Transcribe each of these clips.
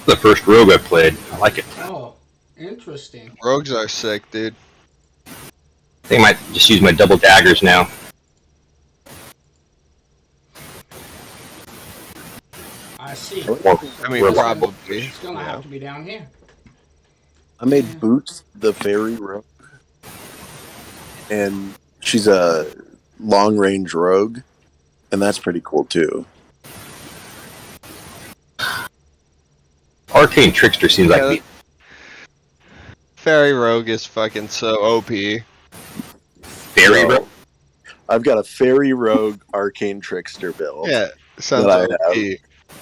The first rogue I played. I like it. Oh, interesting. Rogues are sick, dude. I think I might just use my double daggers now. I see. I mean, probably. It's gonna have to be down here. I made Boots the fairy rogue, and she's a long-range rogue, and that's pretty cool too. Arcane Trickster seems like me. Fairy Rogue is fucking so OP. Fairy rogue? I've got a fairy rogue arcane trickster build. Yeah, sounds OP.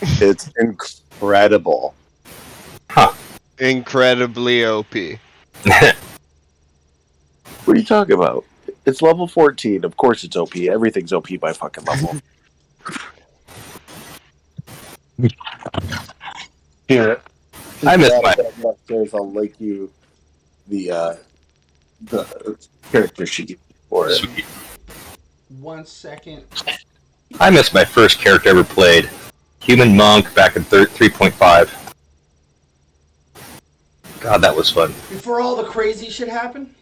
It's incredible. Huh. Incredibly OP. What are you talking about? It's level 14. Of course it's OP. Everything's OP by fucking level. Here. I missed my... Upstairs, I'll link you the character sheet for it. Sweet. 1 second. I missed my first character I ever played. Human Monk back in 3.5. God, that was fun. Before all the crazy shit happened?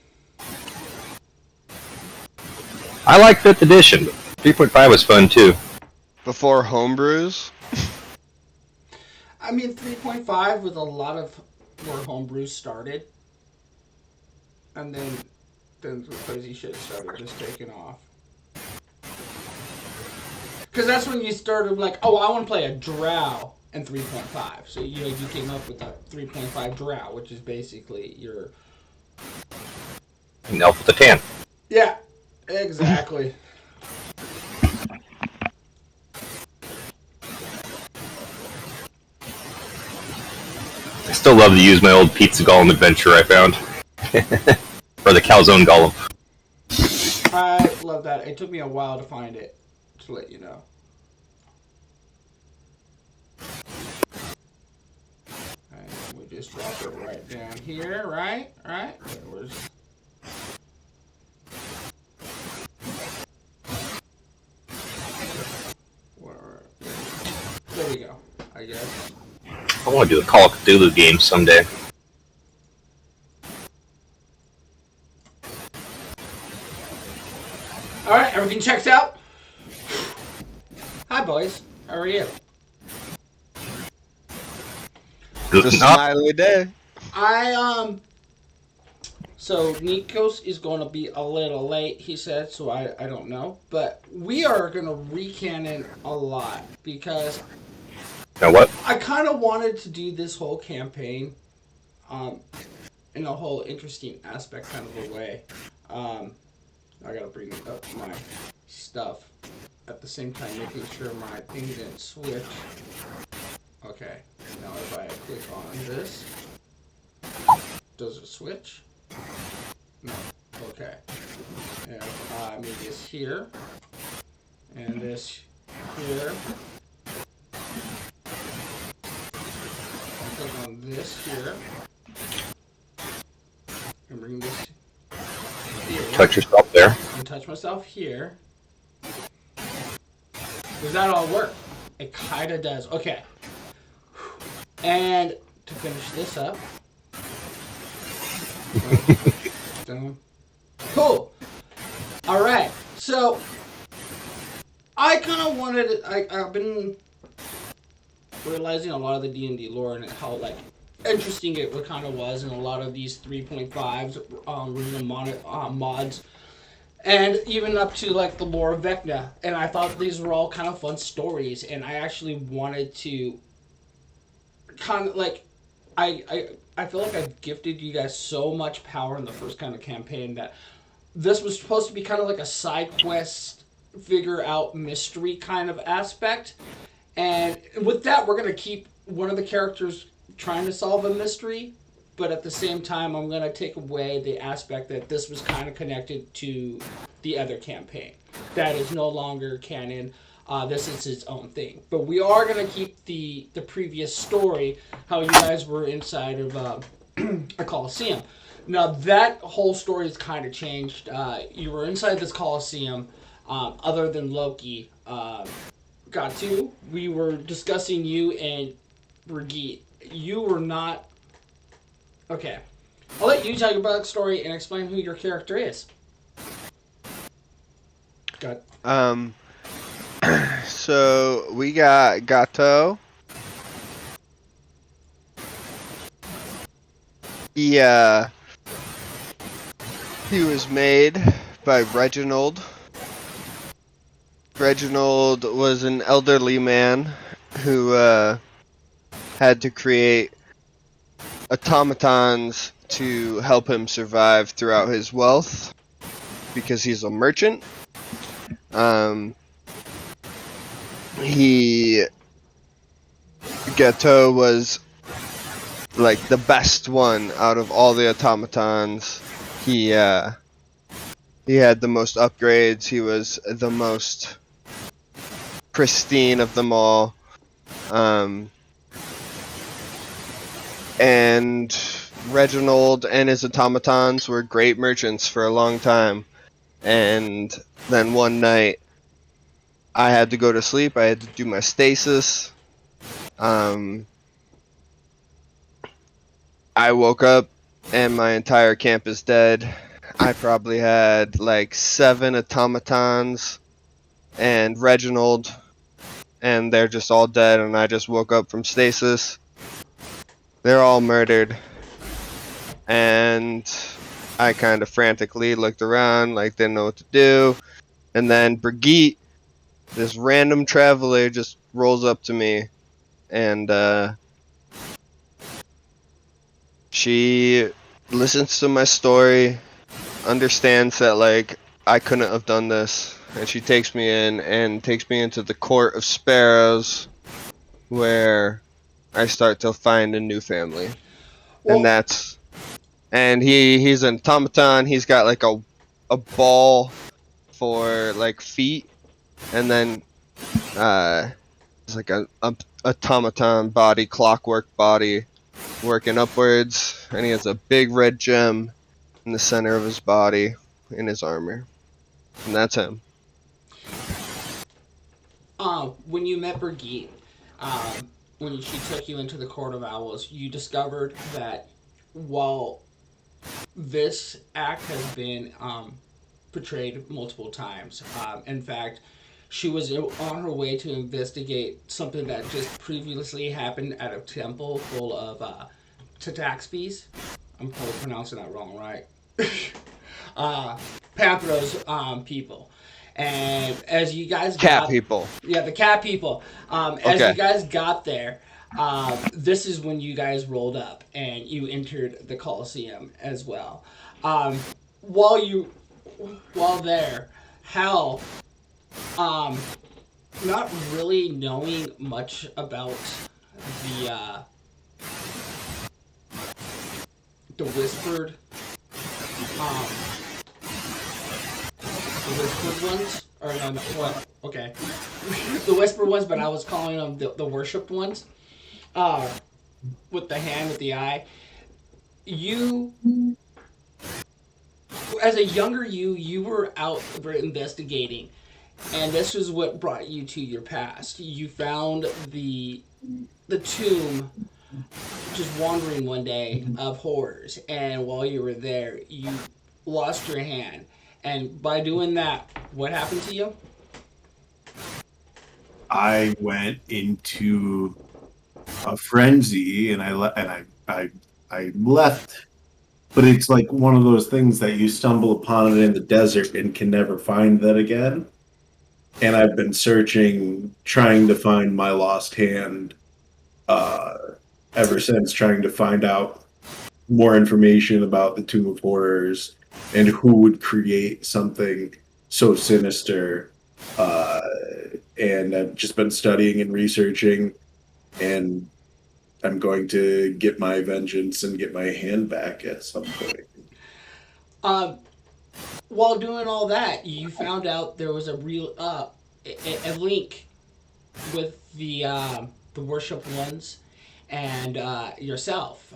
I like 5th edition, but 3.5 was fun too. Before homebrews? I mean, 3.5 was a lot of where homebrews started. And then the crazy shit started just taking off. Because that's when you started like, oh, I want to play a drow in 3.5. So you came up with a 3.5 drow, which is basically your... An elf with a tan. Yeah, exactly. I still love to use my old Pizza Golem adventure I found. Or the Calzone Golem. I love that. It took me a while to find it, to let you know. Alright, we just drop it right down here, right? Right? Where's... There we go, I guess. I want to do a Call of Cthulhu game someday. Alright, everything checked out? Hi, boys. How are you? Good Just enough. smiley day. So Nikos is going to be a little late, he said, so I don't know. But we are going to recanon a lot because... Now what? I kind of wanted to do this whole campaign in a whole interesting aspect kind of a way. I gotta bring up my stuff at the same time, making sure my thing didn't switch. Okay, now if I click on this, does it switch? No. Okay. And I move this here, and this here. Click on this here, and bring this here. Touch yourself there. And touch myself here. Does that all work? It kinda does. Okay. And to finish this up. Cool. Alright. So I kinda wanted I've been realizing a lot of the D&D lore and how like interesting it kind of was in a lot of these 3.5s mods, and even up to like the lore of Vecna. And I thought these were all kind of fun stories, and I actually wanted to kind of like I feel like I've gifted you guys so much power in the first kind of campaign that this was supposed to be kind of like a side quest, figure out mystery kind of aspect. And with that, we're going to keep one of the characters trying to solve a mystery, but at the same time, I'm going to take away the aspect that this was kind of connected to the other campaign. That is no longer canon. This is its own thing. But we are going to keep the previous story, how you guys were inside of a Coliseum. Now, that whole story has kind of changed. You were inside this Coliseum, other than Loki. We were discussing you and Brigitte you were not. Okay. I'll let you tell your backstory and explain who your character is. Good. So we got Gato. He was made by Reginald. Reginald was an elderly man who had to create automatons to help him survive throughout his wealth because he's a merchant. Gato was like the best one out of all the automatons. He had the most upgrades. He was the most pristine of them all. And Reginald and his automatons were great merchants for a long time. And then one night, I had to go to sleep. I had to do my stasis. I woke up and my entire camp is dead. I probably had like 7 automatons and Reginald, and they're just all dead, and I just woke up from stasis. They're all murdered. And I kind of frantically looked around, like didn't know what to do. And then Brigitte, this random traveler, just rolls up to me, and she listens to my story, understands that like I couldn't have done this, and she takes me in and takes me into the court of sparrows, where I start to find a new family. Well, And he's an automaton. He's got like a ball for like feet, and then it's like a automaton body, clockwork body, working upwards, and he has a big red gem in the center of his body, in his armor, and that's him. when you met Brigitte, when she took you into the Court of Owls, you discovered that while this act has been portrayed multiple times, in fact, she was on her way to investigate something that just previously happened at a temple full of Tataxpies. I'm probably pronouncing that wrong, right? Panthros people. And as you guys Cat got, people. yeah, the cat people. As Okay. you guys got there, this is when you guys rolled up and you entered the Coliseum as well. Um, while you, while there, Hal, um, not really knowing much about the uh, the whispered, um, the whispered ones, or no, what? Okay, the whispered ones, but I was calling them the worshipped ones. Uh, with the hand with the eye. You, as a younger you were out for investigating, and this is what brought you to your past. You found the tomb just wandering one day of horrors, and while you were there, you lost your hand. And by doing that, what happened to you? I went into a frenzy, and I left. But it's like one of those things that you stumble upon it in the desert and can never find that again. And I've been searching, trying to find my lost hand uh, ever since, trying to find out more information about the Tomb of Horrors and who would create something so sinister. Uh, and I've just been studying and researching, and I'm going to get my vengeance and get my hand back at some point. Um, while doing all that, you found out there was a real a link with the worship ones and yourself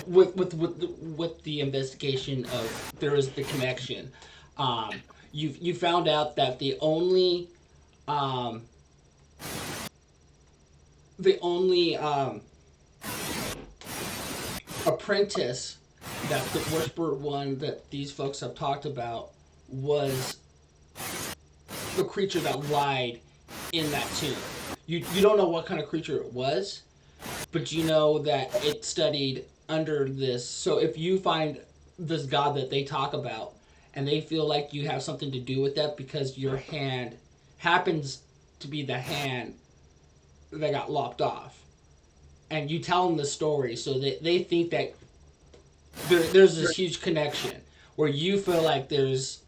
with the investigation of there is the connection. You found out that um, the only apprentice that the Whisper one that these folks have talked about was the creature that lied in that tomb. You don't know what kind of creature it was, but you know that it studied under this. So if you find this god that they talk about, and they feel like you have something to do with that because your hand happens to be the hand that got lopped off, and you tell them the story, so they think that there's this huge connection where you feel like there's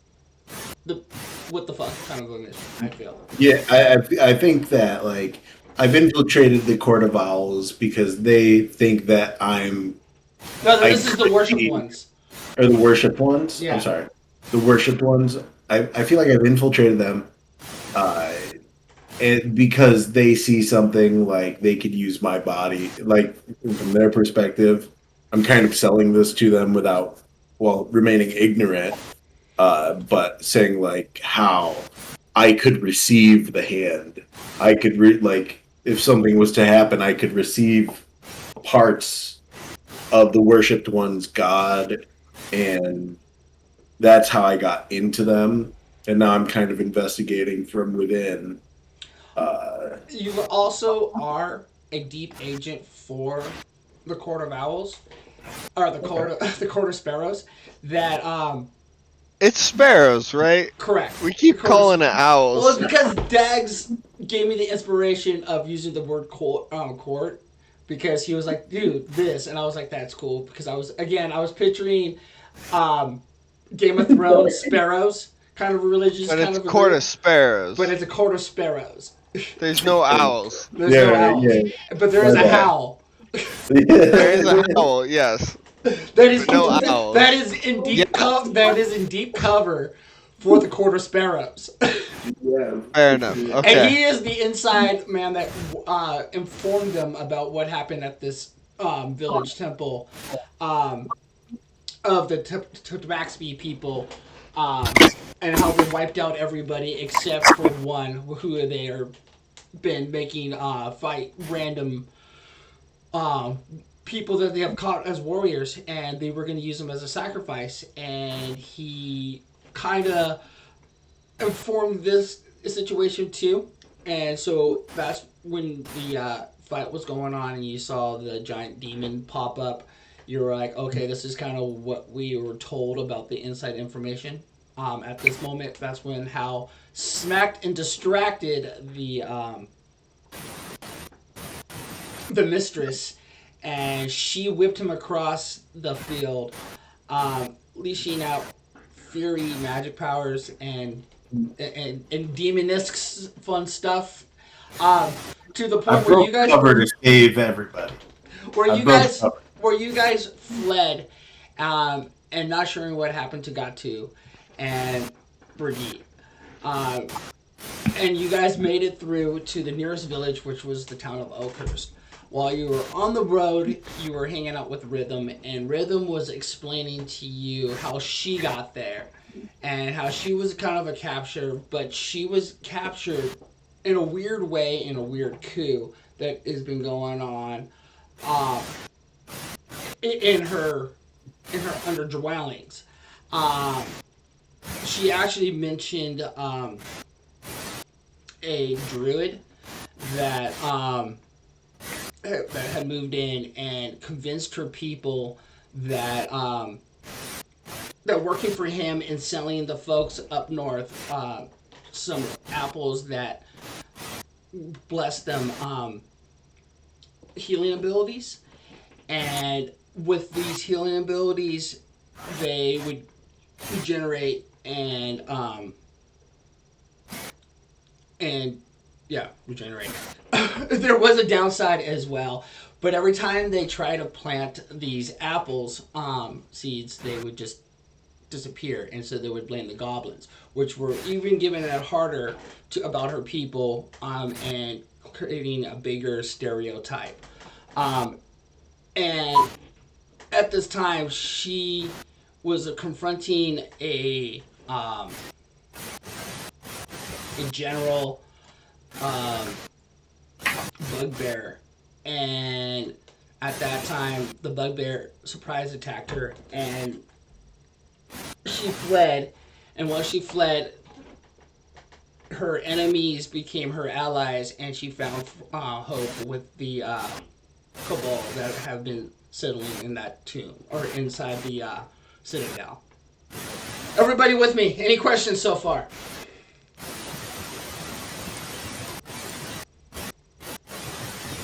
the what the fuck kind of a mission. I feel. Yeah, I think that like I've infiltrated the Court of Owls because they think that I'm No, this is the worship ones. or the worshipped ones. Yeah. I'm sorry, the worshipped ones. I feel like I've infiltrated them, and because they see something like they could use my body, like from their perspective, I'm kind of selling this to them without, well, remaining ignorant, but saying like how I could receive the hand. I could like if something was to happen, I could receive parts of the worshipped one's god, and that's how I got into them. And now I'm kind of investigating from within. You also are a deep agent for the Court of Owls, or the Court of Sparrows. That It's sparrows, right? correct. We keep The Court of calling it owls. Well, it's because Dags gave me the inspiration of using the word court, because he was like, dude, this, and I was like, that's cool, because I was picturing Game of Thrones sparrows, kind of religious, But kind it's of court of sparrows. but it's a court of sparrows. There's no owls. There's no owls, but there is a howl. There is a owl, yes. That is no owls. that is in deep that is in deep cover for the Court of Sparrows. Fair enough. Okay. And he is the inside man that informed them about what happened at this village temple of the Tabaxi people, and how they wiped out everybody except for one who they are been making fight random people that they have caught as warriors, and they were going to use them as a sacrifice. And he kind of informed this situation too, and so that's when the fight was going on, and you saw the giant demon pop up. You were like, okay, this is kind of what we were told about the inside information. At this moment, that's when Hal smacked and distracted the mistress, and she whipped him across the field, leashing out fury, magic powers, and demonesque fun stuff. To the point where you guys cover to save everybody. where you guys fled, and not sure what happened to Gatu and Brigitte. And you guys made it through to the nearest village, which was the town of Oakhurst. While you were on the road, you were hanging out with Rhythm, and Rhythm was explaining to you how she got there, and how she was kind of a capture, but she was captured in a weird way, in a weird coup that has been going on in her underdwellings. She actually mentioned a druid that had moved in and convinced her people that working for him and selling the folks up north some apples that blessed them healing abilities, and with these healing abilities they would regenerate and regenerate. There was a downside as well, but every time they try to plant these apples seeds, they would just disappear, and so they would blame the goblins, which were even giving it harder about her people, and creating a bigger stereotype. And at this time, she was confronting a general bugbear, and at that time, the bugbear surprise attacked her, and she fled. And once she fled, her enemies became her allies, and she found hope with the cabal that have been settling in that tomb or inside the citadel. Everybody with me? Any questions so far?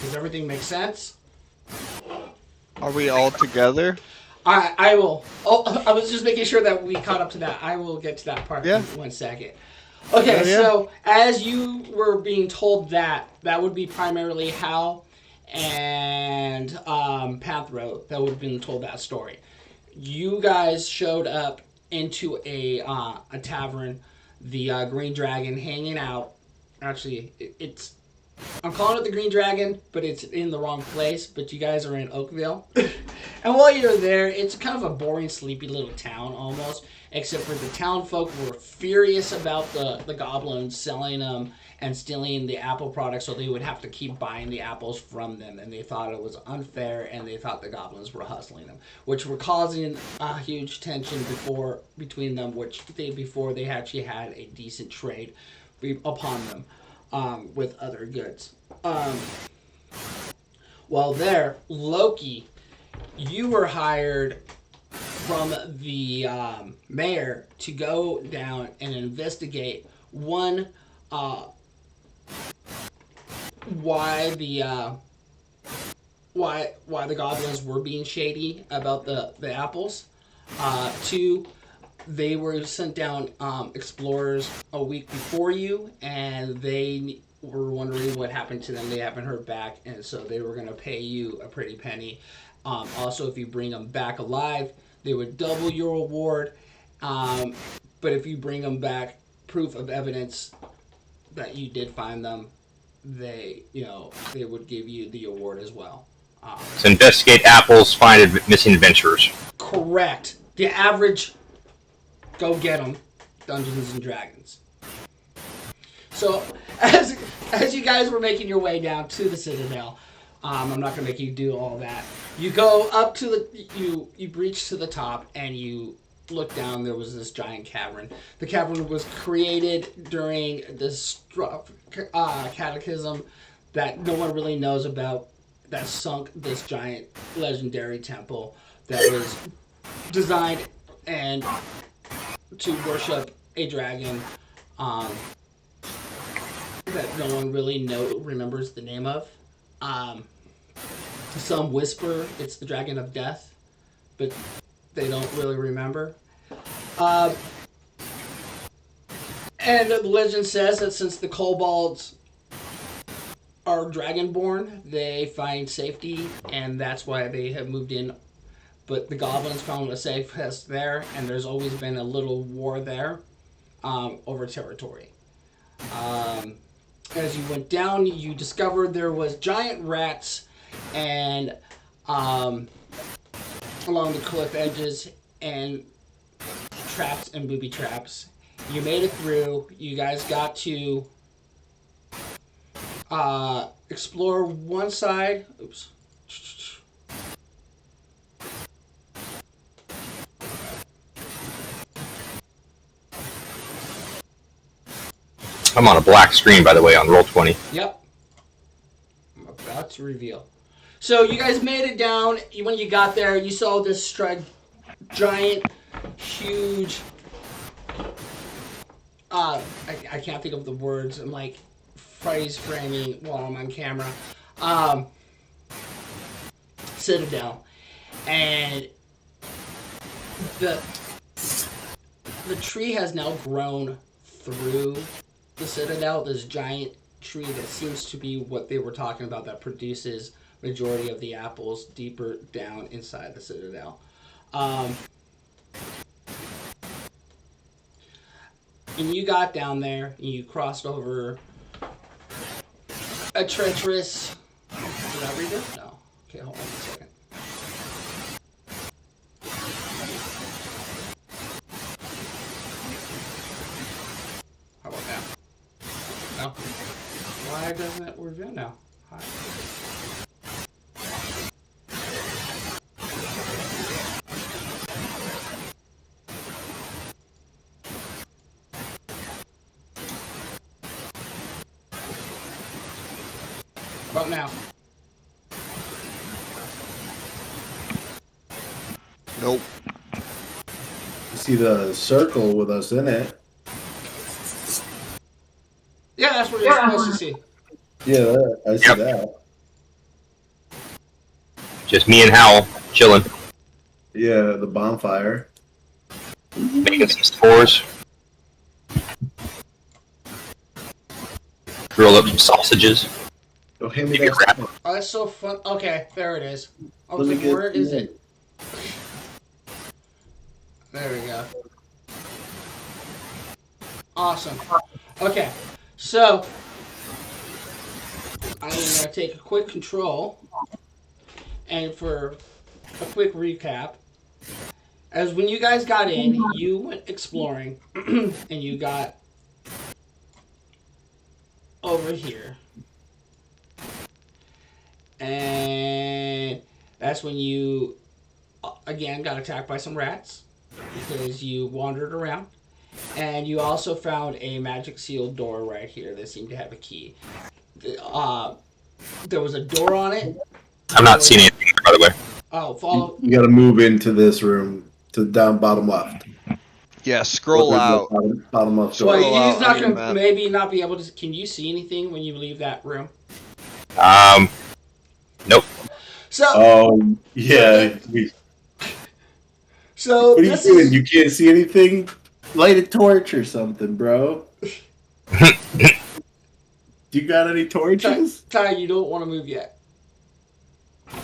Does everything make sense? Are we all together? I will. Oh, I was just making sure that we caught up to that. I will get to that part Yeah. in 1 second. Okay, Yeah. so as you were being told that would be primarily Hal and Panthro that would have been told that story. You guys showed up into a tavern, the Green Dragon, hanging out. Actually, it's I'm calling it the Green Dragon, but it's in the wrong place. But you guys are in Oakville. And while you're there, it's kind of a boring, sleepy little town almost. Except for the town folk were furious about the goblins selling them and stealing the apple products, so they would have to keep buying the apples from them. And they thought it was unfair, and they thought the goblins were hustling them, which were causing a huge tension between them, before they actually had a decent trade upon them. With other goods. While there, Loki, you were hired from the mayor to go down and investigate why the goblins were being shady about the apples. Two, they were sent down explorers a week before you, and they were wondering what happened to them. They haven't heard back, and so they were going to pay you a pretty penny. Also, if you bring them back alive, they would double your reward. But if you bring them back proof of evidence that you did find them, they would give you the award as well. So investigate apples, find missing adventurers. Correct. The average go get them, Dungeons and Dragons. So, as you guys were making your way down to the Citadel, I'm not going to make you do all that. You go up to you breach to the top, and you look down. There was this giant cavern. The cavern was created during this cataclysm that no one really knows about, that sunk this giant legendary temple that was designed and to worship a dragon that no one really remembers the name of. Some whisper it's the Dragon of Death, but they don't really remember. And the legend says that since the kobolds are dragonborn, they find safety, and that's why they have moved in. But the goblins found a safe nest there, and there's always been a little war there over territory. As you went down, you discovered there was giant rats and along the cliff edges, and traps and booby traps. You made it through. You guys got to explore one side. Oops. I'm on a black screen, by the way, on Roll20. Yep. I'm about to reveal. So you guys made it down. When you got there, you saw this giant, huge... I can't think of the words. I'm like phrase framing while I'm on camera. Citadel. And the tree has now grown through the Citadel, this giant tree that seems to be what they were talking about, that produces majority of the apples deeper down inside the Citadel. And you got down there, and you crossed over a treacherous... Did I read this? No. Okay, hold on a second. How about now? No. Why doesn't it reveal now? Hi. About now. Nope. You see the circle with us in it. Yeah, that's what you're supposed to see. Yeah, I see Yep. that. Just me and Hal chilling, Yeah, the bonfire. making some s'mores. Grill up some sausages. Oh, hand me Maybe that. wrap. Oh, that's so fun. Okay, there it is. I Let was me like, get where is you. it? There we go. Awesome. Okay, so I'm gonna take a quick control, and for a quick recap, as when you guys got in, you went exploring, and you got over here, and that's when you again got attacked by some rats because you wandered around. And you also found a magic sealed door right here that seemed to have a key. There was a door on it. I'm not seeing anything, by the way. Oh, follow. You got to move into this room to down bottom left. Yeah, scroll There's no out. Bottom left So door. Scroll he's out not on your gonna map. maybe not be able to. Can you see anything when you leave that room? Nope. So Oh, yeah. so What are you this doing? is You can't see anything? Light a torch or something, bro. Do you got any torches? Ty. You don't want to move yet. I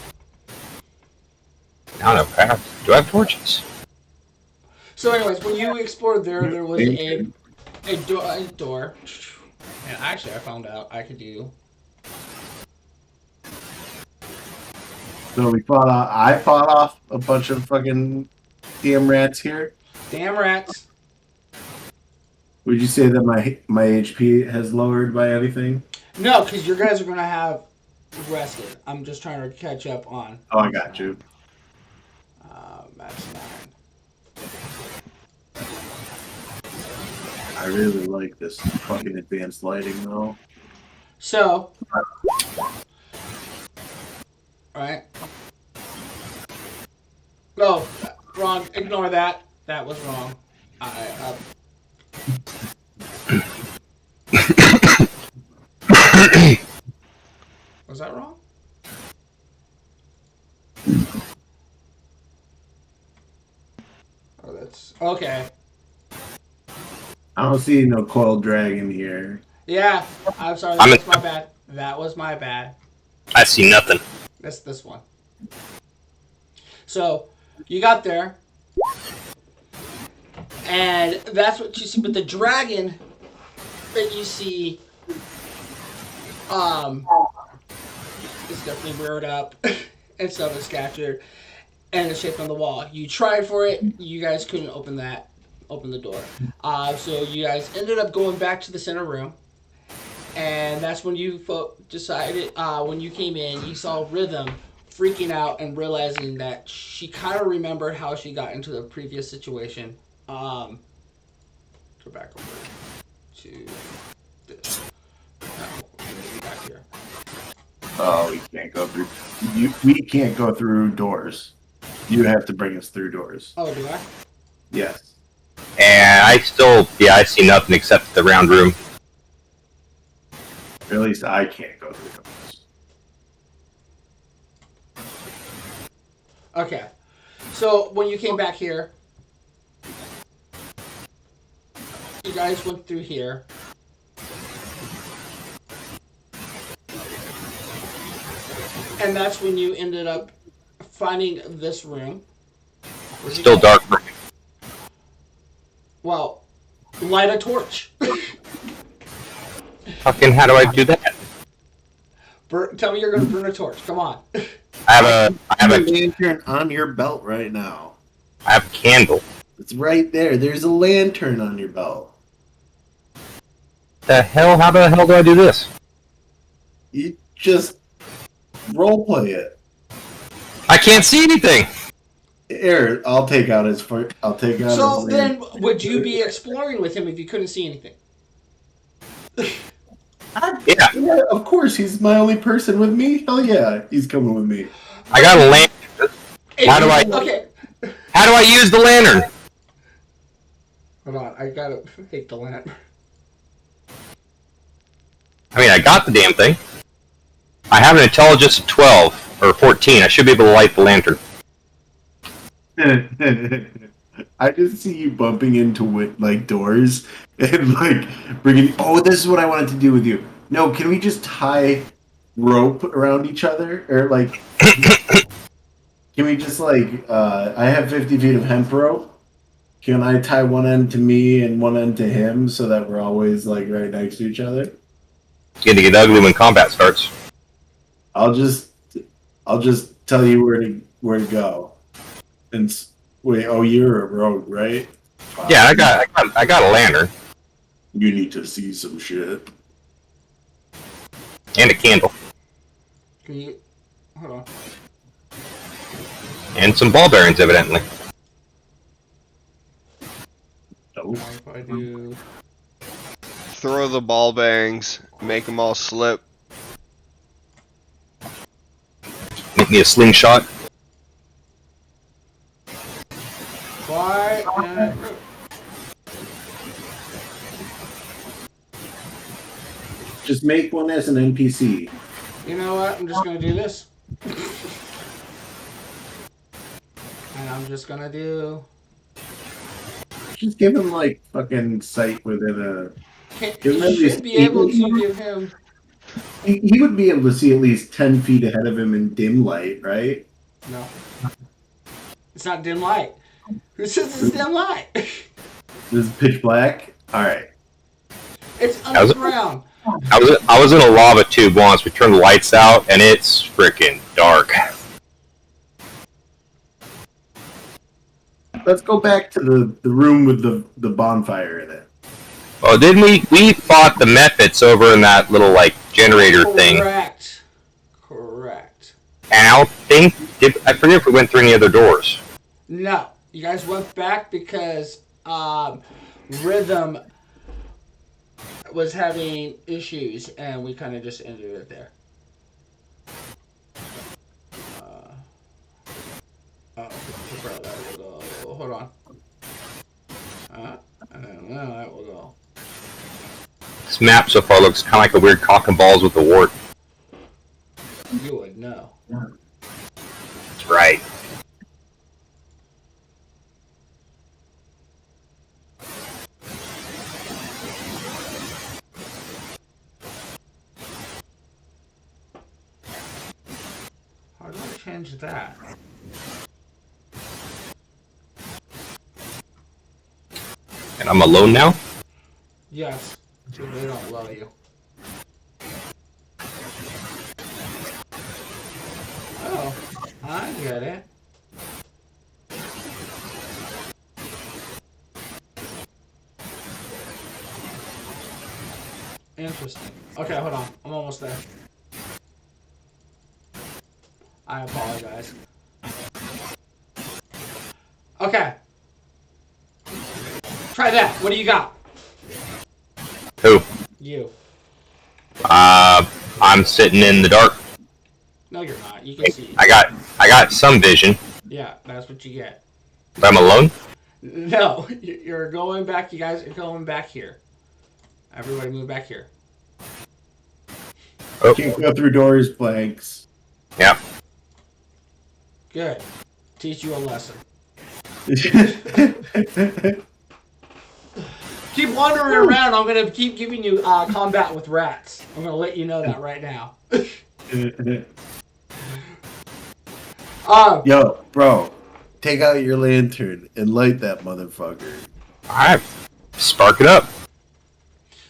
don't know. Perhaps. Do I have torches? So, anyways, when you explored there was a door. And actually, I found out I could do. So we fought off. I fought off a bunch of fucking damn rats here. Damn rats. Would you say that my HP has lowered by anything? No, because you guys are gonna have rested. I'm just trying to catch up on Oh, I got you. max 9. I really like this fucking advanced lighting, though. So, right? No, wrong. Ignore that. That was wrong. Was that wrong? Oh, that's okay. I don't see no coiled dragon here. Yeah, I'm sorry. That was my bad. That was my bad. I see nothing. That's this one. So, you got there. And that's what you see. But the dragon that you see is definitely reared up and stuff is captured and is shaped on the wall. You tried for it. You guys couldn't open the door. So you guys ended up going back to the center room. And that's when you decided, when you came in, you saw Rhythm freaking out and realizing that she kind of remembered how she got into the previous situation. Go back over to this. No, back here. Oh, we can't go through. We can't go through doors. You have to bring us through doors. Oh, do I? Yes. And I see nothing except the round room. Or at least I can't go through doors. Okay. So when you came back here, you guys went through here. And that's when you ended up finding this room. It's still dark. Well, light a torch. Fucking, how do I do that? Tell me you're going to burn a torch. Come on. I have a lantern on your belt right now. I have a candle. It's right there. There's a lantern on your belt. The hell? How the hell do I do this? You just roleplay it. I can't see anything. Here, I'll take out his. I'll take out. So his then, would you be exploring with him if you couldn't see anything? Yeah. Yeah, of course. He's my only person with me. Hell yeah, he's coming with me. I got a lantern. How do I? Okay. How do I use the lantern? Hold on, I gotta take the lamp. I mean, I got the damn thing. I have an intelligence of 12 or 14. I should be able to light the lantern. I just see you bumping into like doors and like bringing. Oh, this is what I wanted to do with you. No, can we just tie rope around each other, or like, can we just like? I have 50 feet of hemp rope. Can I tie one end to me and one end to him so that we're always like right next to each other? It's going to get ugly when combat starts. I'll just tell you where to go. And wait, oh, you're a rogue, right? Yeah, I got a lantern You need to see some shit. and a candle Can you hold on? and some ball bearings, evidently. Oh. If I do. Throw the ball bearings, make them all slip. Make me a slingshot. Why? Just make one as an NPC. You know what? I'm just gonna do this. And I'm just gonna do. Just give him like fucking sight within a. Give him You at least should be able to give him. He would be able to see at least 10 feet ahead of him in dim light, right? No. It's not dim light. Who says it's dim light? This is pitch black. All right. It's How's it? underground. I was in a lava tube once. We turned the lights out, and it's freaking dark. Let's go back to the room with the bonfire in it. Oh, didn't we fought the Mephits over in that little like generator thing? Correct. And I forget if we went through any other doors. No, you guys went back because Rhythm was having issues, and we kind of just ended it there. Hold on. And then that will go. This map so far looks kind of like a weird cock and balls with a wart. You would know. That's right. How do I change that? And I'm alone now? Yes. So they don't love you. Oh, I get it. Interesting. Okay, hold on. I'm almost there. I apologize. Okay. Try that. What do you got? Who? You. I'm sitting in the dark. No, you're not. You can see. I got some vision. Yeah, that's what you get. But I'm alone? No, you're going back. You guys are going back here. Everybody move back here. Oh, Can't go through doors, Blanks. yeah. Good. Teach you a lesson. Keep wandering around. I'm gonna keep giving you combat with rats. I'm gonna let you know that right now. Yo, bro, take out your lantern and light that motherfucker. Alright. Spark it up.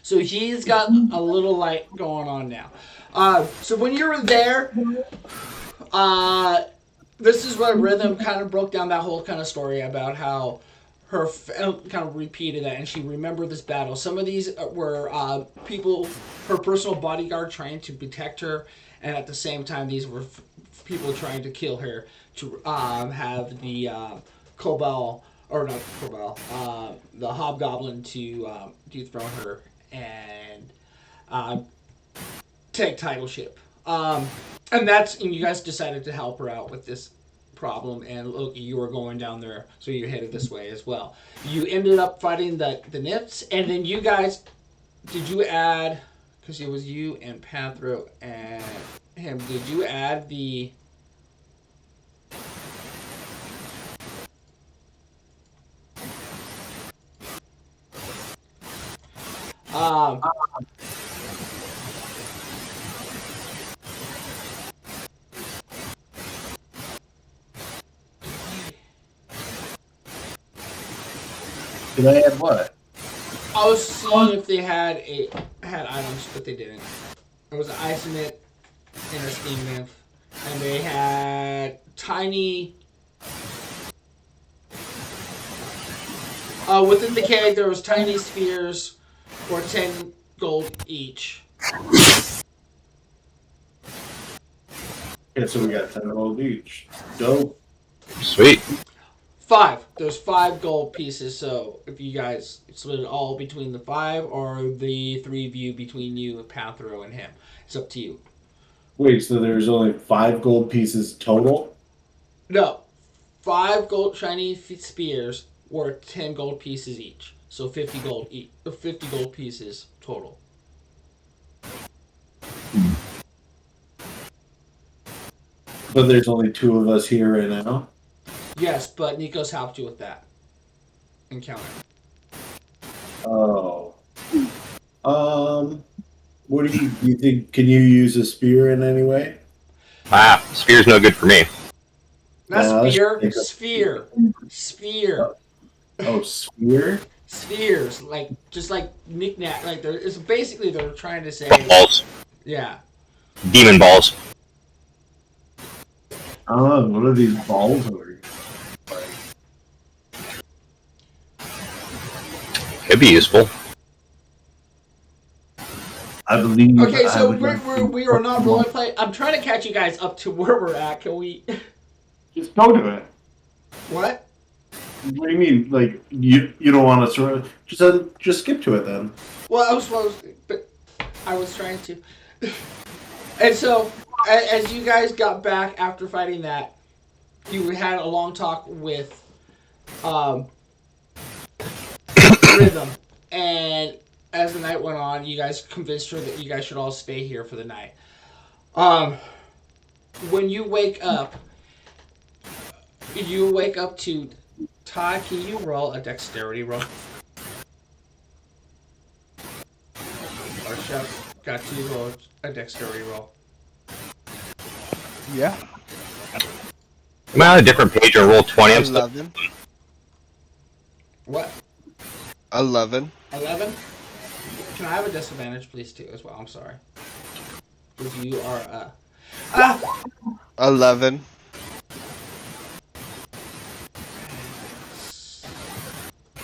So he's got a little light going on now. So when you were there, this is where Rhythm kind of broke down that whole kind of story about how her kind of repeated that, and she remembered this battle. Some of these were people, her personal bodyguard trying to protect her, and at the same time, these were people trying to kill her to have the Cobalt, or not Cobalt, the Hobgoblin to dethrone her. And take titleship. And you guys decided to help her out with this problem, and look, you were going down there, so you headed this way as well. You ended up fighting the Nifts, and then you guys, did you add, because it was you and Panthro and him, did you add the... Did I add what? I was seeing if they had items, but they didn't. It was an Isomet and a Steam Nymph, and they had tiny. Within the cave, there was tiny spheres for 10 gold each. Yeah, so we got 10 gold each. Dope. Sweet. 5. There's 5 gold pieces, so if you guys split it all between the 5 or the 3 of you between you, Panthro, and him, it's up to you. Wait, so there's only 5 gold pieces total? No, 5 gold shiny spears worth 10 gold pieces each, so 50 gold each. 50 gold pieces total. But there's only 2 of us here right now? Yes, but Nikos helped you with that encounter. Oh. What do you think? Can you use a spear in any way? Spear's no good for me. Not Yeah, spear, sphere. Sphere. Oh, spear? Spheres, just like knick-knack, it's basically they're trying to say, Balls. yeah. Demon balls. Oh, what are these balls over here? Could be useful. I believe. Okay, so we are not rolling. roleplay. I'm trying to catch you guys up to where we're at. Can we? Just go to it. What? What do you mean? Like you don't want to sort of just skip to it then? Well, I was trying to. And so, as you guys got back after fighting that, you had a long talk with Rhythm, and as the night went on, you guys convinced her that you guys should all stay here for the night. When you wake up to Todd. Can you roll a dexterity roll? Or Chef got you roll a dexterity roll. Yeah. I'm on a different page and roll 20. I'm still 11. What? 11. 11? Can I have a disadvantage, please, too, as well? I'm sorry. Because you are, 11.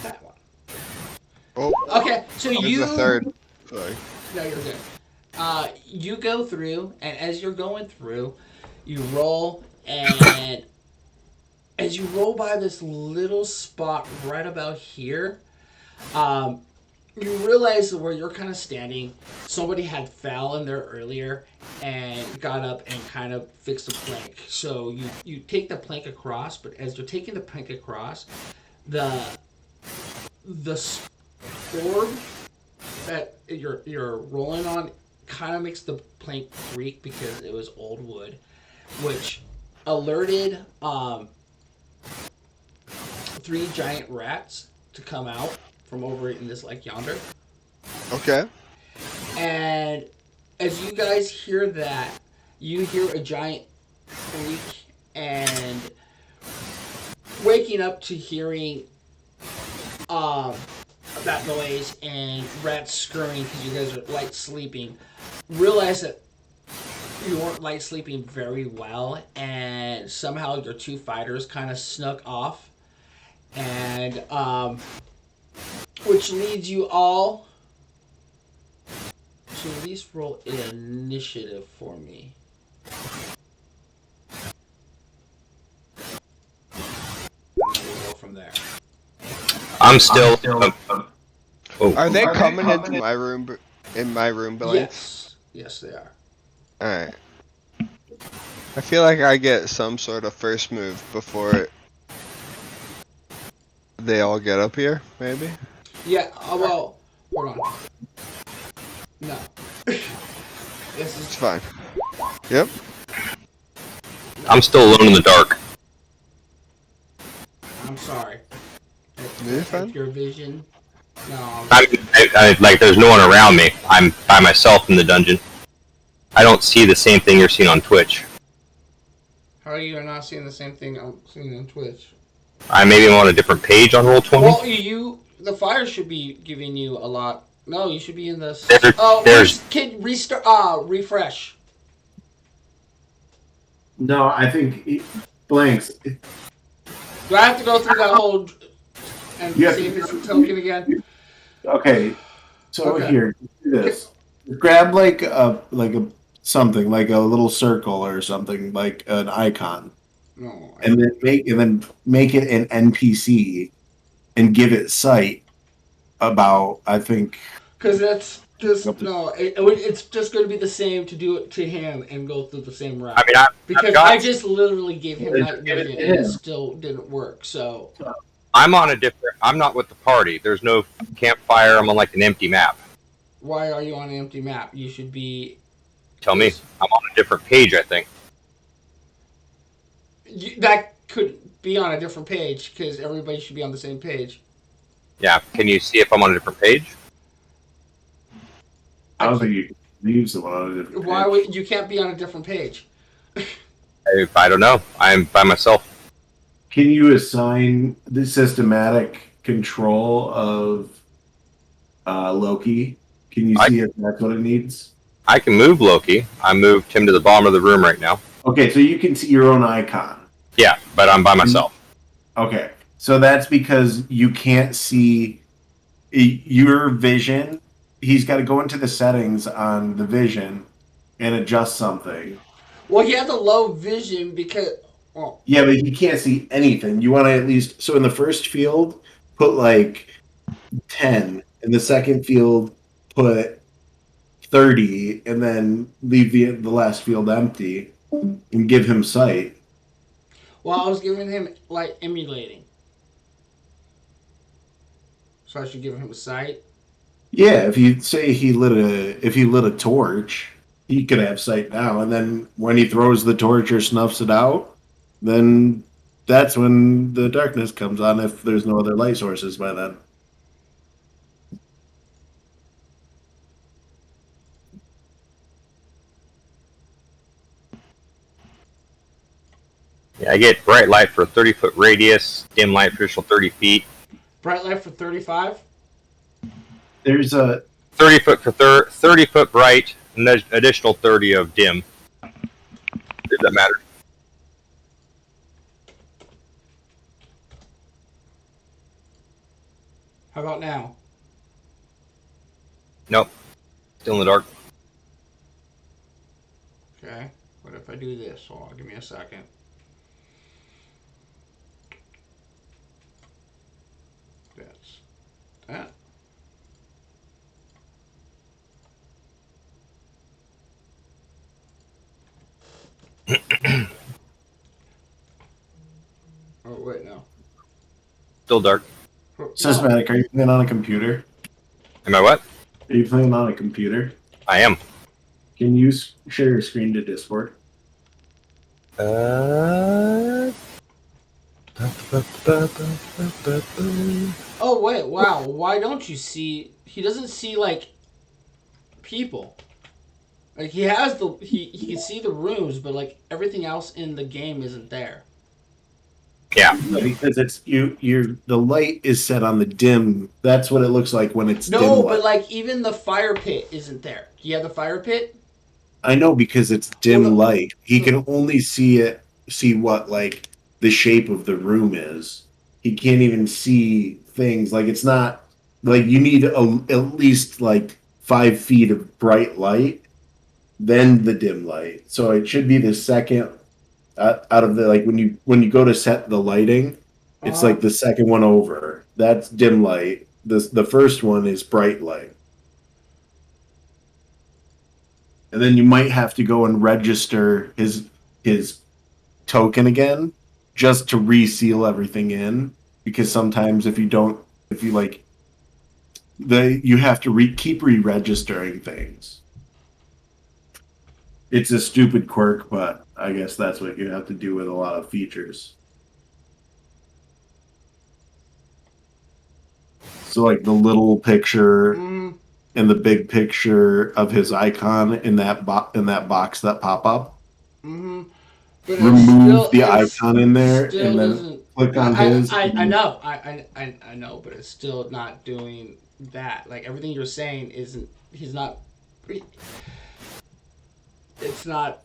That one. Oh, Okay, so it was you... the third. Sorry. No, you're good. You go through, and as you're going through, you roll, and as you roll by this little spot right about here, you realize that where you're kind of standing, somebody had fell in there earlier and got up and kind of fixed a plank. So you take the plank across, but as you're taking the plank across, the orb that you're rolling on kind of makes the plank creak because it was old wood, which alerted 3 giant rats to come out from over in this like yonder. Okay. And as you guys hear that, you hear a giant creak and waking up to hearing that noise and rats scurrying because you guys are light sleeping. Realize that you weren't light sleeping very well, and somehow your 2 fighters kind of snuck off, and which leads you all to at least roll an initiative for me. And then we'll go from there. I'm still. Are they coming into my room? In my room, Blanks? Yes, they are. Alright. I feel like I get some sort of first move before they all get up here, maybe? Yeah. Well, hold on. No. This It's is. fine. Yep. I'm still alone in the dark. I'm sorry. You're fine. Your vision. No. Like, there's no one around me. I'm by myself in the dungeon. I don't see the same thing you're seeing on Twitch. How are you not seeing the same thing I'm seeing on Twitch? I maybe am on a different page on Roll20. Well, the fire should be giving you a lot. No, you should be in this. There's Kid, restart. Refresh. No, I think Blanks. Do I have to go through that whole and Yeah. see if it's a token again? Okay, so Okay. here, do this. Grab like a something like a little circle or something like an icon, No. and then make it an NPC and give it sight about. I think Because that's just no. It's just going to be the same to do it to him and go through the same route. I mean, because I just literally gave him night Give it vision to and it him. still didn't work. So I'm on a different. I'm not with the party. There's no campfire. I'm on like an empty map. why are you on an empty map? You should be. Tell me, I'm on a different page. I think. That could be on a different page because everybody should be on the same page. Yeah. Can you see if I'm on a different page? I don't think you can leave someone on a different Why page. would you can't be on a different page? I don't know. I'm by myself. Can you assign the systematic control of Loki? Can you see if that's what it needs? I can move Loki. I moved him to the bottom of the room right now. Okay, so you can see your own icon. Yeah, but I'm by myself. Okay, so that's because you can't see your vision. He's got to go into the settings on the vision and adjust something. Well, he has a low vision because. Well, Yeah, but he can't see anything. You want to at least, so in the first field, put like 10. In the second field, put 30, and then leave the last field empty and give him sight. well, I was giving him like emulating, so I should give him a sight. Yeah, if you say he lit a torch, he could have sight now, and then when he throws the torch or snuffs it out, then that's when the darkness comes on if there's no other light sources by then. Yeah, I get bright light for a 30-foot radius, dim light for additional 30 feet. Bright light for 35. There's a 30 foot for 30 foot bright, and an additional 30 of dim. Does that matter? How about now? Nope. Still in the dark. Okay. What if I do this? Hold on, give me a second. That's that. Oh wait, no. Still dark. No. systematic. Are you playing on a computer? Am I what? Are you playing on a computer? I am. Can you share your screen to Discord? Oh wait, wow. Why don't you see? He doesn't see like people. Like he has he can see the rooms, but like everything else in the game isn't there. Yeah. Because it's the light is set on the dim. That's what it looks like when it's dim No, light. but like even the fire pit isn't there. Do you have the fire pit? I know because it's dim Well, light. He can only see what like the shape of the room is. He can't even see things. Like it's not like you need at least like 5 feet of bright light, then the dim light. So it should be the second out of the like when you go to set the lighting, it's like the second one over. That's dim light. The first one is bright light. and then you might have to go and register his token again just to reseal everything in, because sometimes if you don't, if you like, you have to keep re-registering things. It's a stupid quirk, but I guess that's what you have to do with a lot of features. So like the little picture and the big picture of his icon in that box that pop up. But Remove the icon in there and then doesn't. click on his. I know. I know, but it's still not doing that. Like everything you're saying isn't. He's not. It's not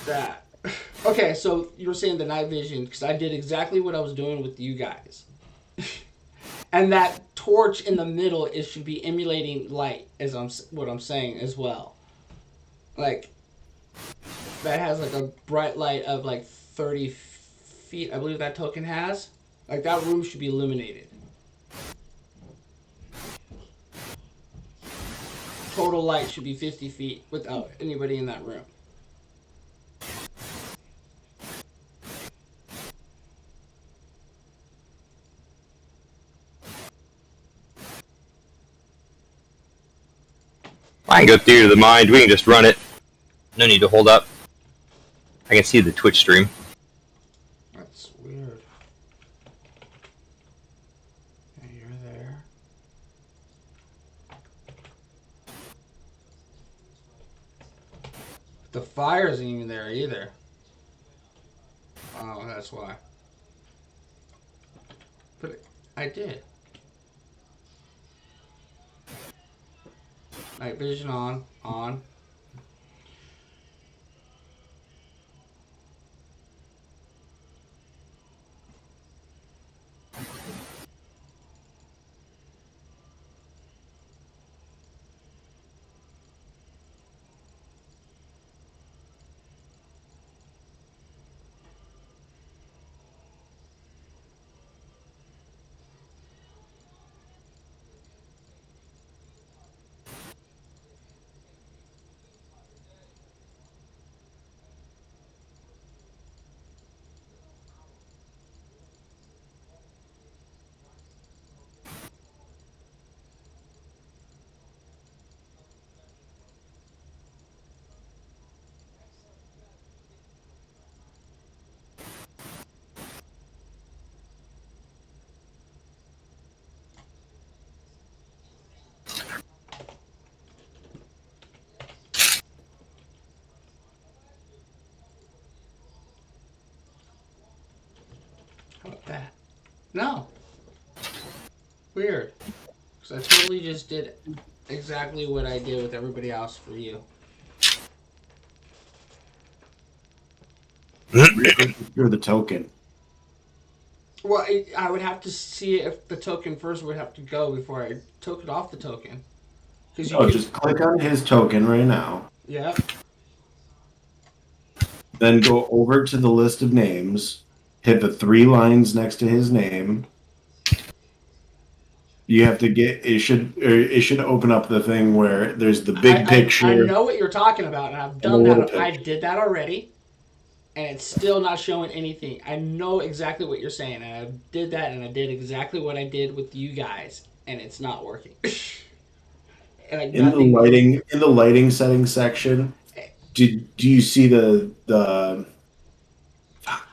that. Okay, so you were saying the night vision because I did exactly what I was doing with you guys. And that torch in the middle, it should be emulating light, as what I'm saying as well. Like that has like a bright light of like 30 feet. I believe that token has. Like that room should be illuminated. Total light should be 50 feet without anybody in that room. I can go through to the mind. We can just run it. No need to hold up. I can see the Twitch stream. That's weird. Yeah, you're there. The fire isn't even there either. Oh, that's why. But I did. Night vision on. How about that? No. Weird. Because I totally just did exactly what I did with everybody else for you. You're the token. Well, I would have to see if the token first would have to go before I took it off the token. Because Just click on his token right now. Yeah. Then go over to the list of names. Hit the 3 lines next to his name. You have to get it should open up the thing where there's the big picture. I know what you're talking about, and I've done that. I did that already, and it's still not showing anything. I know exactly what you're saying, and I did that, and I did exactly what I did with you guys, and it's not working. Like in the lighting settings section, do you see the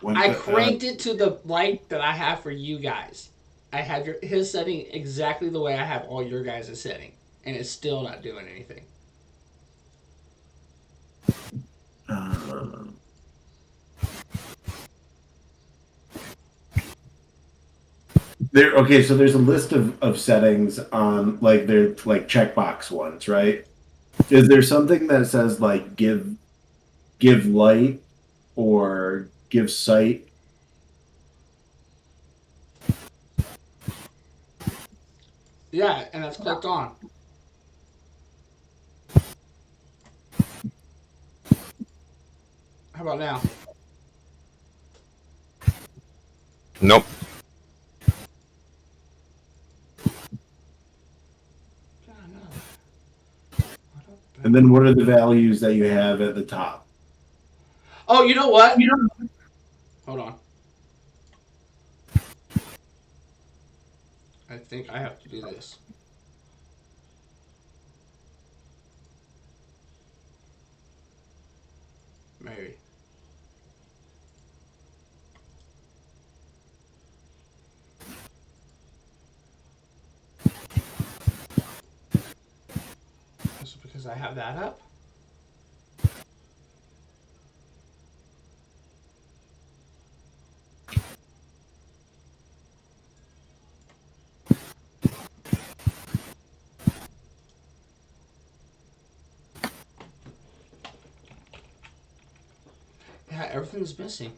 I cranked it to the light that I have for you guys. I have his setting exactly the way I have all your guys' setting, and it's still not doing anything. Okay, so there's a list of settings on like they're like checkbox ones, right? Is there something that says like give light or give sight? Yeah, and that's clicked on. How about now? Nope. And then what are the values that you have at the top? Oh, you know what? Hold on. I think I have to do this. Maybe. Is it because I have that up? Yeah, everything's missing.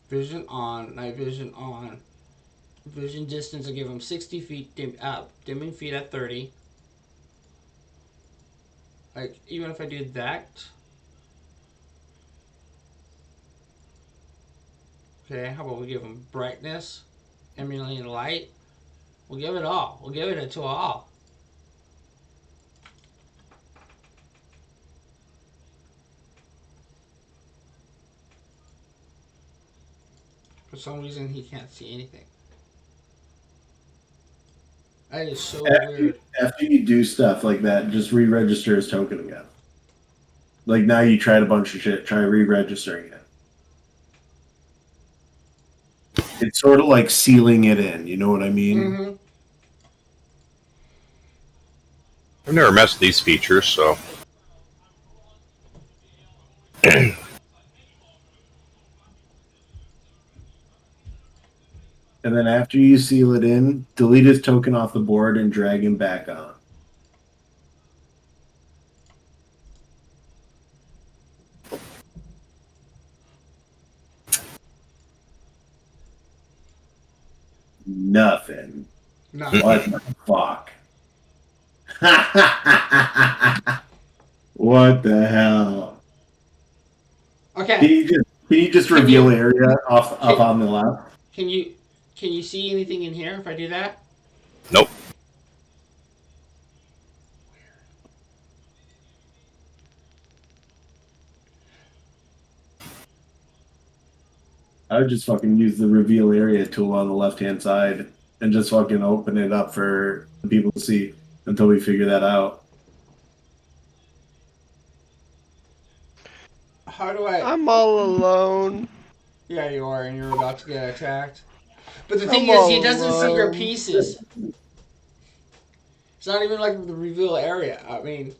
Vision on, night vision on. Vision distance, I give him 60 feet, dimming feet at 30. Like, even if I do that. Okay, how about we give him brightness, emulating light? We'll give it all. We'll give it to all. For some reason, he can't see anything. That is so weird. After you do stuff like that, just re-register his token again. Like now you tried a bunch of shit, try re-registering it. It's sort of like sealing it in, you know what I mean? Mm-hmm. I've never messed with these features, so. And then after you seal it in, delete his token off the board and drag him back on. Nothing. No. What the fuck? What the hell? Okay. Can you just reveal the area up on the left? Can you see anything in here if I do that? Nope. I would just fucking use the reveal area tool on the left-hand side and just fucking open it up for people to see until we figure that out. How do I? I'm all alone. Yeah, you are, and you're about to get attacked. But the thing I'm is, he all doesn't see your alone. pieces. It's not even like the reveal area. I mean,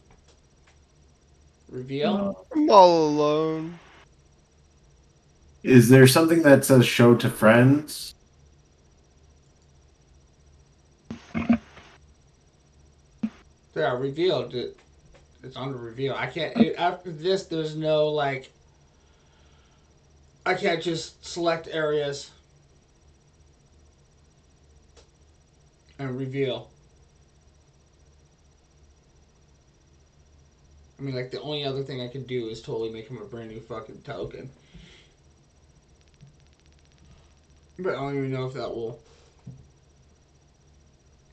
reveal? I'm all alone. Is there something that says show to friends? Yeah, revealed. It's under reveal. I can't. After this, there's no like. I can't just select areas and reveal. I mean, like, the only other thing I could do is totally make him a brand new fucking token. But I don't even know if that will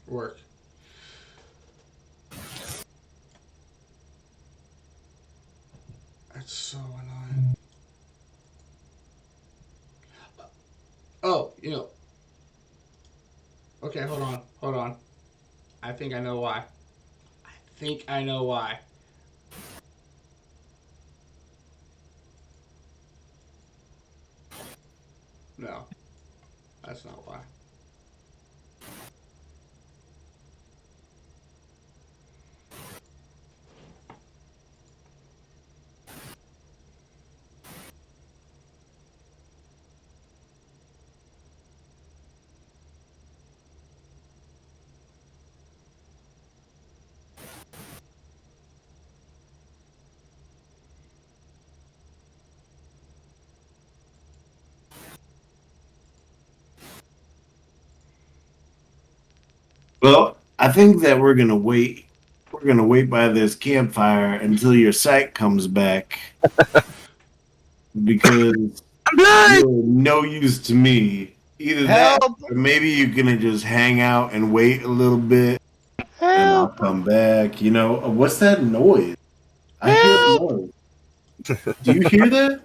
work. That's so annoying. Oh, you know. Okay, hold on. Hold on. I think I know why. I think I know why. No. That's not why. Well, I think that we're gonna wait. We're gonna wait by this campfire until your sight comes back, because you're no use to me. Either that, Help! or maybe you're gonna just hang out and wait a little bit, and I'll Help! come back. You know, what's that noise? I hear a Help! noise. Do you hear that?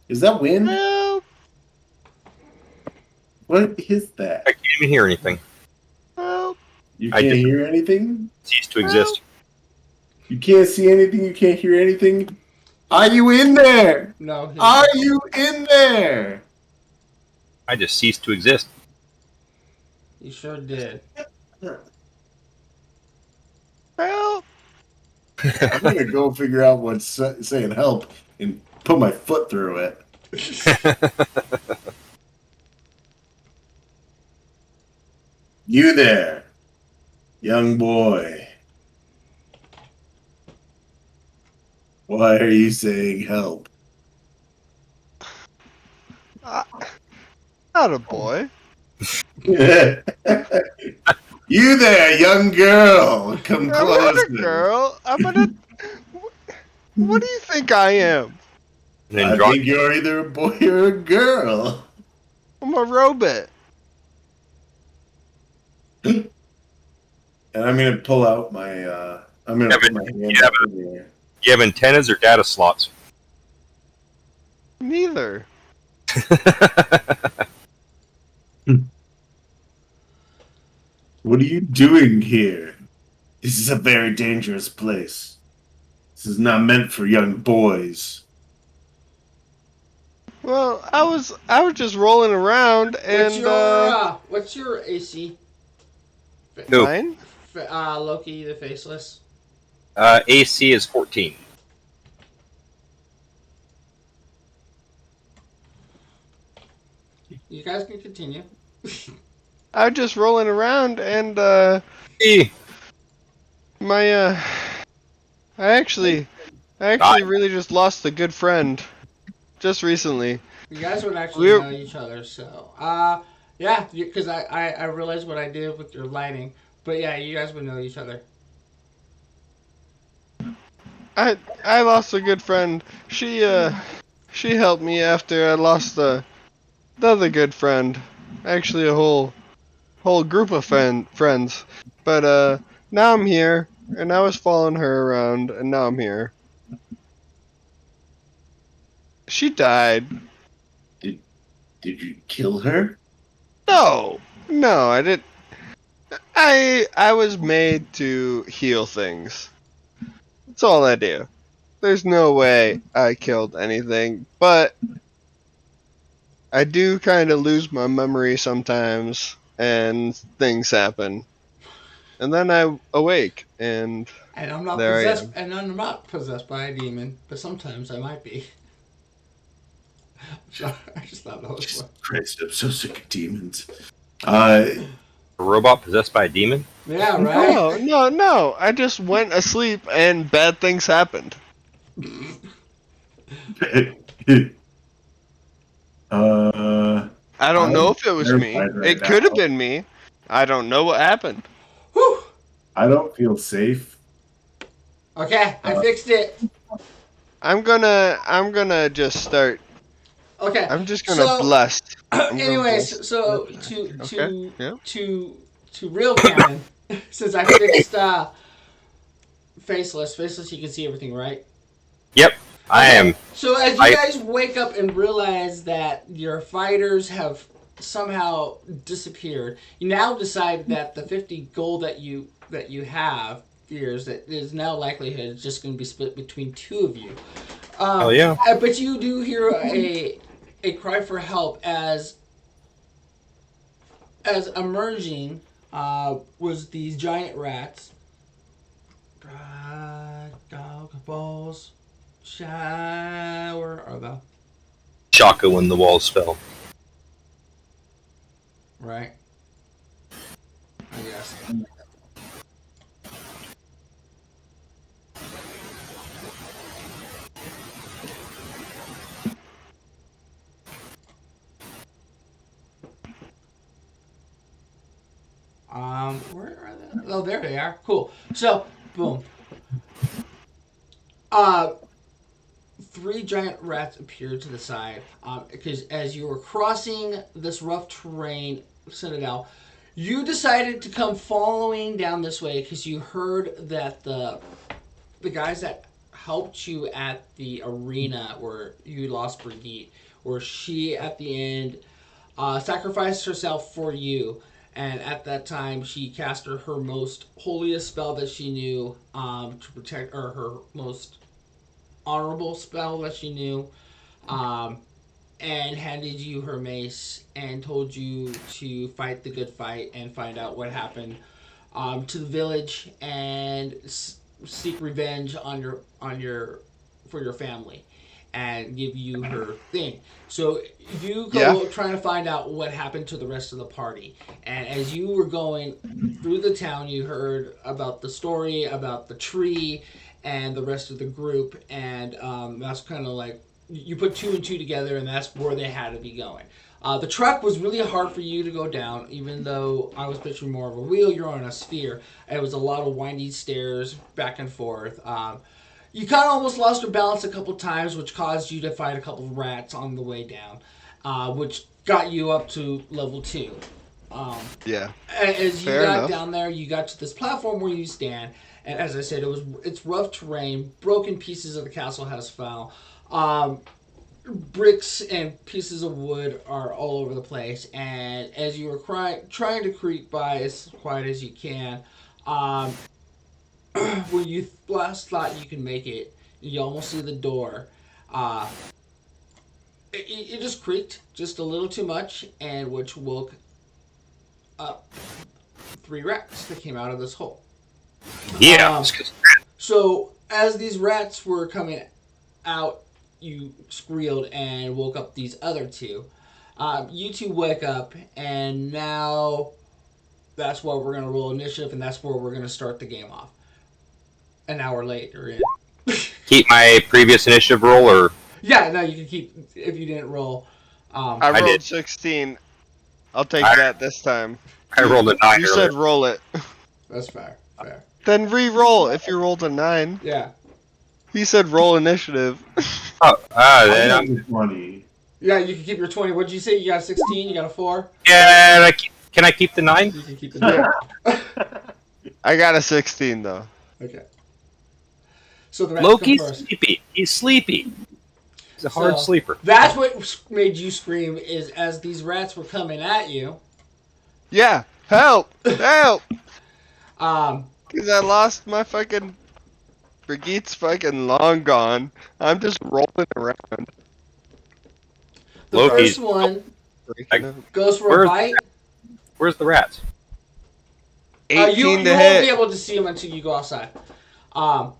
Is that wind? Help! What is I that? can't even hear anything. Help! You I can't just- hear anything? Ceased to exist. You can't see anything? You can't hear anything? Are you in there? No. Are you in there? I just ceased to exist. You sure did. Help! I'm gonna go figure out what's saying help and put my foot through it. You there, young boy. Why are you saying help? Not a boy. You there, young girl. Come I'm closer. not a girl. I'm gonna. What do you think I am? And then I drop. think you're either a boy or a girl. I'm a robot. And I'm gonna pull out my I'm gonna put my hand Yeah, up in the air. You have antennas or data slots? Neither. What are you doing here? This is a very dangerous place. This is not meant for young boys. Well, I was just rolling around and What's your AC? No. mine. Loki the Faceless. AC is 14. You guys can continue. I was just rolling around and E. my I actually really just lost a good friend just recently. You guys would actually know each other, so yeah, because I realized what I did with your lighting, but yeah, you guys would know each other. I lost a good friend. She helped me after I lost the other good friend. Actually, a whole group of friends. But now I'm here, and I was following her around, and now I'm here. She died. Did you kill her? No, I didn't. I was made to heal things. That's all I do. There's no way I killed anything, but I do kind of lose my memory sometimes, and things happen. And then I awake, and And I'm not there I possessed, am. and I'm not possessed by a demon, but sometimes I might be. I just thought that was Jesus fun. Christ, I'm so sick of demons. A robot possessed by a demon? Yeah, right. No. I just went asleep, and bad things happened. I don't know I'm if it was me. terrified right It could have now. been me. I don't know what happened. Whew. I don't feel safe. Okay, I fixed it. I'm gonna just start. Okay, I'm just gonna so bless. I'm gonna anyways, bless. so Okay, yeah. to real canon, since I fixed faceless, you can see everything, right? Yep, I am. So as you guys wake up and realize that your fighters have somehow disappeared, you now decide that the 50 gold that you have fears that is now likelihood is just going to be split between two of you. Oh yeah. But you do hear a cry for help as emerging was these giant rats. Dog balls. Shower or the Shaka when the walls fell. right. I guess. Where are they? Oh, there they are. Cool. So, boom. three giant rats appeared to the side because as you were crossing this rough terrain citadel, you decided to come following down this way because you heard that the guys that helped you at the arena where you lost Brigitte, where she at the end sacrificed herself for you. And at that time, she cast her most holiest spell that she knew to protect, or her most honorable spell that she knew, and handed you her mace and told you to fight the good fight and find out what happened to the village and seek revenge on your for your family and give you her thing. So you go trying to find out what happened to the rest of the party. And as you were going through the town, you heard about the story, about the tree, and the rest of the group. And that's kind of like, you put two and two together, and that's where they had to be going. The truck was really hard for you to go down, even though I was picturing more of a wheel. You're on a sphere. It was a lot of windy stairs back and forth. You kind of almost lost your balance a couple times, which caused you to fight a couple of rats on the way down, which got you up to level 2. As you got down there, you got to this platform where you stand, and as I said, it's rough terrain. Broken pieces of the castle has fell. Bricks and pieces of wood are all over the place, and as you were trying to creep by as quiet as you can, when you last thought you can make it, you almost see the door. It just creaked just a little too much, and which woke up 3 rats that came out of this hole. Yeah. So as these rats were coming out, you squealed and woke up these other 2. You 2 wake up, and now that's where we're going to roll initiative, and that's where we're going to start the game off. An hour later in. Keep my previous initiative roll, or? Yeah, no, you can keep, if you didn't roll. I rolled did. 16. I'll take that this time. I rolled a 9 You earlier. said roll it. That's fair. Then re-roll if you rolled a 9. Yeah. He said roll initiative. Then I'm... 20. Yeah, you can keep your 20. What'd you say? You got a 16? You got a 4? Yeah, can I keep the 9? You can keep the 9. I got a 16 though. Okay. So the rats Loki's come first. sleepy. He's sleepy. He's a hard sleeper. That's what made you scream, is as these rats were coming at you. Yeah, help! Help! Because I lost my fucking... Brigitte's fucking long gone. I'm just rolling around. the Loki's- first one Breaking up. goes for a bite. Where's the rats? 18 you to won't hit. be able to see them until you go outside. So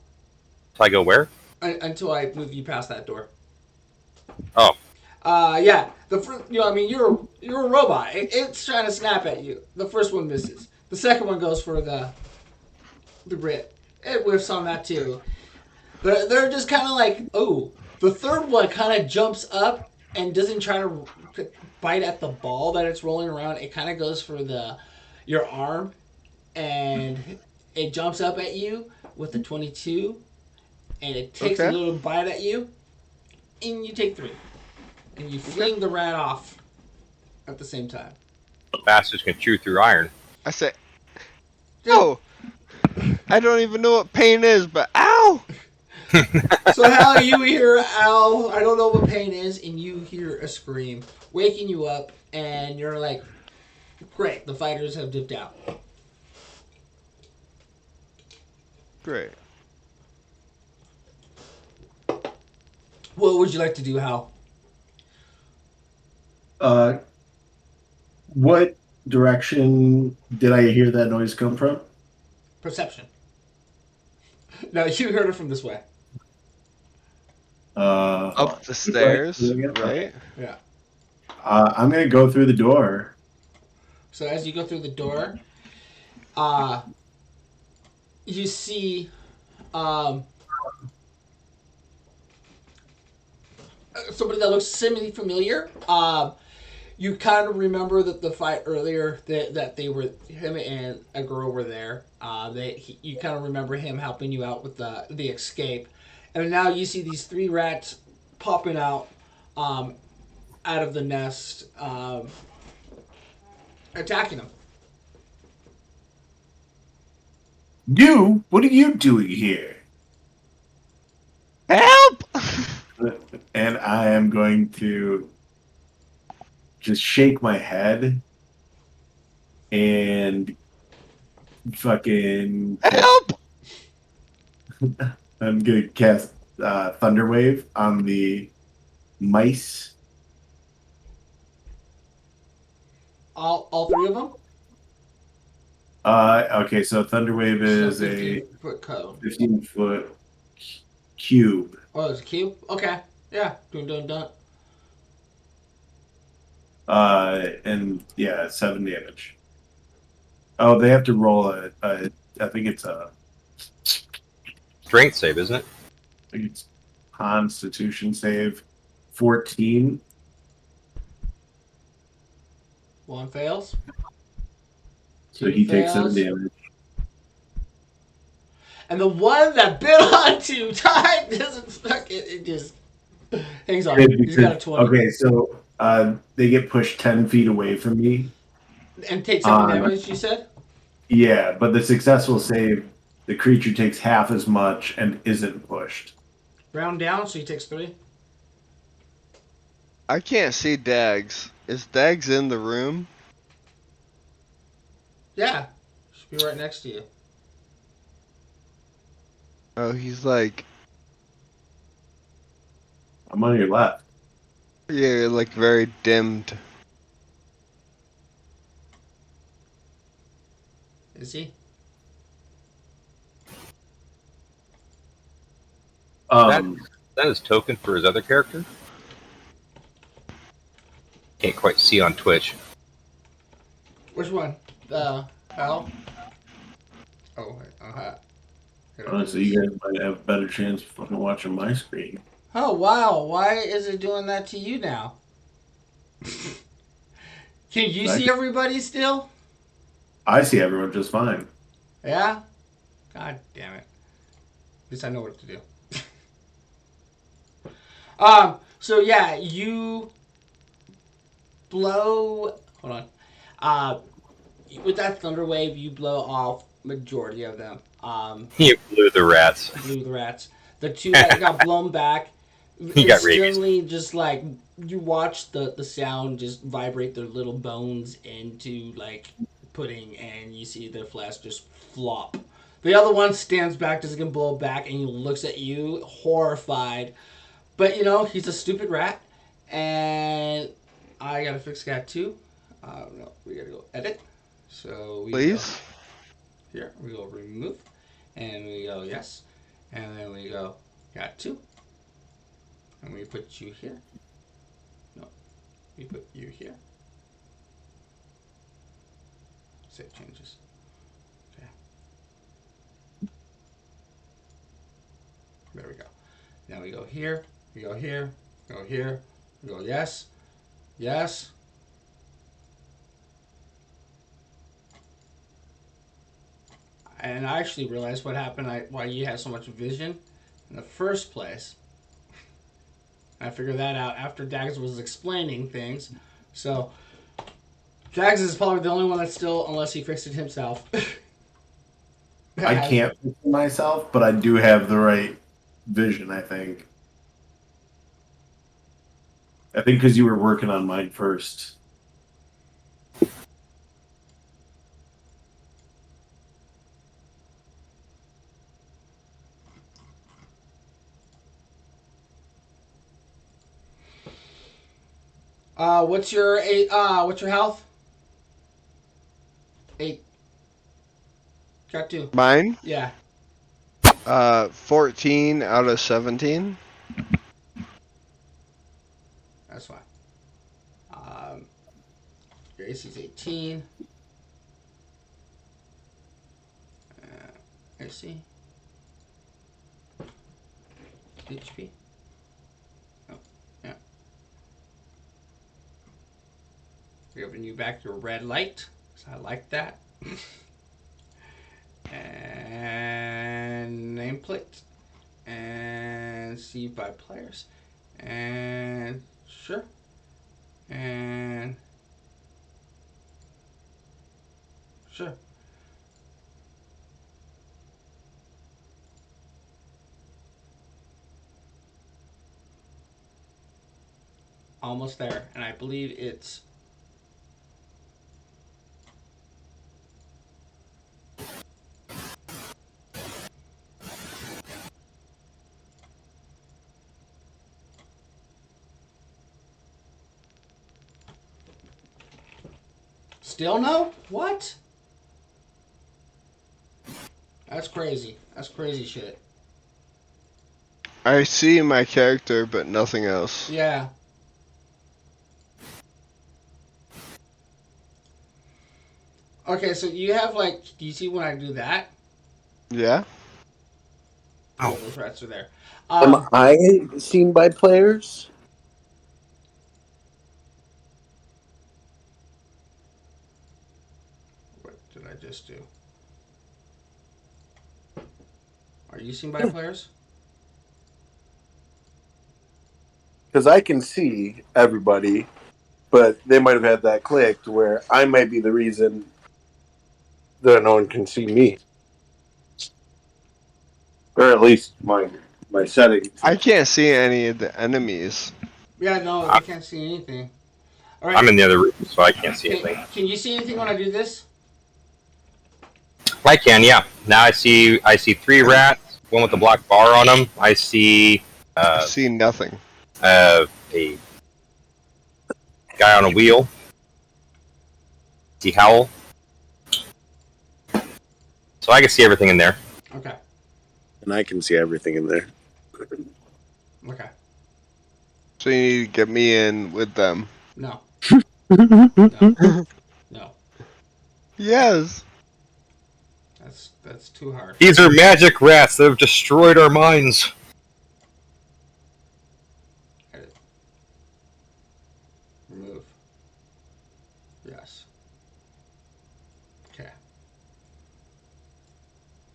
I go where? Until I move you past that door. Oh. Yeah. You're a robot. It's trying to snap at you. The first one misses. The second one goes for the grit. It whiffs on that too. They're just kind of like, oh. The third one kind of jumps up and doesn't try to bite at the ball that it's rolling around. It kind of goes for your arm, and it jumps up at you with the 22, and it takes a little bite at you, and you take 3. And you fling the rat off at the same time. The bastards can chew through iron. I say, oh, I don't even know what pain is, but ow! So Hal, you hear Al, I don't know what pain is, and you hear a scream, waking you up, and you're like, great, the fighters have dipped out. Great. What would you like to do, Hal? What direction did I hear that noise come from? Perception. No, you heard it from this way. Up the stairs, right? Yeah. I'm gonna go through the door. So as you go through the door, you see somebody that looks semi-familiar. You kind of remember that the fight earlier that they were, him and a girl were there. You kind of remember him helping you out with the escape, And now you see these 3 rats popping out of the nest, attacking them. You? What are you doing here? Help! And I am going to just shake my head and fucking Help! I'm gonna cast Thunderwave on the mice. All 3 of them. Okay, so Thunderwave So is a 15-foot cone. 15-foot cube. Oh, it's a cube. Okay. Yeah. Dun dun dun. And yeah, 7 damage. Oh, they have to roll I think it's Strength save, isn't it? I think it's Constitution save 14. 1 fails. So 2 he takes 7 fails. damage. And the one that bit onto time doesn't fucking. It just hangs on. He's got a 20. Okay, so they get pushed 10 feet away from me. And take 7 damage, you said? Yeah, but the successful save, the creature takes half as much and isn't pushed. Round down, so he takes 3. I can't see Dags. Is Dags in the room? Yeah. Should be right next to you. Oh, he's like, I'm on your left. yeah, like very dimmed. Is he? That is token for his other character. Can't quite see on Twitch. Which one? The Hal? Oh, wait. Honestly, you guys might have a better chance of fucking watching my screen. Oh, wow. Why is it doing that to you now? Can you see everybody still? I see everyone just fine. Yeah? God damn it. At least I know what to do. So yeah, you blow. Hold on. With that thunder wave, you blow off majority of them. He blew the rats. Blew the rats. The 2 that got blown back, He got rabies. instantly just like you watch the sound just vibrate their little bones into like pudding, and you see their flesh just flop. The other one stands back, doesn't get blown back, and he looks at you horrified. But you know he's a stupid rat, and I gotta fix cat too. No, we gotta go edit. So we Please? go here. We go remove, and we go yes, and then we go cat 2, and we put you here. No, we put you here. Save changes. Okay. There we go. Now we go here. We go here. Go here. We go yes. Yes. And I actually realized what happened, why you had so much vision in the first place. I figured that out after Dags was explaining things. So, Dags is probably the only one that's still, unless he fixed it himself. I can't fix it myself, but I do have the right vision, I think. I think because you were working on mine first. What's your what's your health? 8. Got 2. Mine? Yeah. 14 out of 17. That's fine. Your AC's 18. AC. HP. Oh, yeah. Giving you back your red light. So I like that. And nameplate. And see by players. And sure. And sure. Almost there. And I believe it's still no? What? That's crazy. That's crazy shit. I see my character, but nothing else. Yeah. Okay, so you have like, do you see when I do that? Yeah? Oh, those rats are there. Am I seen by players? What did I just do? Are you seen by players? Because I can see everybody, but they might have had that clicked where I might be the reason that no one can see me, or at least my settings. I can't see any of the enemies. Yeah, no, they can't see anything. All I'm right. in the other room, so I can't see Can, anything. can you see anything when I do this? I can, yeah. Now I see 3 rats, one with a black bar on them. I see I see nothing. a guy on a wheel. See Howl. So I can see everything in there. Okay. And I can see everything in there. Okay. So you need to get me in with them. No. No. No. Yes. That's too hard. These are magic rats that have destroyed our minds. Edit. Remove. Yes. Okay.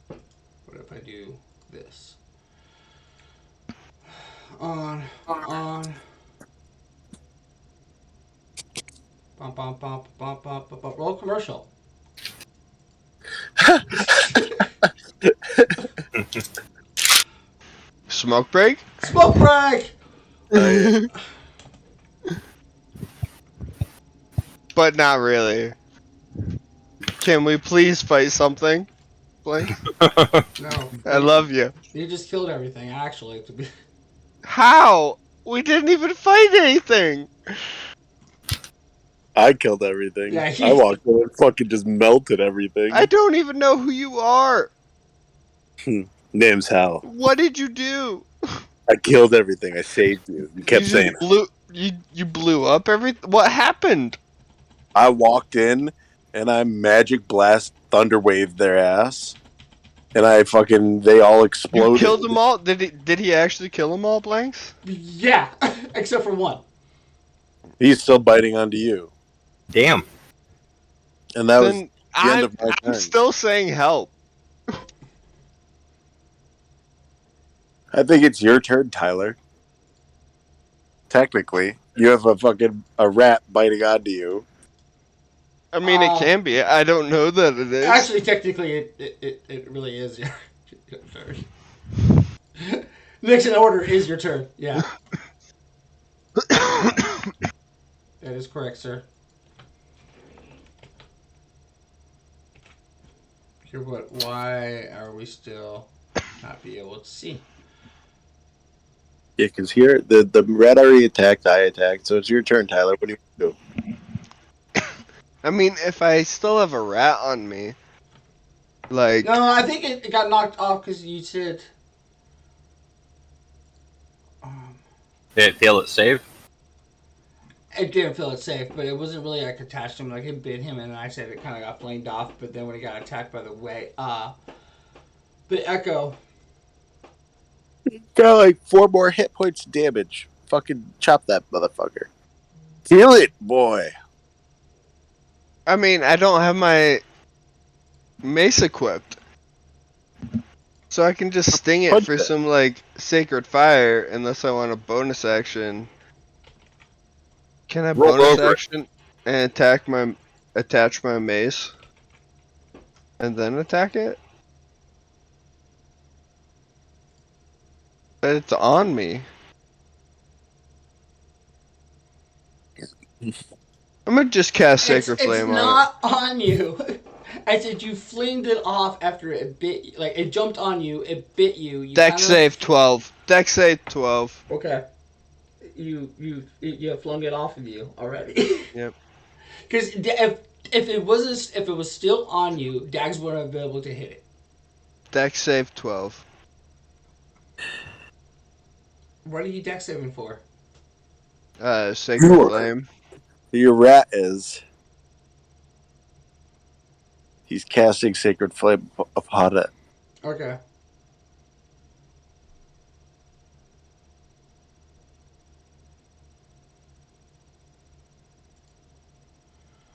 What if I do this? On. Bump, bump, bump, bump, bump, bump, bump. Roll commercial. Smoke break? Smoke break! But not really. Can we please fight something? Blank? No. I love you. You just killed everything, actually. To be. How? We didn't even fight anything. I killed everything. Yeah, I walked in and fucking just melted everything. I don't even know who you are. Name's Hal. What did you do? I killed everything. I saved you. You kept You saying just blew. You blew up everything. What happened? I walked in and I magic blast thunderwave their ass, and they all You exploded. killed them all. Did he actually kill them all, Blanks? Yeah, except for one. He's still biting onto you, Damn. and that was Then the end of my I'm turn. still saying help. I think it's your turn, Tyler. Technically, you have a rat biting onto you. I mean, it can be. I don't know that it is. Actually, technically, it really is your turn. Next in order is your turn. Yeah. That is correct, sir. Here, what? Why are we still not be able to see? Yeah, because here the rat already attacked. I attacked, so it's your turn, Tyler. What do you do? I mean, if I still have a rat on me, like, No, I think it got knocked off because you said. Did it fail its save? It didn't feel it safe, but it wasn't really like attached to him. Like it bit him, and I said it kind of got flamed off. But then when he got attacked by the echo. Got like 4 more hit points damage. Fucking chop that motherfucker. Kill it, boy. I mean, I don't have my mace equipped. So I can just sting it Punch for it. some like sacred fire, unless I want a bonus action. Can I Roll bonus over it. action and attach my mace, and then attack it? But it's on me. I'm gonna just cast Sacred It's Flame on it. not on you. I said you flinged it off after it bit you. Like, it jumped on you, it bit you. You Dex kind of... save 12. Dex save 12. Okay. You flung it off of you already. Yep. Because if it was still on you, Dags wouldn't have been able to hit it. Dex save 12. What are you Dex saving for? Sacred You are. Flame. Your rat is. He's casting Sacred Flame upon it. Okay.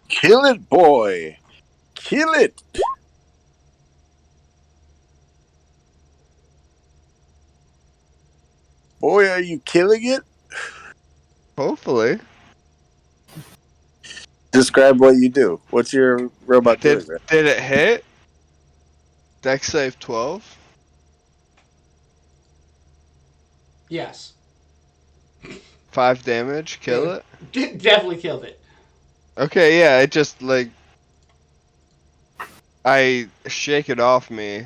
Kill it, boy! Kill it! Boy, are you killing it? Hopefully. Describe what you do. What's your robot doing? Did it hit? Dex save 12. Yes. 5 damage. Kill it. Definitely killed it. Okay, yeah. It just like I shake it off me,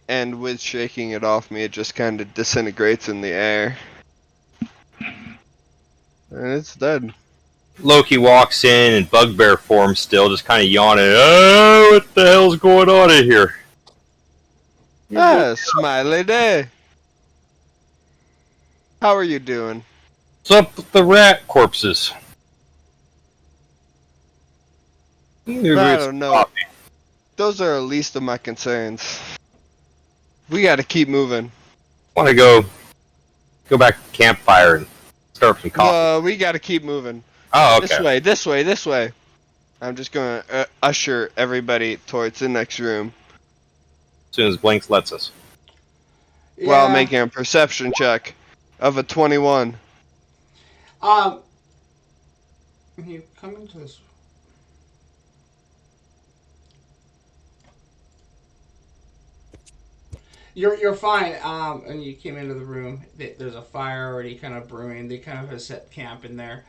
and with shaking it off me, it just kind of disintegrates in the air, and it's dead. Loki walks in in bugbear form still, just kind of yawning. Oh, what the hell's going on in here? Smiley day. How are you doing? What's up with the rat corpses? I don't know. Those are the least of my concerns. We gotta keep moving. Want to go back to the campfire and start some coffee. We gotta keep moving. Oh, okay. This way. I'm just gonna usher everybody towards the next room As soon as Blanks lets us. while making a perception check of a 21. You come into this. You're fine. And you came into the room. There's a fire already kind of brewing. They kind of have set camp in there.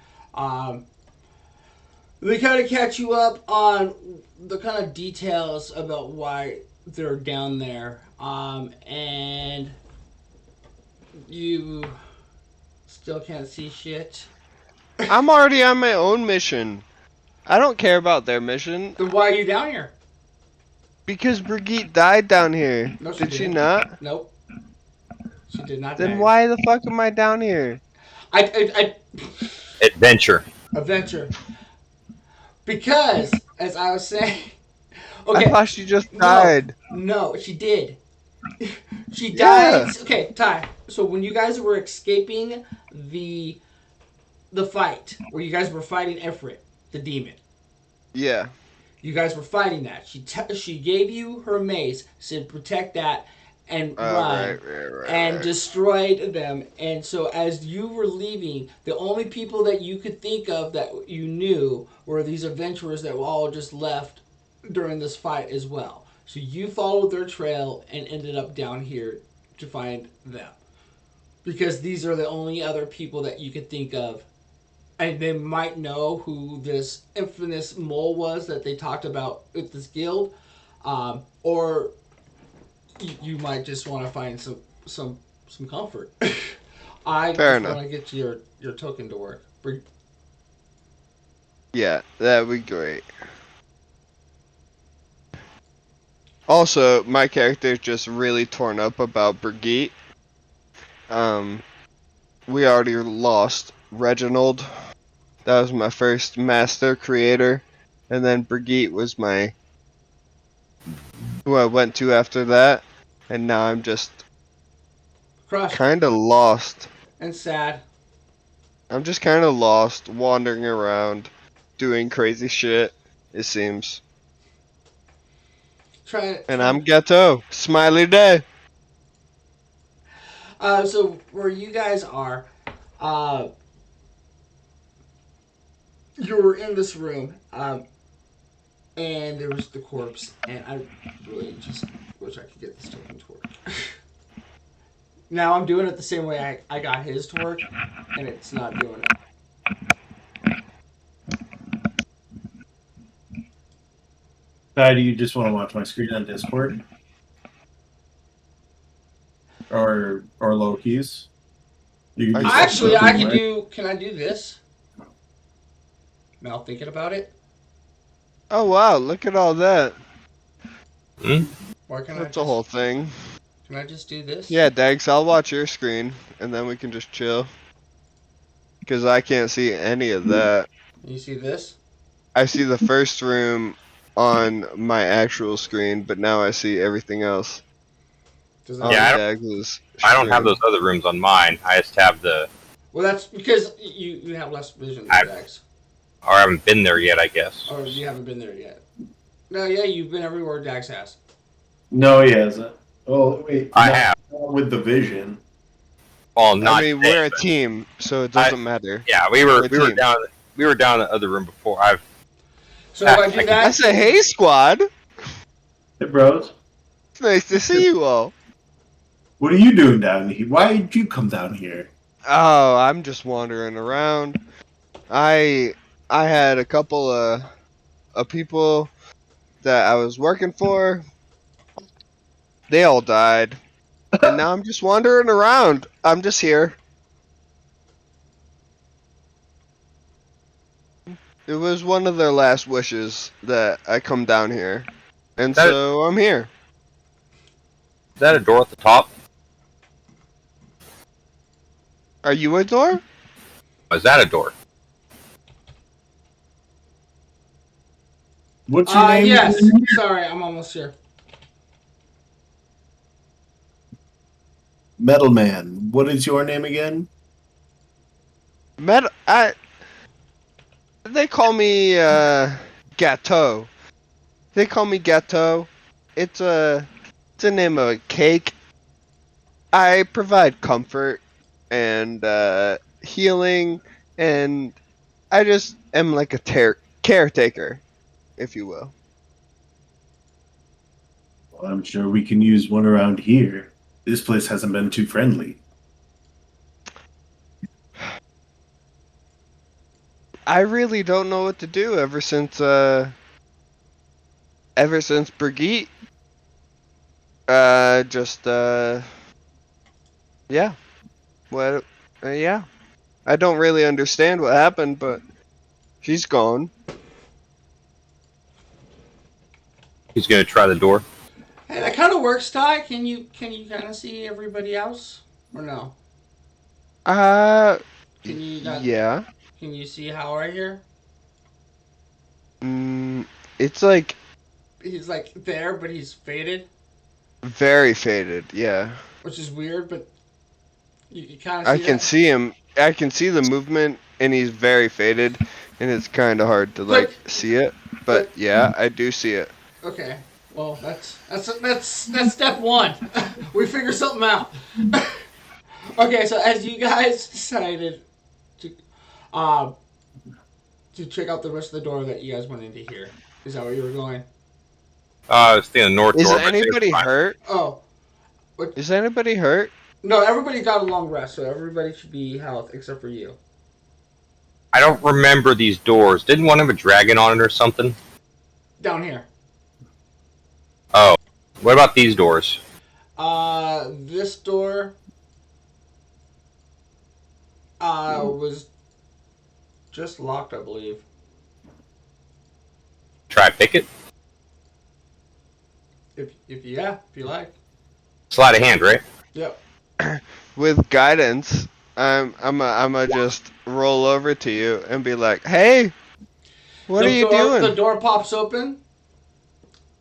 They kind of catch you up on the kind of details about why they're down there. And you still can't see shit. I'm already on my own mission. I don't care about their mission. Then why are you down here? Because Brigitte died down here. No, she Did she didn't. not? Nope. She did not. Then die. why the fuck am I down here? I Adventure. adventure. Because, as I was saying, I okay. thought she just died. No, she did. She Yeah. died. Okay, Ty. So when you guys were escaping the fight, where you guys were fighting Ifrit, the demon, Yeah. you guys were fighting that. She gave you her mace, said protect that, and run. And destroyed them. And so as you were leaving, the only people that you could think of that you knew were these adventurers that were all just left during this fight as well. So you followed their trail and ended up down here to find them. Because these are the only other people that you could think of. And they might know who this infamous mole was that they talked about with this guild. Or you might just want to find some comfort. I Fair just enough. want to get your token to work. Yeah, that would be great. Also, my character is just really torn up about Brigitte. We already lost Reginald. That was my first master creator. And then Brigitte was who I went to after that. And now I'm just Crushed kind of lost. and sad. I'm just kind of lost, wandering around, doing crazy shit, it seems. And I'm Ghetto. Smiley day. So where you guys are, you're in this room, and there was the corpse, and I really just wish I could get this token to work. Now I'm doing it the same way I got his to work, and it's not doing it. Ty, do you just want to watch my screen on Discord? Or low keys? You can just Actually, I open can my- do. Can I do this? Now thinking about it, Oh wow, look at all that. or can That's I a just? whole thing. Can I just do this? Yeah, Dags, I'll watch your screen, and then we can just chill. Because I can't see any of that. You see this? I see the first room on my actual screen, but now I see everything else Does that on Yeah, Dags' I don't have screen. those other rooms on mine. I just have the. Well, that's because you have less vision I- than Dax. Or I haven't been there yet, I guess. Or you haven't been there yet. No, yeah, you've been everywhere Dax has. No, he hasn't. Oh, wait. I not have. With the vision. Well, not. I mean, today, we're a but- team, so it doesn't matter. Yeah, we We're were a we were team. down in the other room before. So if I do I that, I say, hey, squad. Hey, bros. It's nice to see you all. What are you doing down here? Why did you come down here? Oh, I'm just wandering around. I had a couple of people that I was working for. They all died. And now I'm just wandering around. I'm just here. It was one of their last wishes that I come down here. And That- so I'm here. Is that a door at the top? Are you a door? Or is that a door? What's your name? yes. Sorry, I'm almost here. Metal Man. What is your name again? They call me Gâteau. They call me Gâteau. It's a name of a cake. I provide comfort and healing, and I just am like a caretaker, if you will. Well, I'm sure we can use one around here. This place hasn't been too friendly. I really don't know what to do ever since Brigitte yeah. What yeah. I don't really understand what happened, but she's gone. He's gonna try the door. Hey, that kind of works, Ty. Can you kind of see everybody else, or no? Can you not? Yeah. Can you see Hal right here? It's like He's like there, but he's faded, very faded, yeah. which is weird. But you kind of. I can see him. I can see the movement, and he's very faded, and it's kind of hard to like see it. But yeah, I do see it. Okay. Well, that's step one. We figure something out. Okay, so as you guys decided to check out the rest of the door that you guys went into here, is that where you were going? It's the north Is door. but it's anybody fine. hurt? Oh, Is anybody hurt? no, everybody got a long rest, so everybody should be health except for you. I don't remember these doors. Didn't one have a dragon on it or something? Down here. Oh, what about these doors? This door was just locked, I believe. Try pick it. If you like. Sleight of hand, right? Yep. With guidance, I'ma just roll over to you and be like, "Hey, what are you doing?" The door pops open.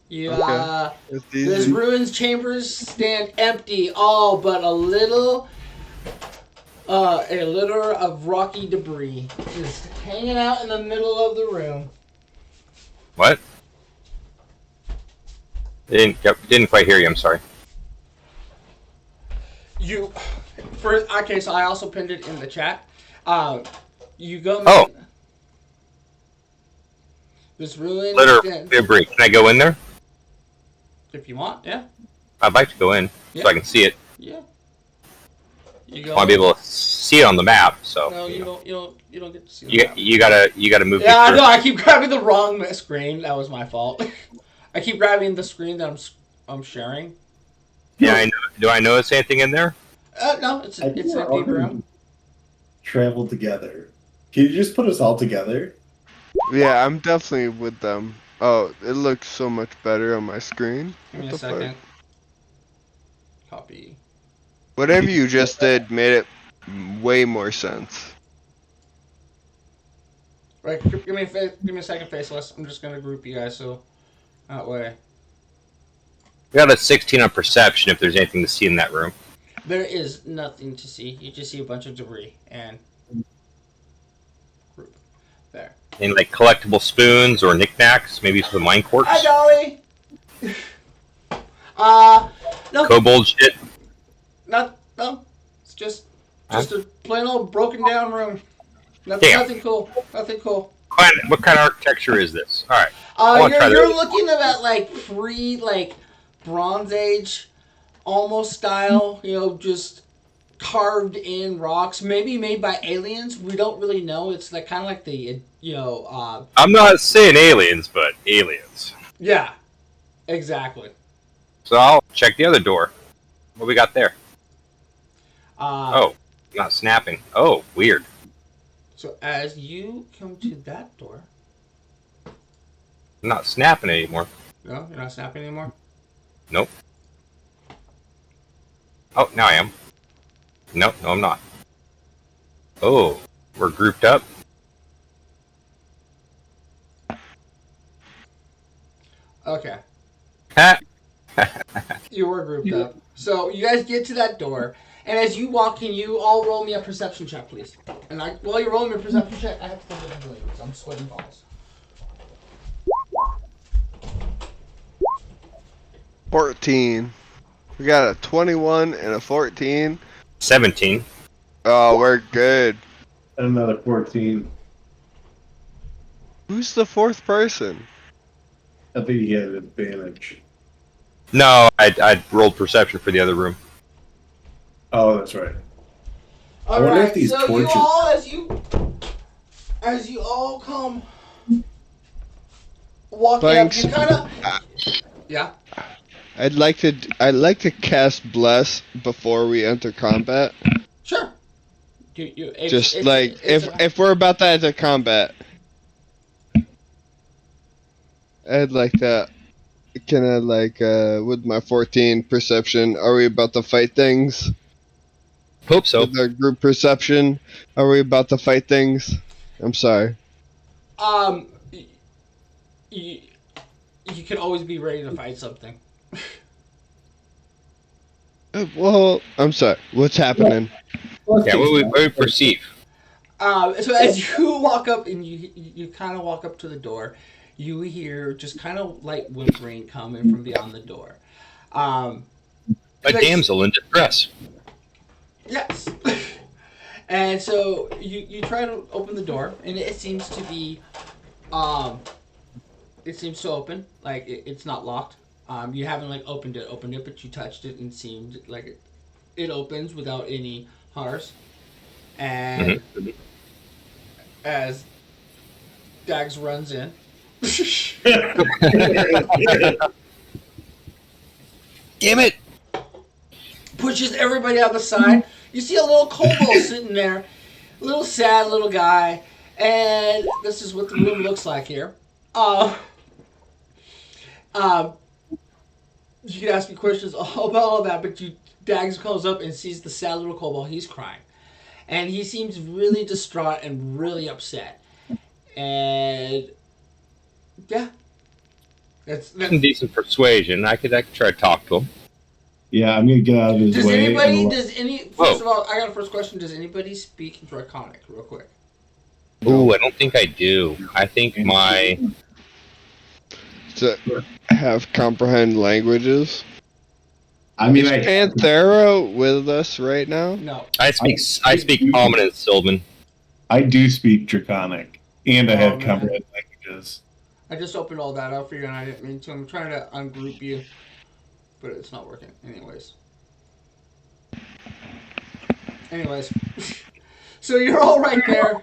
You Okay. It's this easy. ruins chambers stand empty, all but a litter of rocky debris just hanging out in the middle of the room. What? Didn't quite hear you. I'm sorry. Okay, so I also pinned it in the chat. You go. Oh. This ruin. Literally a break. Can I go in there? If you want, yeah. I'd like to go in so I can see it. Yeah. I want to be able to see it on the map. So. No, you don't get to see the map. You gotta move. Yeah, I know. I keep grabbing the wrong screen. That was my fault. I keep grabbing the screen that I'm sharing. Yeah, I know. Do I notice anything in there? No, it's an empty room. Travel together. Can you just put us all together? Yeah, I'm definitely with them. Oh, it looks so much better on my screen. Give me a second. Copy. Whatever you just did made it way more sense. Right, give me a second, Faceless. I'm just gonna group you guys so that way. We got a 16 on perception. If there's anything to see in that room. There is nothing to see. You just see a bunch of debris and group there. Any like collectible spoons or knickknacks? Maybe some mine quartz. Hi, Dolly. No. Kobold shit. No. It's just a plain old broken down room. Nothing cool. Nothing cool. What kind of architecture is this? All right. You're looking at like Bronze Age, almost style. Just carved in rocks, maybe made by aliens. We don't really know. It's like kind of like the I'm not saying aliens, but aliens. Yeah, exactly. So I'll check the other door. What we got there? Oh, not snapping. Oh, weird. So as you come to that door, I'm not snapping anymore. No, you're not snapping anymore. Nope. Oh, now I am. Nope, no, I'm not. Oh, we're grouped up. Okay. Ha! You were grouped up. So you guys get to that door, and as you walk in, you all roll me a perception check, please. And while you're rolling me a perception check, I have to look at the because I'm sweating balls. 14. We got a 21 and a 14. 17. Oh, we're good. And another 14. Who's the fourth person? I think he had an advantage. No, I rolled perception for the other room. Oh, that's right. All wonder right. if these So torches- you all, as you all come walking up, Blanks. you kind of yeah. I'd like to cast Bless before we enter combat. Sure. If we're about to enter combat, I'd like that. Can I with my 14 perception? Are we about to fight things? Hope so. With our group perception, are we about to fight things? I'm sorry. You can always be ready to fight something. Well, I'm sorry. What's happening? Yeah, what we perceive. So as you walk up and you kind of walk up to the door, you hear just kind of light whimpering coming from beyond the door. A damsel in distress. Yes. And so you try to open the door, and it seems to be, it seems to open. Like it's not locked. You haven't opened it, but you touched it and seemed like it opens without any hars. And as Dags runs in, Damn it! pushes everybody out the side. You see a little kobold sitting there, a little sad little guy, and this is what the room looks like here. You can ask me questions about all that, but Dags comes up and sees the sad little kobold. He's crying, and he seems really distraught and really upset. And yeah, that's Decent persuasion. I could try to talk to him. Yeah, I'm gonna get out of his way. First of all, I got a first question. Does anybody speak Draconic, real quick? Ooh, I don't think I do. I think my... So, have comprehend languages? I mean, Is Panthera with us right now? No. I speak Common and Sylvan. I do speak Draconic, and I Oh, have man. comprehend languages. I just opened all that up for you and I didn't mean to. I'm trying to ungroup you, but it's not working. Anyways. So you're all right there.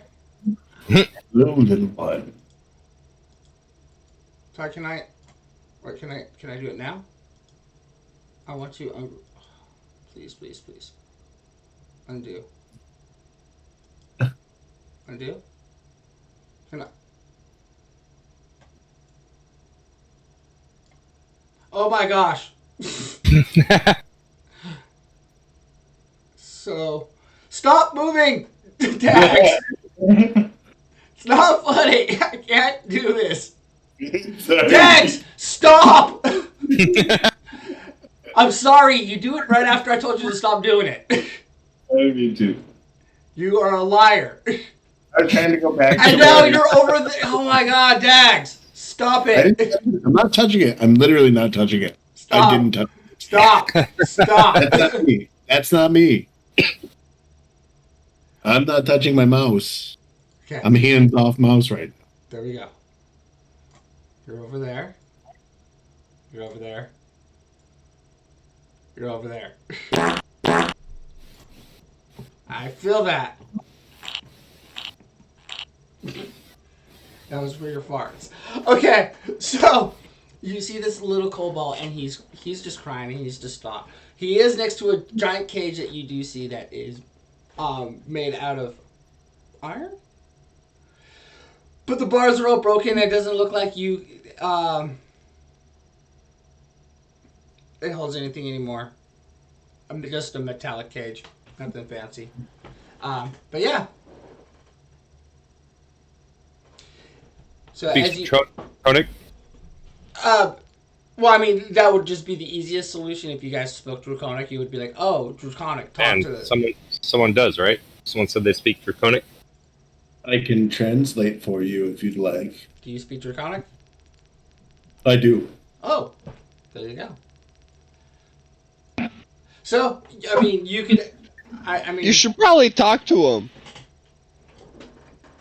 Little one. Sorry, can I do it now? I want to please. Undo. Undo? Can I? Oh my gosh. So, stop moving! Dax! It's not funny! I can't do this! Dax! Stop! I'm sorry, you do it right after I told you to stop doing it. I mean, too. You are a liar. I'm trying to go back. And now you're over there. Oh my god, Dax! Stop it! I'm not touching it. I'm literally not touching it. Stop. I didn't touch it. Stop! Stop! That's not me. That's not me. I'm not touching my mouse. Okay, I'm hands off mouse right now. there we go. You're over there. You're over there. You're over there. I feel that. That was for your farts. Okay, so you see this little kobold, and he's just crying, and he's just stopped. He is next to a giant cage that you do see that is made out of iron. But the bars are all broken. It doesn't look like it holds anything anymore. Just a metallic cage, nothing fancy. But yeah. So Speaks as you, Draconic. well, I mean that would just be the easiest solution if you guys spoke Draconic. You would be like, "Oh, Draconic, talk And to the." someone does, right? Someone said they speak Draconic. I can translate for you if you'd like. Do you speak Draconic? I do. Oh, there you go. So, I mean, you could. I mean, You should probably talk to him.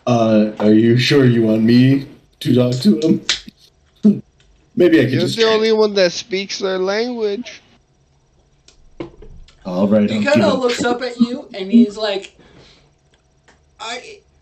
Are you sure you want me to talk to him? Maybe I could You're just. the only one that speaks their language. All right. He kind of looks up at you and he's like,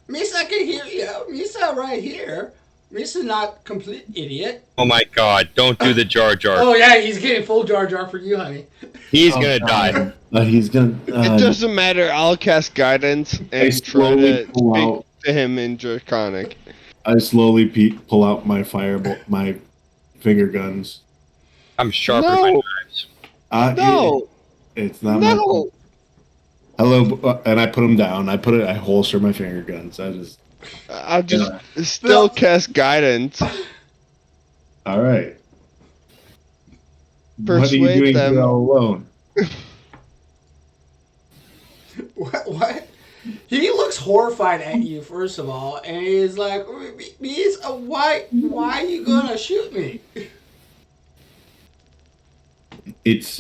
Misa can hear you. Misa right here. Misa's not complete idiot. Oh my god, don't do the Jar Jar. Oh yeah, he's getting full Jar Jar for you, honey. He's gonna die. He's gonna. It doesn't matter. I'll cast guidance I and try slowly to pull speak out. to him in Draconic. I slowly pull out my my finger guns. I'm sharper No. than knives. No, It's not my fault. Hello, and I put them down. I holster my finger guns. I'll just still cast guidance. All right. What are Persuade you doing them. here all alone? What? He looks horrified at you, first of all, and he's like, why are you gonna shoot me? It's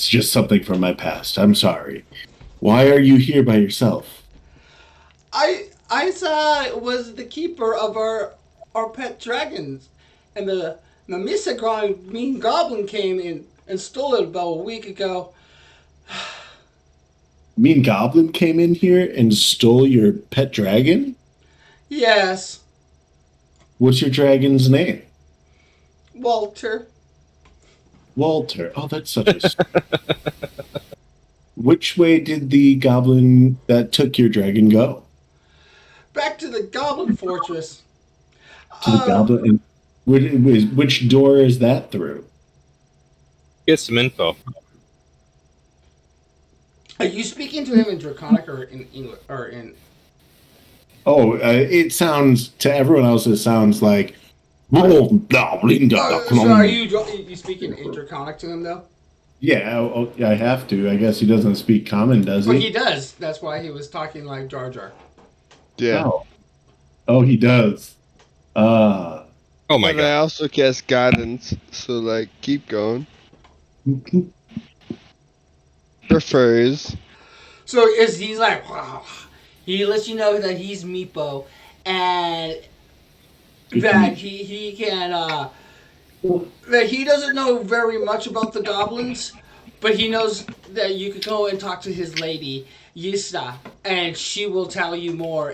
just something from my past. I'm sorry. Why are you here by yourself? I saw it was the keeper of our pet dragons, and the Misagron mean goblin came in and stole it about a week ago. Mean Goblin came in here and stole your pet dragon? Yes, What's your dragon's name? Walter. Walter. Oh, that's such a. Which way did the goblin that took your dragon go? Back to the Goblin Fortress. To the goblin. And which door is that through? Get some info. Are you speaking to him in Draconic or in English or in? Oh, it sounds to everyone else. It sounds like. So are you speaking in Draconic to him though? Yeah, I have to. I guess he doesn't speak common, does he? Well, he does. That's why he was talking like Jar Jar. Yeah. Oh, he does. Oh my But I god. also cast guidance, so like keep going. Prefers. So is he's like, wow. He lets you know that he's Meepo, and that he can that he doesn't know very much about the goblins, but he knows that you could go and talk to his lady Yista, and she will tell you more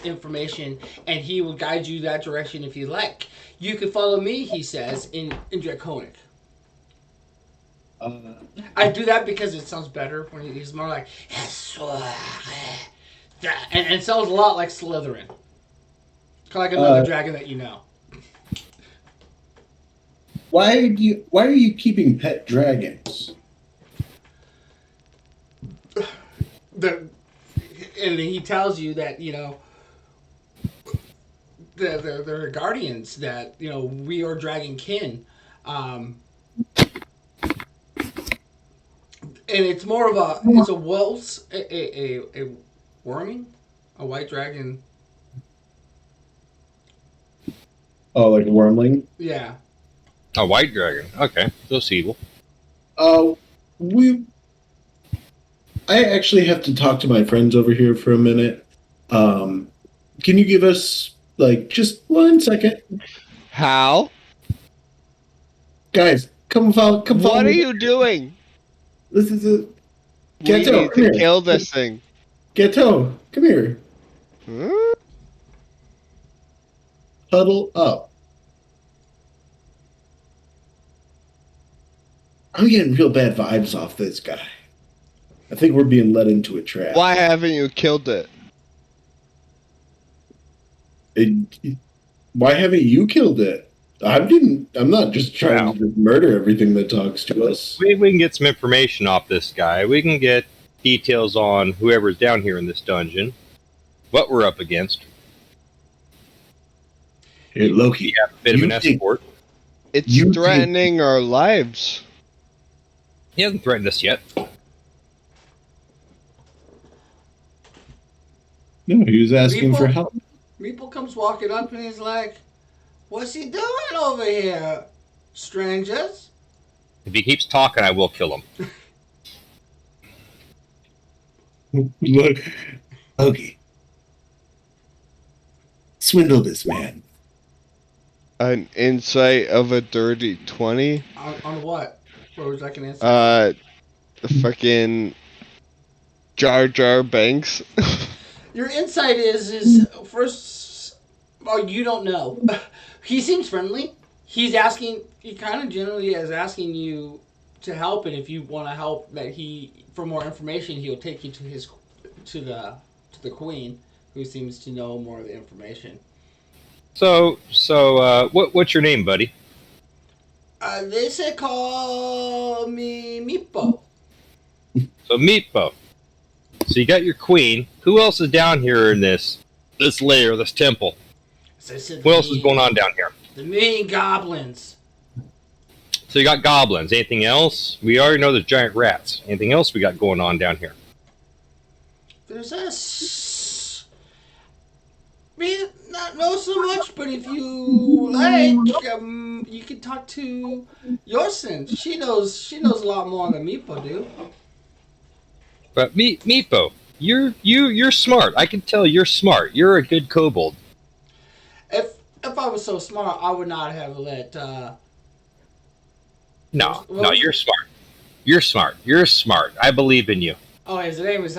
information, and he will guide you that direction if you like. You can follow me, he says in Draconic. I do that because it sounds better when he's more like, and it sounds a lot like Slytherin, kind of like another dragon that you know. Why are you keeping pet dragons? The and he tells you that they're guardians, that we are dragon kin, and it's more of a wolf's a worming, a white dragon. Oh, like a wormling? Yeah. A white dragon. Okay, looks evil. We. I actually have to talk to my friends over here for a minute. Can you give us like just 1 second, How? guys? Come follow. Come follow What are me. you doing? This is a We Ghetto. need Come to here. kill this thing. Ghetto. Come here. Huh? Huddle up. I'm getting real bad vibes off this guy. I think we're being led into a trap. Why haven't you killed it? Why haven't you killed it? I'm not just trying to murder everything that talks to us. We can get some information off this guy. We can get details on whoever's down here in this dungeon, what we're up against. Hey, Loki. We have a bit of an think- escort. It's You threatening our lives. He hasn't threatened us yet. No, he was asking for Meeple? help. Meeple comes walking up and he's like, "What's he doing over here, strangers?" If he keeps talking, I will kill him. Look, Loki. Swindle this man. An insight of a dirty 20. On what? What was like an answer? The fucking Jar Jar Banks. Your insight is first. Oh, you don't know. He seems friendly. He's asking. He kind of generally is asking you to help, and if you want to help, that for more information, he'll take you to the queen, who seems to know more of the information. So, what's your name, buddy? They say call me Meepo. So, Meatbo. So you got your queen. Who else is down here in this lair, this temple? So I said What else is going on down here? The main goblins. So you got goblins. Anything else? We already know there's giant rats. Anything else we got going on down here? There's not know so much, but if you like, you can talk to Yorson. She knows a lot more than Meepo do. But Meepo, you're smart. I can tell you're smart. You're a good kobold. If I was so smart, I would not have let. No, you're smart. You're smart. You're smart. I believe in you. Oh, his name is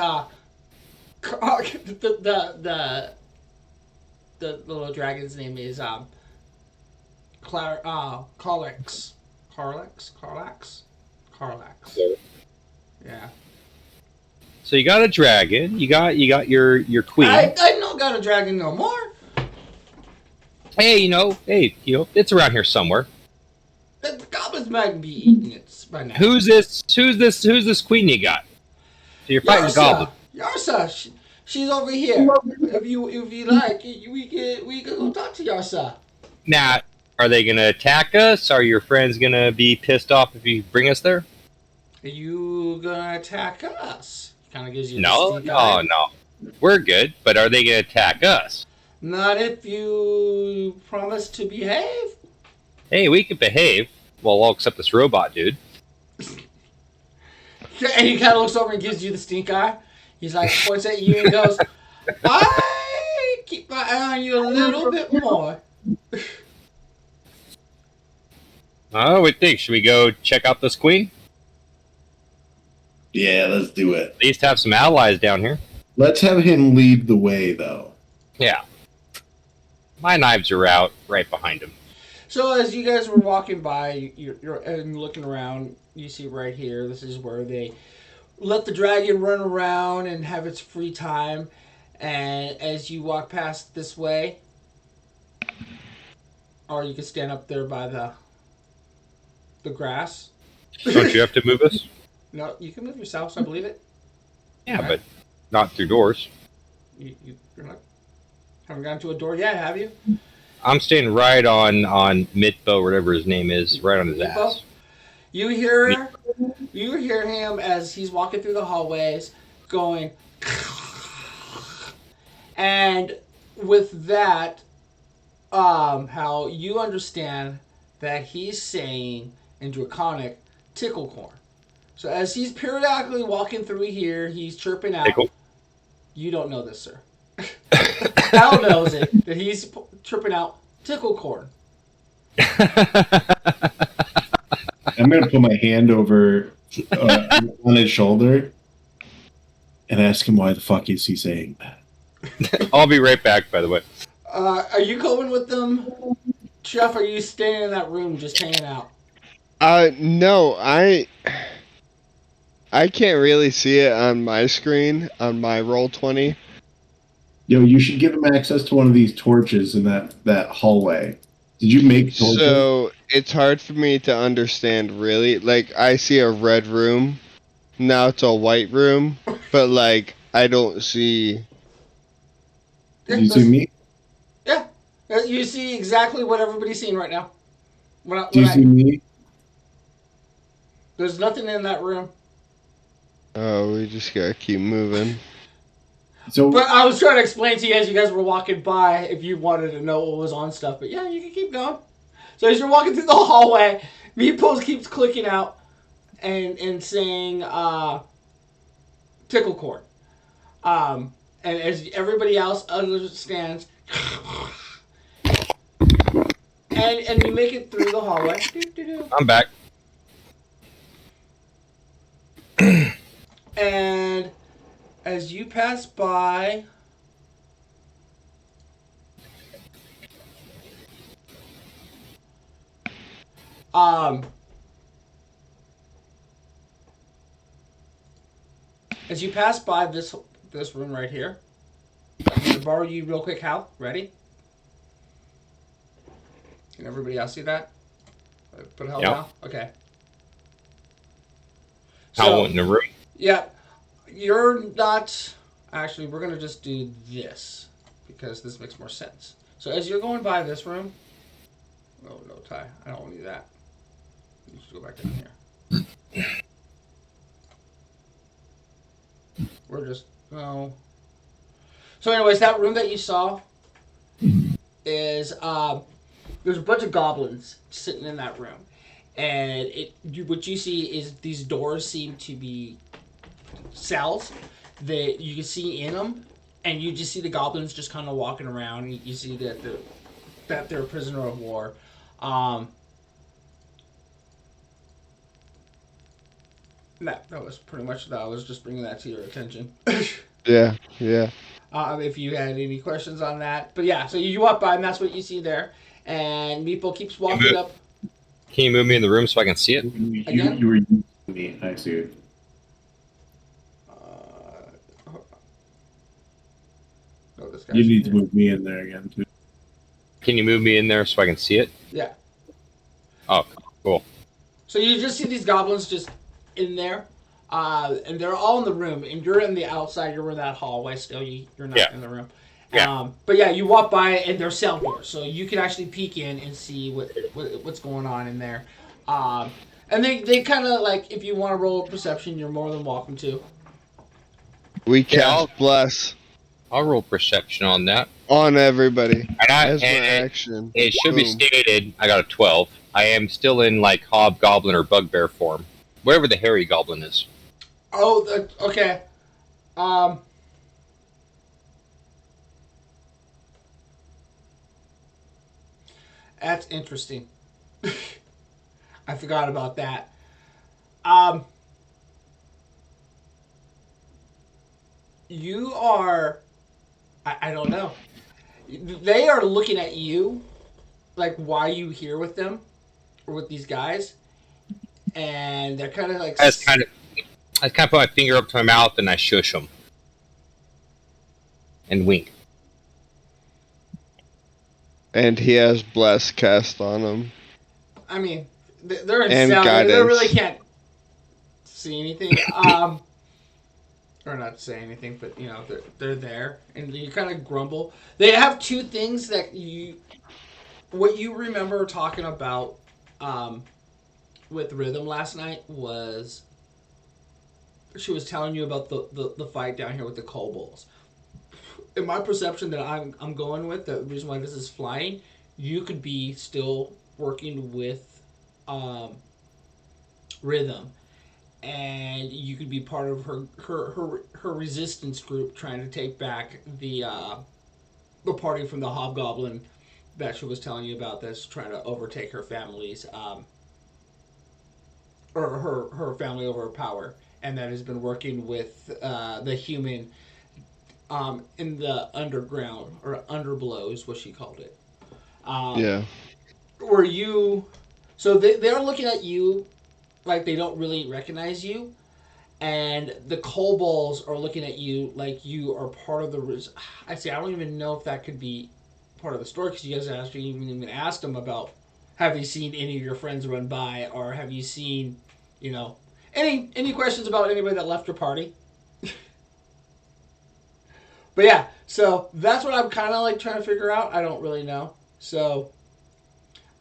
the little dragon's name is Carlax. Yeah. So you got a dragon. You got your queen. I don't got a dragon no more. Hey, it's around here somewhere. The goblins might be eating it by now. Who's this queen you got? So you're fighting goblins. Yarsa, she's over here. If you like, we can go talk to Yarsa. Now, are they gonna attack us? Are your friends gonna be pissed off if you bring us there? Are you gonna attack us? Kind of gives you No. We're good, but are they gonna attack us? Not if you promise to behave. Hey, we can behave. Well, all except this robot dude. And he kind of looks over and gives you the stink eye. He's like, points at you and goes, I keep my eye on you a little bit more. Oh, we think. Should we go check out this queen? Yeah, let's do it. At least have some allies down here. Let's have him lead the way, though. Yeah. My knives are out right behind him. So as you guys were walking by, you're and looking around, you see right here, this is where they let the dragon run around and have its free time. And as you walk past this way, or you can stand up there by the grass. Don't you have to move us? No, you can move yourself, so I believe it. Yeah, but not through doors. You're not, haven't gone to a door yet, have you? I'm staying right on Mitbo, whatever his name is, right on his Mitbo? ass. You hear him as he's walking through the hallways, going, and with that, how you understand that he's saying in Draconic, tickle corn. So as he's periodically walking through here, he's chirping out. Tickle. You don't know this, sir. Al knows it, that he's chirping out tickle corn. I'm going to put my hand over on his shoulder and ask him why the fuck is he saying that. I'll be right back, by the way. Are you going with them, Chef? Or are you staying in that room just hanging out? No, I can't really see it on my screen, on my Roll20. Yo, you should give him access to one of these torches in that hallway. Did you make torches? So, it's hard for me to understand, really. Like, I see a red room. Now it's a white room. But, like, I don't see... Did you see me? Yeah. You see exactly what everybody's seeing right now. Do you see me? There's nothing in that room. Oh, we just gotta keep moving. So, But I was trying to explain to you as you guys were walking by if you wanted to know what was on stuff. But yeah, you can keep going. So as you're walking through the hallway, Meatballs keeps clicking out and saying tickle corn. And as everybody else understands, and you make it through the hallway. I'm back. And as you pass by, as you pass by this room right here, I'm going to borrow you real quick, Hal. Ready? Can everybody else see that? Put Hal down? Okay. Hal went in the room. Yeah. You're not... Actually, we're going to just do this, because this makes more sense. So as you're going by this room... Oh, no, Ty. I don't want to do that. You should go back down here. We're just... Oh. So anyways, that room that you saw is... there's a bunch of goblins sitting in that room. And what you see is these doors seem to be cells that you can see in them, and you just see the goblins just kind of walking around. You see that they're a prisoner of war. That was pretty much that. I was just bringing that to your attention. Yeah. If you had any questions on that, but yeah, so you walk by and that's what you see there, and Meeple keeps walking up. Can you move me in the room so I can see it? You were using me. I see it. You need to move me in there again, too. Can you move me in there so I can see it? Yeah. Oh, cool. So you just see these goblins just in there, and they're all in the room, and you're in the outside. You're in that hallway still. You're not in the room. Yeah. But yeah, you walk by, and they're cell doors, so you can actually peek in and see what's going on in there. And they kind of like, if you want to roll a perception, you're more than welcome to. We cast bless. I'll roll perception on that. On everybody. And, As my action. it should be Boom. stated, I got a 12. I am still in like hobgoblin or bugbear form, wherever the hairy goblin is. Oh, okay. Um, that's interesting. I forgot about that. Um, you are. I don't know. They are looking at you, like, why are you here with them, or with these guys, and they're kind of like. I kind of put my finger up to my mouth and I shush them and wink. And he has bless cast on him. I mean, they're in And sound. They really guidance. can't see anything. Or not say anything, but they're there, and you kind of grumble. They have two things that what you remember talking about, with Rhythm last night was she was telling you about the fight down here with the kobolds. In my perception that I'm going with, the reason why this is flying, you could be still working with Rhythm, and you could be part of her resistance group trying to take back the party from the hobgoblin that she was telling you about that's trying to overtake her family's or her family over power, and that has been working with the human in the underground or underbelow is what she called it. Yeah. Were you? So they're looking at you like they don't really recognize you, and the kobolds are looking at you like you are part of the. I say I don't even know if that could be part of the story because you guys actually even asked them about have you seen any of your friends run by or have you seen, any questions about anybody that left your party. But yeah, so that's what I'm kind of like trying to figure out. I don't really know. So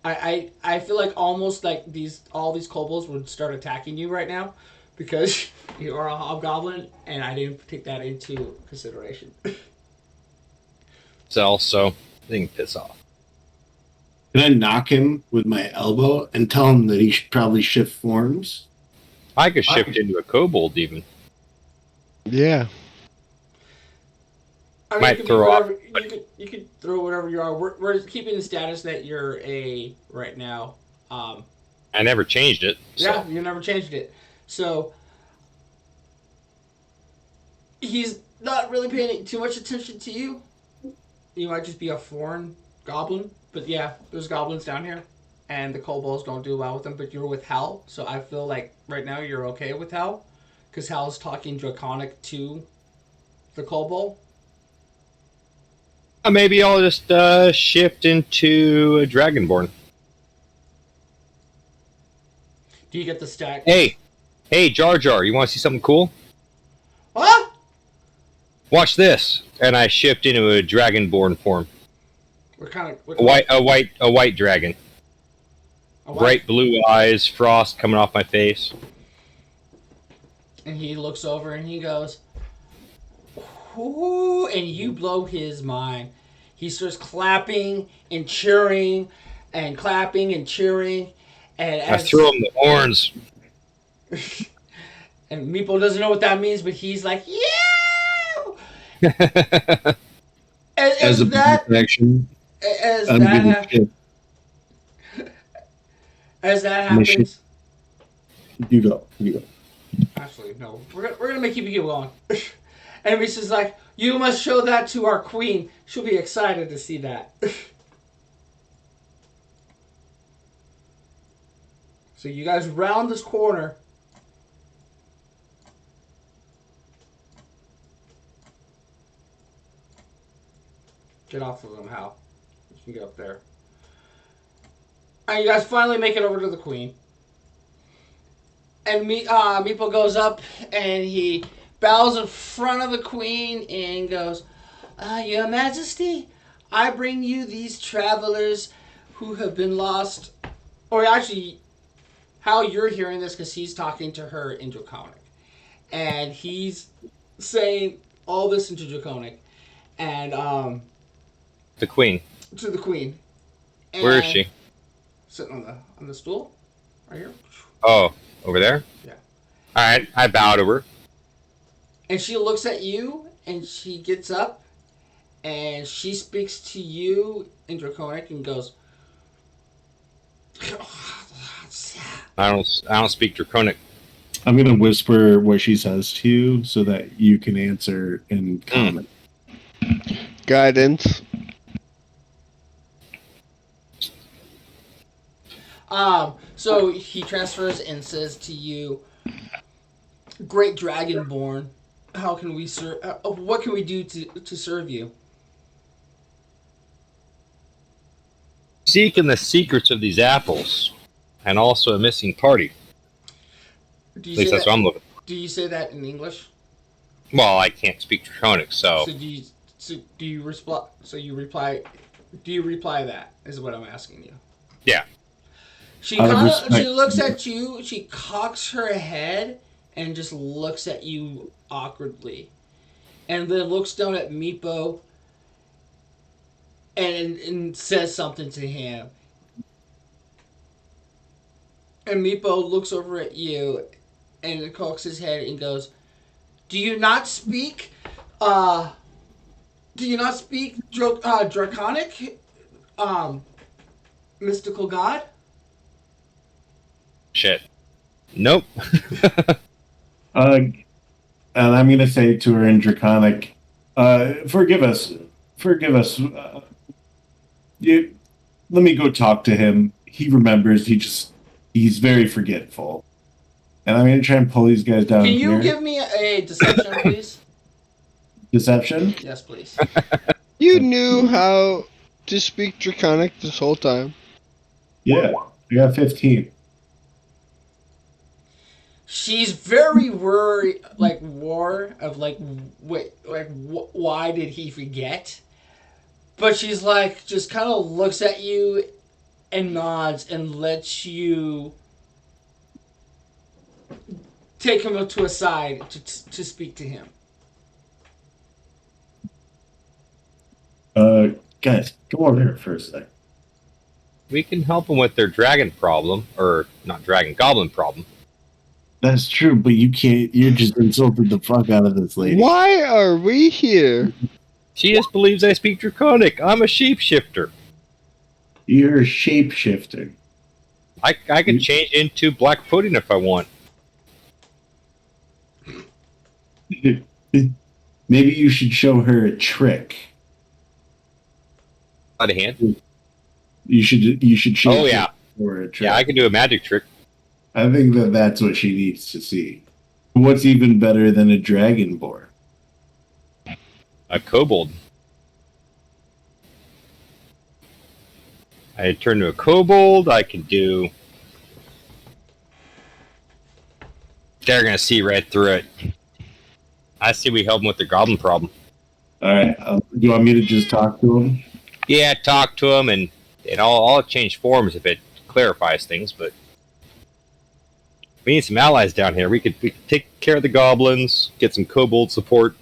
I feel like almost like all these kobolds would start attacking you right now because you are a hobgoblin, and I didn't take that into consideration. So also, they can piss off. Can I knock him with my elbow and tell him that he should probably shift forms? I could shift into a kobold even. Yeah. I mean, Might it could be throw off. whatever you could throw whatever you are. We're keeping the status that you're a right now. I never changed it. So. Yeah, you never changed it. So he's not really paying too much attention to you. You might just be a foreign goblin, but yeah, there's goblins down here, and the kobolds don't do well with them. But you're with Hal, so I feel like right now you're okay with Hal, because Hal's talking draconic to the kobold. Maybe I'll just shift into a dragonborn. Do you get the stack? Hey, Jar Jar, you want to see something cool? What? Watch this, and I shift into a dragonborn form. A white dragon. Bright blue eyes, frost coming off my face. And he looks over and he goes, "Ooh," and you blow his mind. He starts clapping and cheering and clapping and cheering. And I throw him the horns. And Meepo doesn't know what that means, but he's like, "Yeah!" As a protection, as I'm that gonna shift. as that happens, You go. actually no, we're gonna make you keep going. And Reese is like, "You must show that to our queen. She'll be excited to see that." So you guys round this corner. Get off of them, Hal. You can get up there. And you guys finally make it over to the queen. And Meepo goes up and he bows in front of the queen and goes, "Your Majesty, I bring you these travelers who have been lost." Or actually, how you're hearing this because he's talking to her in Draconic. And he's saying all this into Draconic. and The queen. to the queen. And Where is she? Sitting on the stool, right here. Oh, over there? Yeah. Alright, I bow to her. And she looks at you, and she gets up, and she speaks to you in Draconic and goes, I don't speak Draconic. I'm gonna whisper what she says to you so that you can answer in common. Guidance. So he transfers and says to you, "Great Dragonborn, how can we serve? What can we do to serve you?" Seeking the secrets of these apples, and also a missing party. Do you At least say that's that, what I'm looking for. Do you say that in English? Well, I can't speak Draconic, so. So do you reply? So you reply? Do you reply that? Is what I'm asking you. Yeah. She Respect. looks at you. She cocks her head and just looks at you awkwardly, and then looks down at Meepo and says something to him. And Meepo looks over at you and cocks his head and goes, "Do you not speak? Do you not speak Draconic? Mystical god?" Shit. Nope. And I'm gonna say to her in Draconic, forgive us. Let me go talk to him. He remembers. He's very forgetful. And I'm gonna try and pull these guys down. Can you here. give me a deception, please? Deception? Yes, please. You knew how to speak Draconic this whole time. Yeah, I got 15. She's very worried, why did he forget? But she's like, just kind of looks at you and nods and lets you take him to a side to speak to him. Guys, come over here for a sec. We can help them with their dragon problem, or not dragon, goblin problem. That's true, but you can't. You just insulted the fuck out of this lady. Why are we here? She just believes I speak Draconic. I'm a shapeshifter. You're a shapeshifter. I can change into black pudding if I want. Maybe you should show her a trick. Out of hand. You should show Oh yeah, her a trick. yeah. I can do a magic trick. I think that's what she needs to see. What's even better than a dragonborn? A kobold. I turn to a kobold. I can do. They're gonna see right through it. I see we help them with the goblin problem. All right. Do you want me to just talk to him? Yeah, talk to them, and I'll change forms if it clarifies things. But we need some allies down here. We could take care of the goblins, get some kobold support.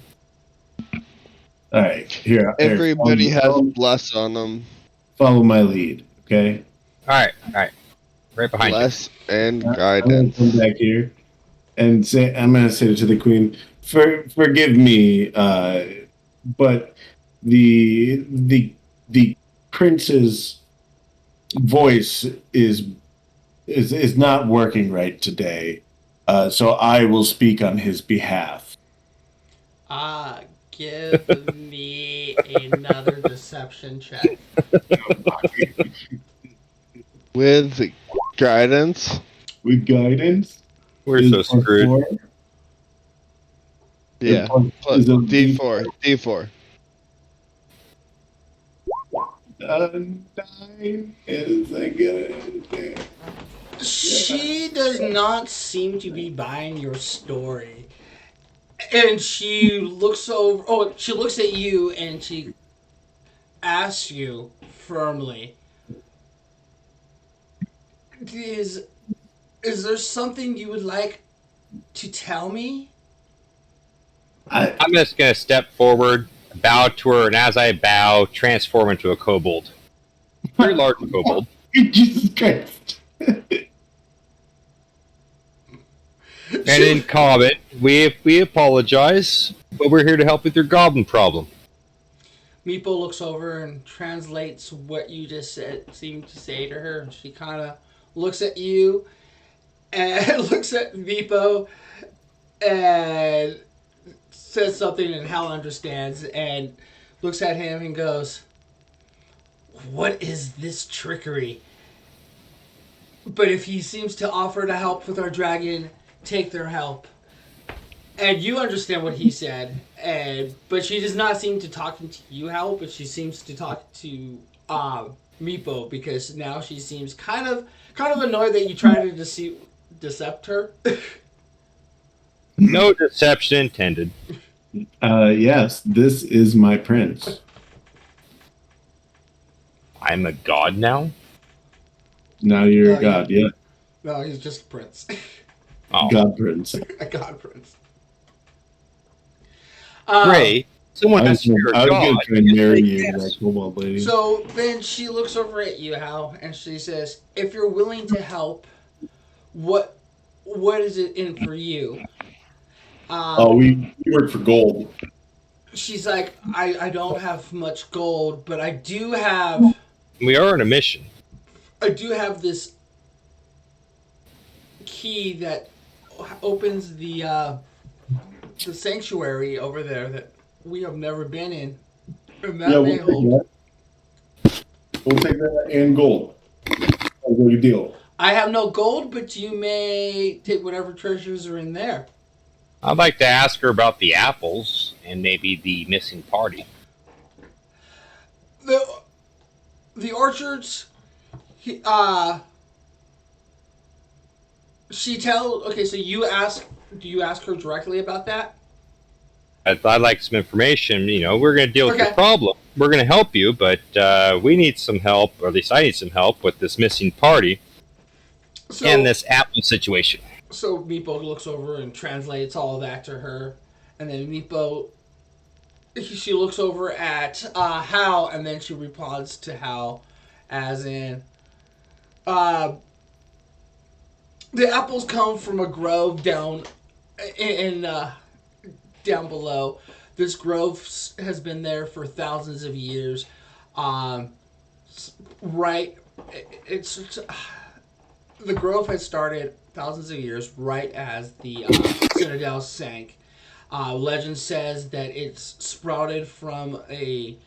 All right. Here. Everybody has a bless on them. Follow my lead, okay? All right, right behind Bless and I'm gonna guidance. come back here and say, I'm gonna say to the queen, forgive me, but the prince's voice is not working right today, so I will speak on his behalf. Give me another deception check. With guidance. With guidance, We're is so plus screwed. 4. Yeah. Is a D4. D4. 9 is a good. She does not seem to be buying your story. And she looks over. Oh, she looks at you and she asks you firmly, Is there something you would like to tell me? I'm just gonna step forward, bow to her, and as I bow, transform into a kobold. Very large kobold. Jesus Christ. And in comment, we apologize, but we're here to help with your goblin problem. Meepo looks over and translates what you just seemed to say to her, and she kind of looks at you and looks at Meepo and says something, and Hal understands and looks at him and goes, "What is this trickery? But if he seems to offer to help with our dragon, take their help." And you understand what he said, but she does not seem to talking to you, Hal, but she seems to talk to Meepo, because now she seems kind of annoyed that you try to decept her. No deception intended. Yes, this is my prince. I'm a god now? Now you're a god, yeah. No, he's just a prince. Oh. God prince. A god prince. Great. Someone I has to be was her going god. to try and marry you, Yes. like kobold lady. So then she looks over at you, Hal, and she says, "If you're willing to help, what is it in for you?" We work for gold. She's like, I don't have much gold, but I do have We are on a mission. this key that opens the sanctuary over there that we have never been in. And that may hold. We'll take that and gold. That's a good deal. I have no gold, but you may take whatever treasures are in there. I'd like to ask her about the apples and maybe the missing party. The orchards. Okay, so you ask. Do you ask her directly about that? I'd like some information. We're going to deal with Okay. your problem. We're going to help you, but we need some help, or at least I need some help with this missing party and this apple situation. So Meepo looks over and translates all of that to her, and then she looks over at Hal, and then she responds to Hal, as in, the apples come from a grove down down below. This grove has been there for thousands of years. The grove had started thousands of years right as the Citadel sank. Legend says that it's sprouted from a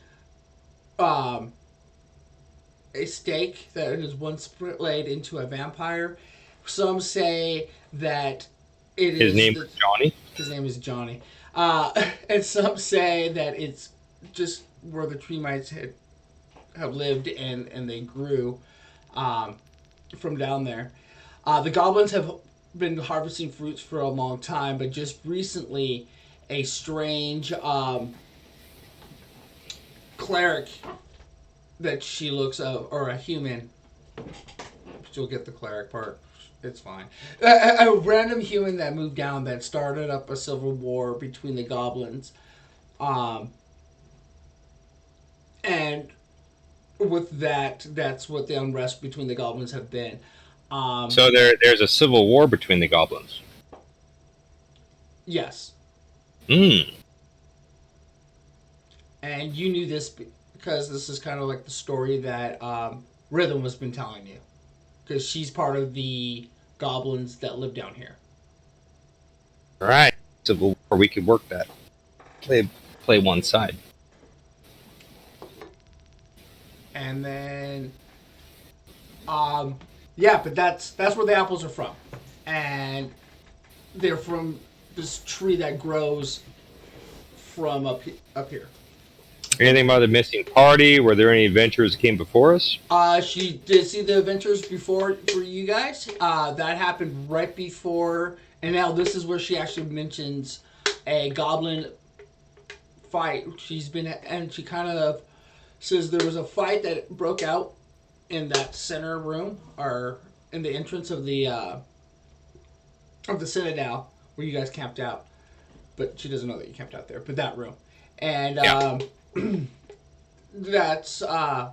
stake that was once laid into a vampire. Some say that His name is Johnny. His name is Johnny. And some say that it's just where the tree mites have lived and they grew from down there. The goblins have been harvesting fruits for a long time, but just recently a strange cleric that she looks at, or a human, she'll get the cleric part, it's fine, a random human that moved down that started up a civil war between the goblins, and with that's what the unrest between the goblins have been. So there's a civil war between the goblins. Yes. Hmm. And you knew this because this is kind of like the story that Rhythm has been telling you. Because she's part of the goblins that live down here. All right. Civil war, we could work that. Play one side. And then, yeah, but that's where the apples are from. And they're from this tree that grows from up here. Anything about the missing party? Were there any adventures that came before us? She did see the adventures before for you guys. That happened right before, and now this is where she actually mentions a goblin fight. She kind of says there was a fight that broke out in that center room, or in the entrance of the Citadel where you guys camped out. But she doesn't know that you camped out there. But that room. And that's a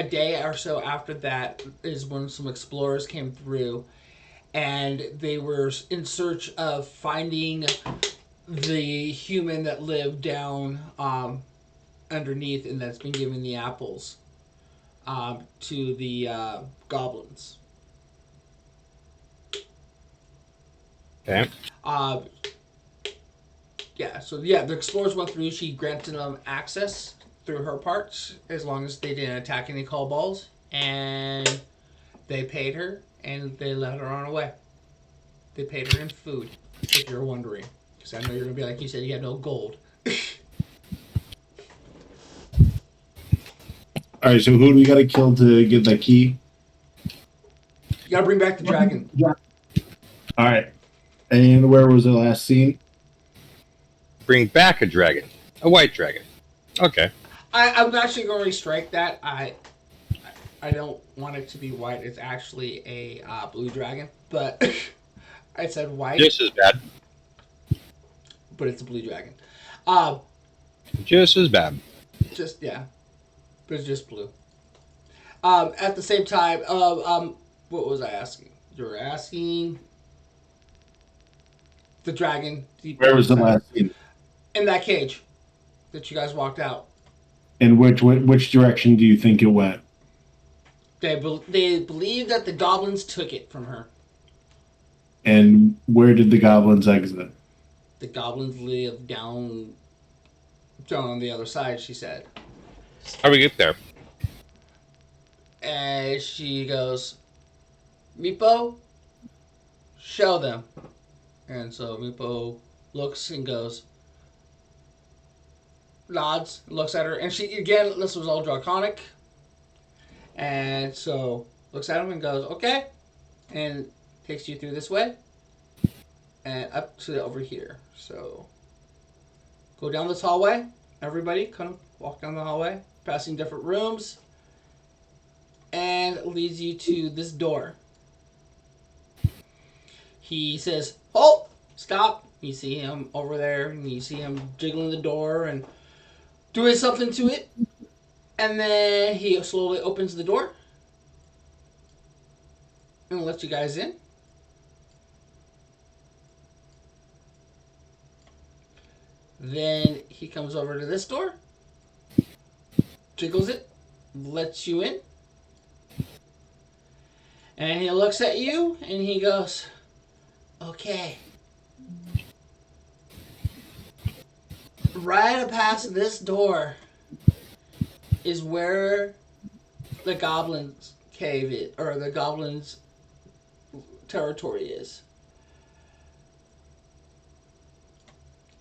day or so after that is when some explorers came through, and they were in search of finding the human that lived down underneath and that's been giving the apples to the goblins. Okay. The explorers went through. She granted them access through her parts as long as they didn't attack any kobolds, and they paid her and they let her on her way. They paid her in food, if you're wondering, because I know you're gonna be like, you said you had no gold. All right, so who do we got to kill to get that key? You gotta bring back the dragon. All right, and where was it last seen? Bring back a dragon. A white dragon. Okay. I'm actually going to restrike that. I don't want it to be white. It's actually a blue dragon, but I said white. Just as bad. But it's a blue dragon. Just as bad. But it's just blue. At the same time, what was I asking? You were asking the dragon. Where was the last scene? In that cage that you guys walked out. And which direction do you think it went? They believe that the goblins took it from her. And where did the goblins exit? The goblins live down on the other side, she said. How do we get there? And she goes, Meepo, show them. And so Meepo looks and goes, nods, looks at her, and she, again, this was all draconic. And so looks at him and goes, okay, and takes you through this way and up to over here. So go down this hallway. Everybody kind of walk down the hallway, passing different rooms, and leads you to this door. He says, halt, stop. You see him over there, and you see him jiggling the door and doing something to it. And then he slowly opens the door and lets you guys in. Then he comes over to this door, jiggles it, lets you in. And he looks at you and he goes, okay. Right past this door is where the goblins' cave is, or the goblins' territory is.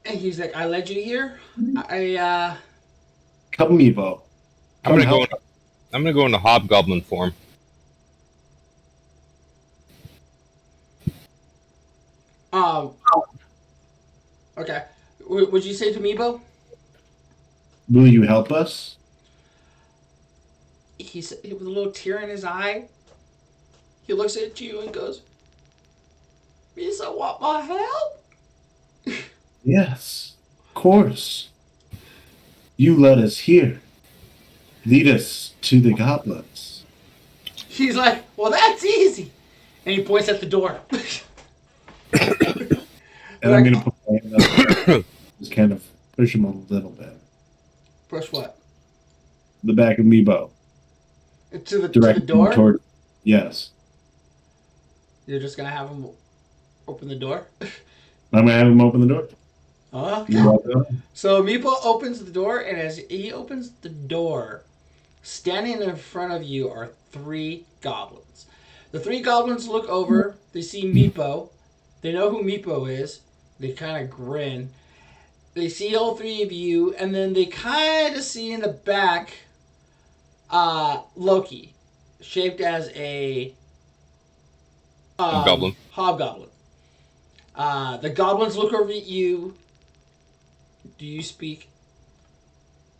And he's like, I led you here. Come, Meepo. I'm gonna go into hobgoblin form. Okay. Would you say to Meepo? Will you help us? He's with a little tear in his eye. He looks at you and goes, Misa, want my help? Yes, of course. You led us here. Lead us to the goblins. He's like, well, that's easy. And he points at the door. And I'm going to put my hand up. Just kind of push him a little bit. Push what? The back of Meepo. To the door? Yes. You're just going to have him open the door? I'm going to have him open the door. Okay. So Meepo opens the door, and as he opens the door, standing in front of you are 3 goblins. The 3 goblins look over. They see Meepo. They know who Meepo is. They kind of grin. They see all 3 of you, and then they kind of see in the back Loki, shaped as a Hobgoblin. The goblins look over at you. Do you speak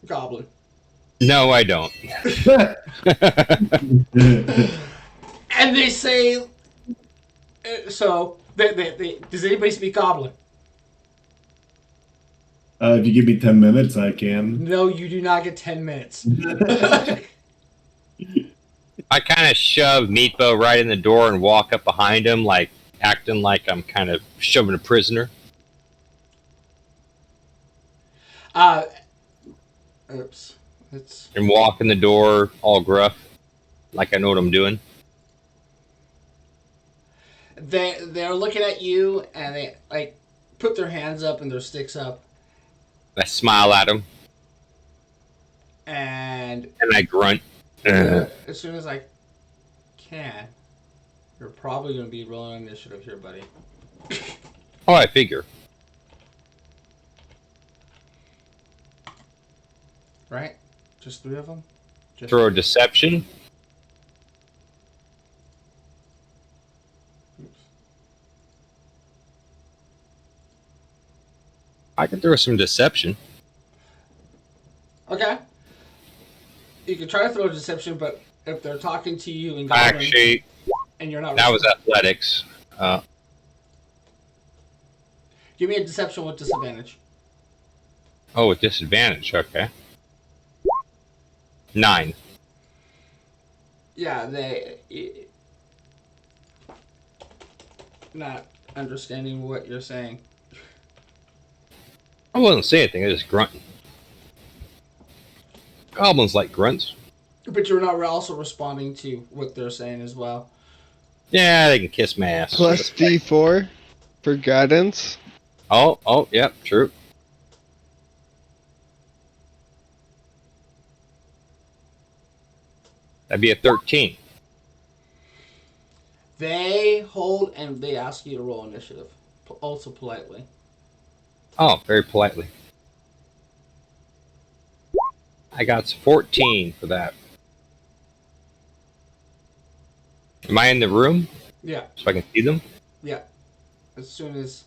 goblin? No, I don't. And they say, so, they does anybody speak goblin? If you give me 10 minutes, I can. No, you do not get 10 minutes. I kind of shove Meatbo right in the door and walk up behind him, like acting like I'm kind of shoving a prisoner. Oops. It's And walk in the door all gruff, like I know what I'm doing. they're looking at you and they like put their hands up and their sticks up I smile at him and and I grunt. as soon as I can, you're probably going to be rolling initiative here, buddy. Oh, I figure. Right? Just 3 of them? Just Throw a deception. Oops. I can throw some deception. Okay. You can try to throw a deception, but if they're talking to you in Goblin Actually, and you're not that was athletics. give me a deception with disadvantage. Oh, with disadvantage. Okay. 9. Yeah, not understanding what you're saying. I wasn't saying anything. I was just grunting. Goblins like grunts. But you're not also responding to what they're saying as well. Yeah, they can kiss my ass. Plus D4 for guidance. Oh, yep, true. That'd be a 13. They hold and they ask you to roll initiative, also politely. Oh, very politely. I got 14 for that. Am I in the room Yeah, so I can see them? yeah. As soon as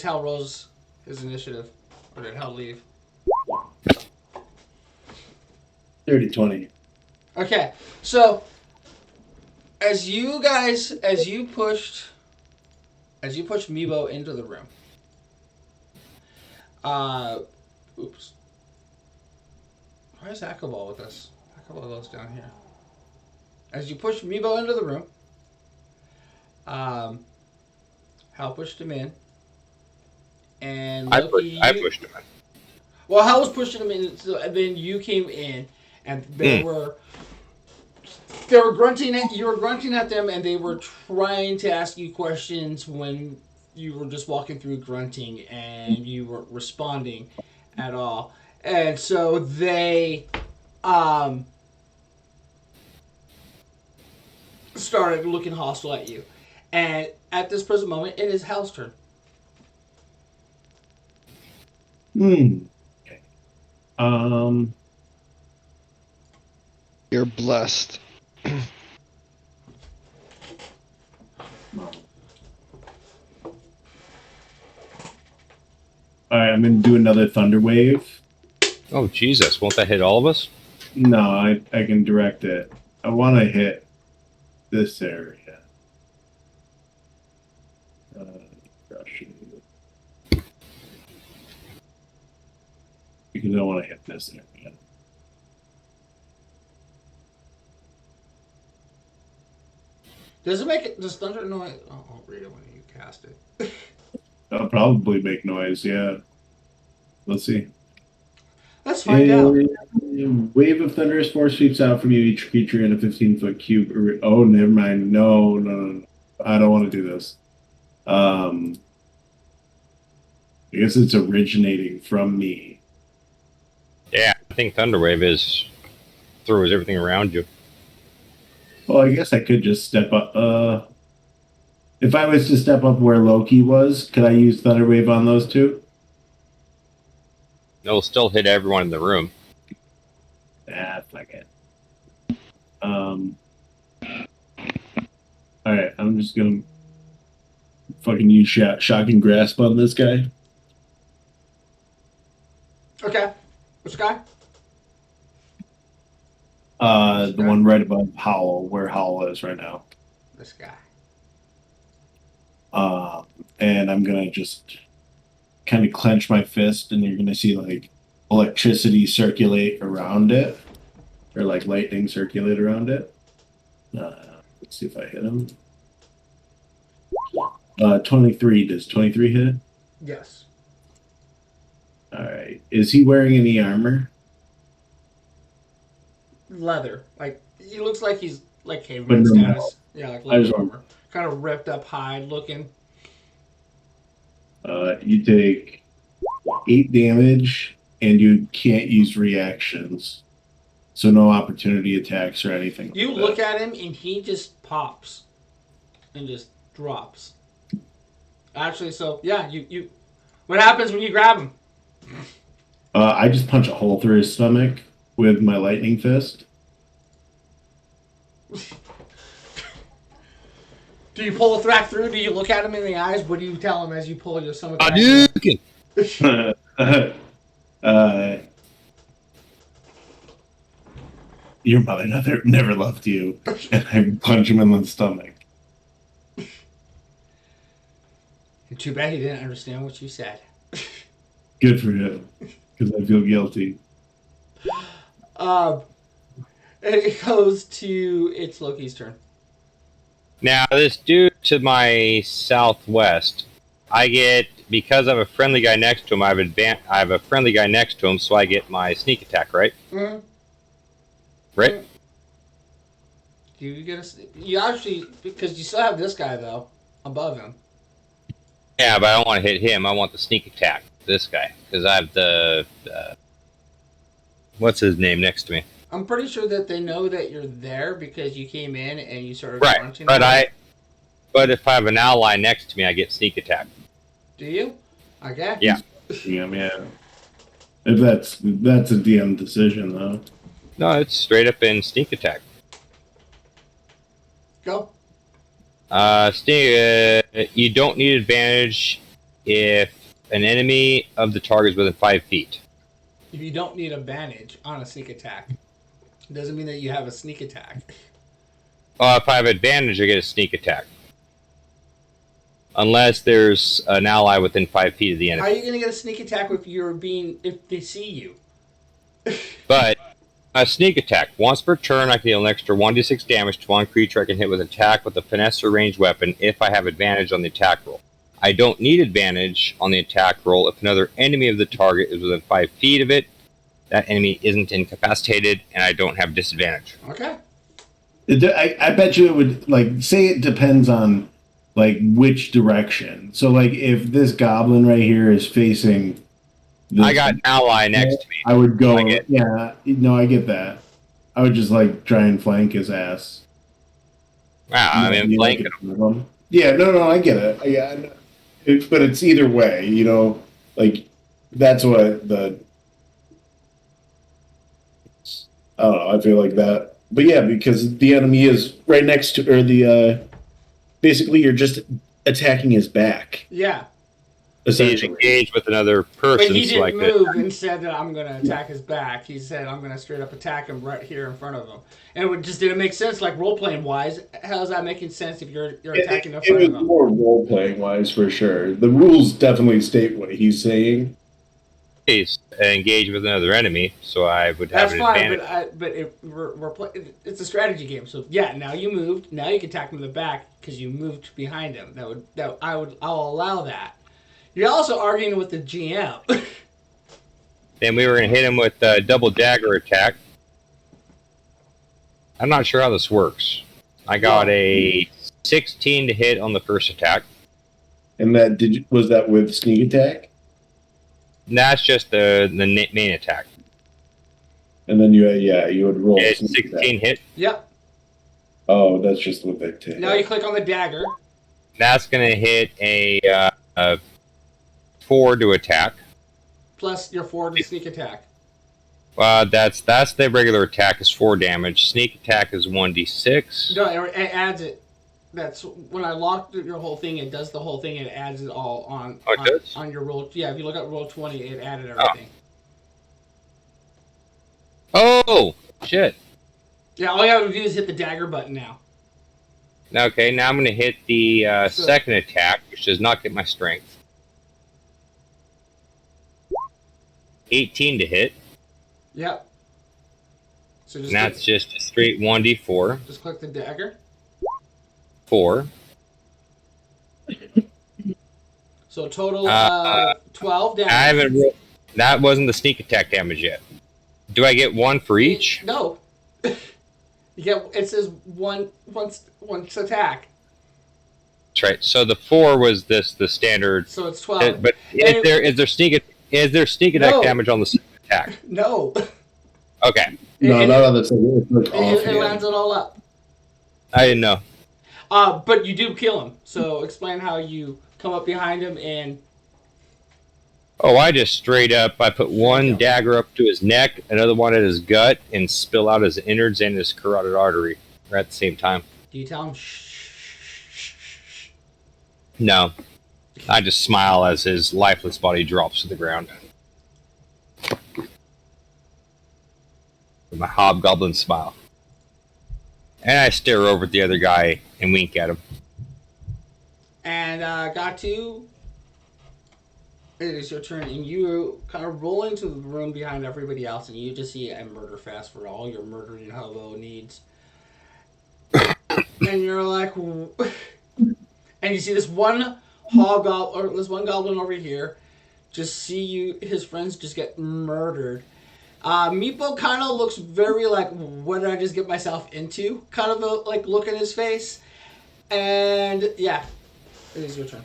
Hal rolls his initiative, or did Hal leave? 30-20. Okay, so as you pushed Meebo into the room. Oops. Why is Akabal with us? Akabal goes down here. As you push Meebo into the room, Hal pushed him in, and Loki, I pushed him in. Well, Hal was pushing him in, so, and then you came in, and they were grunting at you. Were grunting at them, and they were trying to ask you questions when you were just walking through grunting, and you weren't responding at all. And so they started looking hostile at you. And at this present moment, it is Hal's turn. Okay. You're blessed. Alright, I'm gonna do another thunder wave. Oh, Jesus. Won't that hit all of us? No, I can direct it. I want to hit this area. Because I want to hit this area. Does thunder noise? Oh, I'll read it when you cast it. That'll probably make noise, yeah. Let's see. Let's find out. Wave of thunderous force sweeps out from you, each creature in a 15-foot cube. Oh, never mind. No. I don't want to do this. I guess it's originating from me. Yeah, I think Thunderwave throws everything around you. Well, I guess I could just step up. If I was to step up where Loki was, could I use Thunderwave on those two? It'll still hit everyone in the room. Fuck it. Alright, I'm just gonna fucking use shocking grasp on this guy. Okay. Which guy? The one right above Howl, where Howl is right now. This guy. And I'm gonna just kind of clench my fist, and you're going to see like electricity circulate around it, or like lightning circulate around it. Let's see if I hit him. 23. Does 23 hit? Yes. All right. Is he wearing any armor? Leather. Like, he looks like he's like But caveman no status. metal. Yeah, like I just leather want- armor. Kind of ripped up hide looking. You take 8 damage, and you can't use reactions. So no opportunity attacks or anything. You like look that. at him and he just pops and just drops. Actually, so yeah, you. What happens when you grab him? I just punch a hole through his stomach with my lightning fist. Do you pull a thrack through? Do you look at him in the eyes? What do you tell him as you pull your stomach? Hadouken! Your mother never loved you, and I punch him in the stomach. Too bad he didn't understand what you said. Good for him, because I feel guilty. It goes to it's Loki's turn. Now, this dude to my southwest, I get, because I have a friendly guy next to him, I have a friendly guy next to him, so I get my sneak attack, right? Mm-hmm. Right? Do you get a? You actually, because you still have this guy though above him. Yeah, but I don't want to hit him. I want the sneak attack. This guy, because I have the what's his name next to me. I'm pretty sure that they know that you're there because you came in and you started Right, launching. but if I have an ally next to me, I get sneak attack. Do you? Okay. Yeah. Yeah. If that's a DM decision, though. No, it's straight up in sneak attack. Go. You don't need advantage if an enemy of the target is within 5 feet. If you don't need advantage on a sneak attack, it doesn't mean that you have a sneak attack. If I have advantage, I get a sneak attack. Unless there's an ally within 5 feet of the How enemy. are you gonna get a sneak attack if they see you? But a sneak attack. Once per turn, I can deal an extra 1d6 damage to one creature I can hit with an attack with a finesse or ranged weapon if I have advantage on the attack roll. I don't need advantage on the attack roll if another enemy of the target is within 5 feet of it. That enemy isn't incapacitated, and I don't have disadvantage. Okay. I bet you it would, like, say it depends on, like, which direction. So, like, if this goblin right here is facing... I got an ally next to me. I would go... I get that. I would just, like, try and flank his ass. Wow, I'm in flanking him. Yeah, no, I get it. Yeah, but it's either way, like, that's what the... I don't know, I feel like that. But yeah, because the enemy is right next to, or basically you're just attacking his back. Yeah. He's Essentially. engaged with another person. But he so I didn't could- move and said that I'm going to attack his back. He said I'm going to straight up attack him right here in front of him. And it just didn't make sense, like role-playing wise. How is that making sense if you're attacking in It front was of him? more role-playing wise, for sure. The rules definitely state what he's saying. He's engaged with another enemy, so I would have That's an fine, advantage. but if it's a strategy game. So yeah, now you moved. Now you can attack him in the back because you moved behind him. I'll allow that. You're also arguing with the GM. Then we were going to hit him with a double dagger attack. I'm not sure how this works. I got a 16 to hit on the first attack. And was that with sneak attack? And that's just the main attack. And then you would roll. It's sneak 16 attack. hit. Yep. Oh, that's just what they take. Now you click on the dagger. That's going to hit a 4 to attack. Plus your forward to sneak attack. That's the regular attack is 4 damage. Sneak attack is 1d6. No, it adds it. That's when I locked your whole thing. It does the whole thing. It adds it all on. Oh, it does? On your roll. Yeah, if you look at roll 20, it added everything. Oh, shit. Yeah, all you have to do is hit the dagger button now. Okay, now I'm going to hit the second attack, which does not get my strength. 18 to hit. Yep. So And that's just a straight 1d4. Just click the dagger. 4. So total of 12 damage. I haven't. That wasn't the sneak attack damage yet. Do I get 1 for each? No. It says one attack. That's right. So the 4 was the standard. So it's 12. But is there sneak attack damage on the sneak attack? No. Okay. No, not on the second. It lands it all up. I didn't know. But you do kill him. So explain how you come up behind him and. Oh, I just straight up. I put one dagger up to his neck, another one at his gut, and spill out his innards and his carotid artery right at the same time. Do you tell him? No. I just smile as his lifeless body drops to the ground. With my hobgoblin smile. And I stare over at the other guy and wink at him. And got to. It is your turn, and you kind of roll into the room behind everybody else, and you just see a murder fest for all your murdering hobo needs. And you're like, and you see this one goblin over here, just see his friends just get murdered. Meepo kind of looks very like, what did I just get myself into? Kind of a look in his face, and yeah, it is your turn.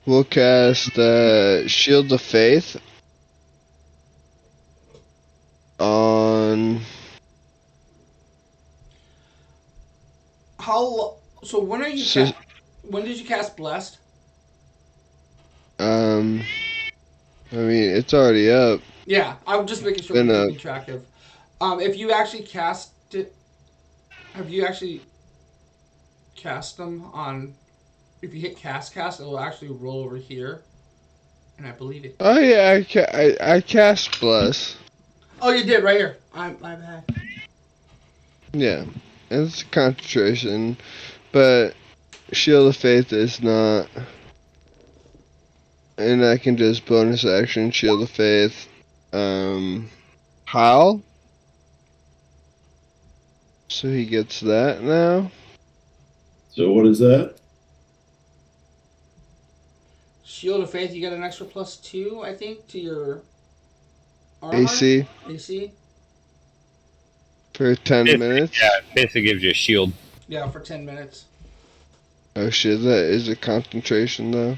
We'll cast Shield of Faith on. So when are you? When did you cast Blessed? I mean, it's already up. Yeah, I'm just making sure we're keeping track of. If you actually cast it, have you actually cast them on? If you hit cast, it will actually roll over here, and I believe it. Oh yeah, I cast Bless. Oh, you did right here. My bad. Yeah, it's concentration, but Shield of Faith is not. And I can just bonus action Shield of Faith. Howl. So he gets that now. So what is that? Shield of Faith, you get an extra +2, I think, to your armor. AC. For 10 minutes? Yeah, it basically gives you a shield. Yeah, for 10 minutes. Oh shit, that is a concentration though.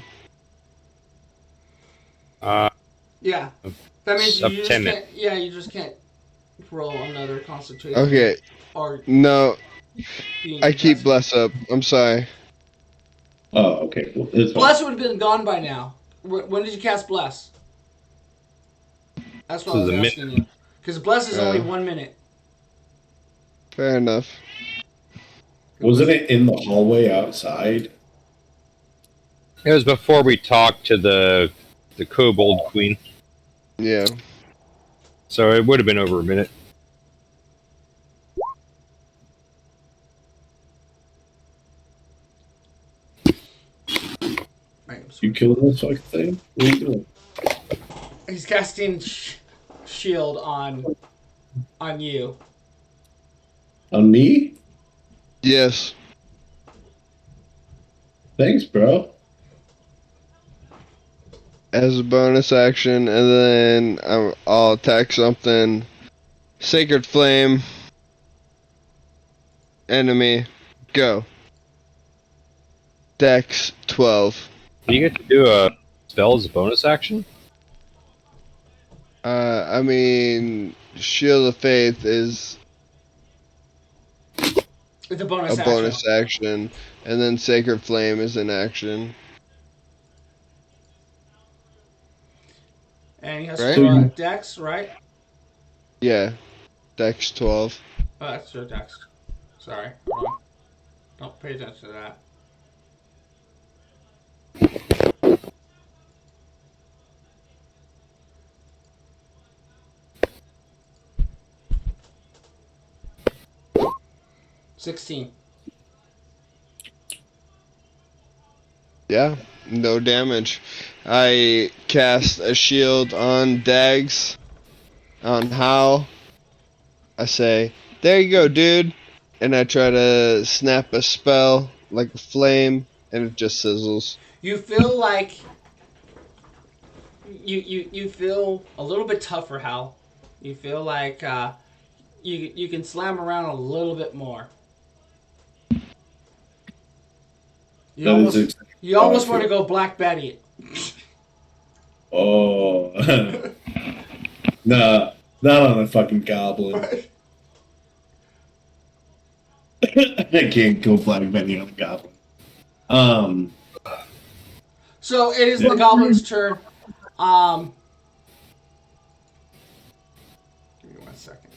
Yeah. That means up you just 10 can't. Yeah, you just can't roll another concentration. Okay. Or no. I keep Bless up. I'm sorry. Oh, okay. Well, Bless would have been gone by now. When did you cast Bless? That's what I was asking you. Because Bless is only 1 minute. Fair enough. Wasn't it in the hallway outside? It was before we talked to the kobold queen. Yeah. So it would have been over a minute. You killing this fucking thing? What are you doing? He's casting shield on you. On me? Yes. Thanks, bro. As a bonus action, and then I'll attack something. Sacred Flame. Enemy. Go. Dex 12. Do you get to do a spell as a bonus action? I mean, Shield of Faith is It's a bonus action, and then Sacred Flame is an action. And he has to Dex, right? Yeah, Dex 12. Oh, that's your Dex. Sorry, hold on. Don't pay attention to that. 16. Yeah, no damage. I cast a shield on Dags, on Hal. I say, there you go, dude. And I try to snap a spell like a flame, and it just sizzles. You feel like you feel a little bit tougher, Hal. You feel like you can slam around a little bit more. You That is almost exactly you how I almost want to feel. go Black Betty. Oh, nah, not on a fucking goblin. I can't go Black Betty on a goblin. So it is Yeah. the goblin's turn. Give me 1 second.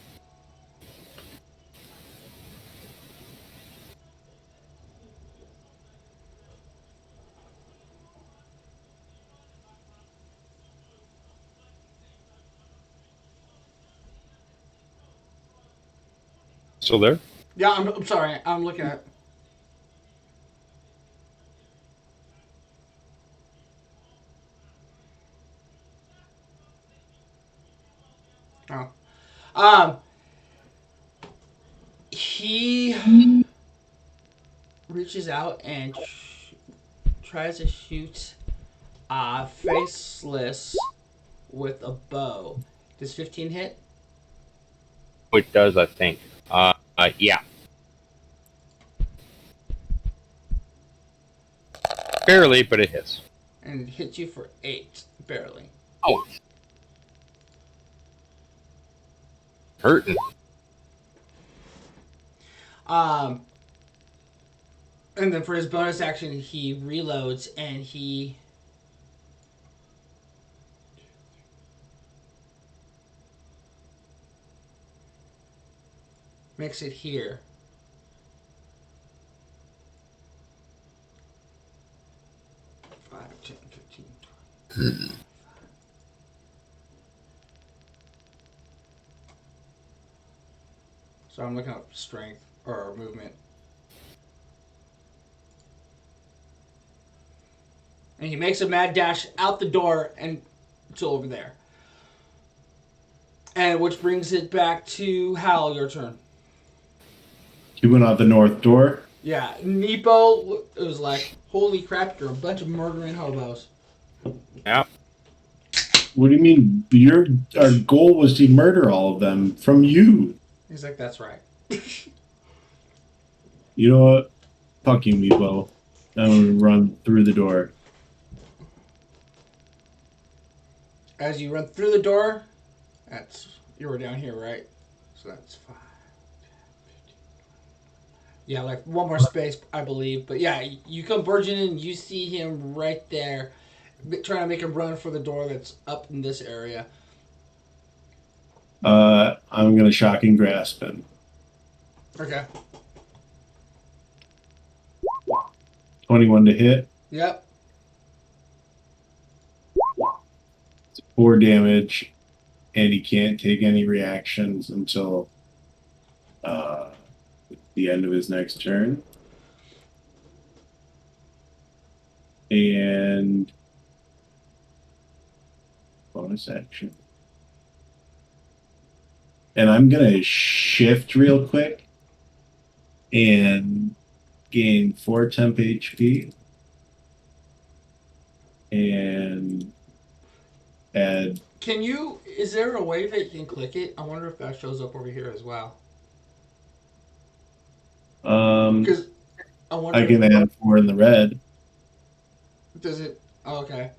Still there? Yeah, I'm sorry. I'm looking at. Oh. He reaches out and tries to shoot Faceless with a bow. Does 15 hit? It does, I think. Yeah. Barely, but it hits. And hits you for 8, barely. Oh. Hurting. And then for his bonus action, he reloads and he makes it here. Five, 10, 15, 20. So I'm looking up strength or movement. And he makes a mad dash out the door and it's over there. And which brings it back to Hal, your turn. He went out the north door. Yeah, Nepo, it was like, holy crap, you're a bunch of murdering hobos. Yeah. What do you mean? Our goal was to murder all of them from you. He's like, that's right. You know what? Fuck you, Meepo. I'm gonna run through the door. As you run through the door, you were down here, right? So that's 5, 10, 15. Yeah, like one more space, I believe. But yeah, you come burgeoning in, you see him right there, trying to make him run for the door that's up in this area. I'm gonna shocking grasp him. Okay. 21 to hit. Yep. 4 damage, and he can't take any reactions until the end of his next turn. And bonus action. And I'm gonna shift real quick and gain 4 temp HP and add. Is there a way that you can click it? I wonder if that shows up over here as well. Because I wonder. I can add 4 in the red. Does it? Oh, okay.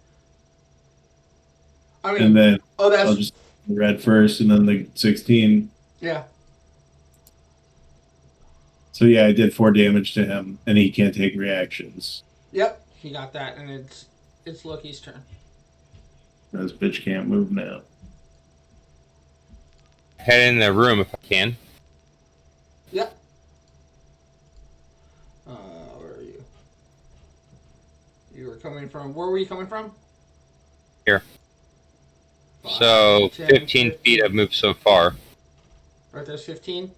I mean, And then that's. I'll just do the red first and then the 16. Yeah. So yeah, I did 4 damage to him, and he can't take reactions. Yep, he got that, and it's Loki's turn. This bitch can't move now. Head in the room if I can. Yep. Where are you? You were coming from. Where were you coming from? Here. 5, So 10, 15 feet I've moved so far. Right there's 15.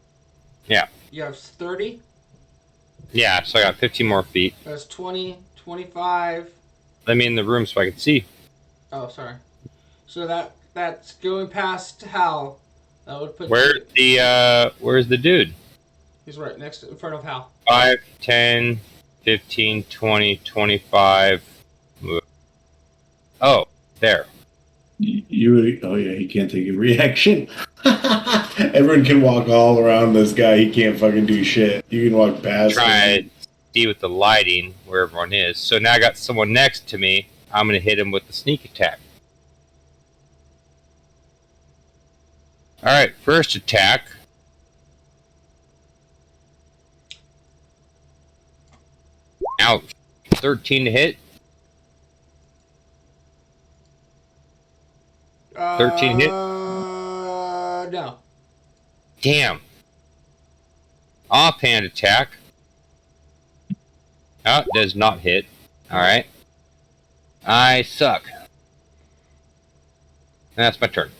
Yeah. You have 30. Yeah, so I got 15 more feet. That's 20, 25. Let me in the room so I can see. Oh, sorry. So that's going past Hal. That would put Where's you. where's the dude? He's right next to, in front of Hal. 5, 10, 15, 20, 25. Oh, there. Oh yeah, he can't take a reaction. Everyone can walk all around this guy. He can't fucking do shit. You can walk past Try him. to see with the lighting where everyone is. So now I got someone next to me. I'm gonna hit him with the sneak attack. All right, first attack. Ouch. 13 to hit. 13 hit. No. Damn. Offhand attack. Oh, does not hit. Alright. I suck. And that's my turn.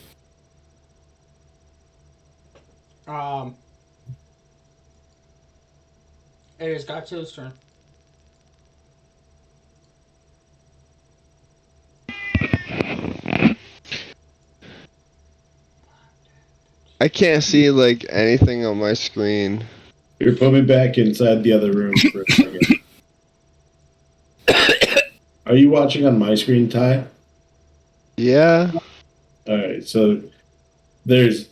It is Godzilla's turn. I can't see like anything on my screen. Here, put me back inside the other room for a second. Are you watching on my screen, Ty? Yeah. All right, so there's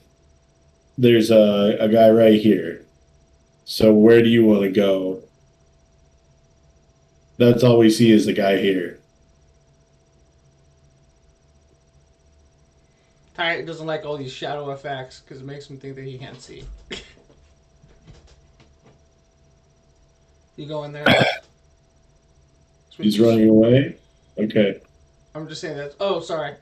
a guy right here. So where do you want to go? That's all we see is the guy here. Ty doesn't like all these shadow effects because it makes him think that he can't see. You go in there. He's running away? Okay. I'm just saying that. Oh, sorry.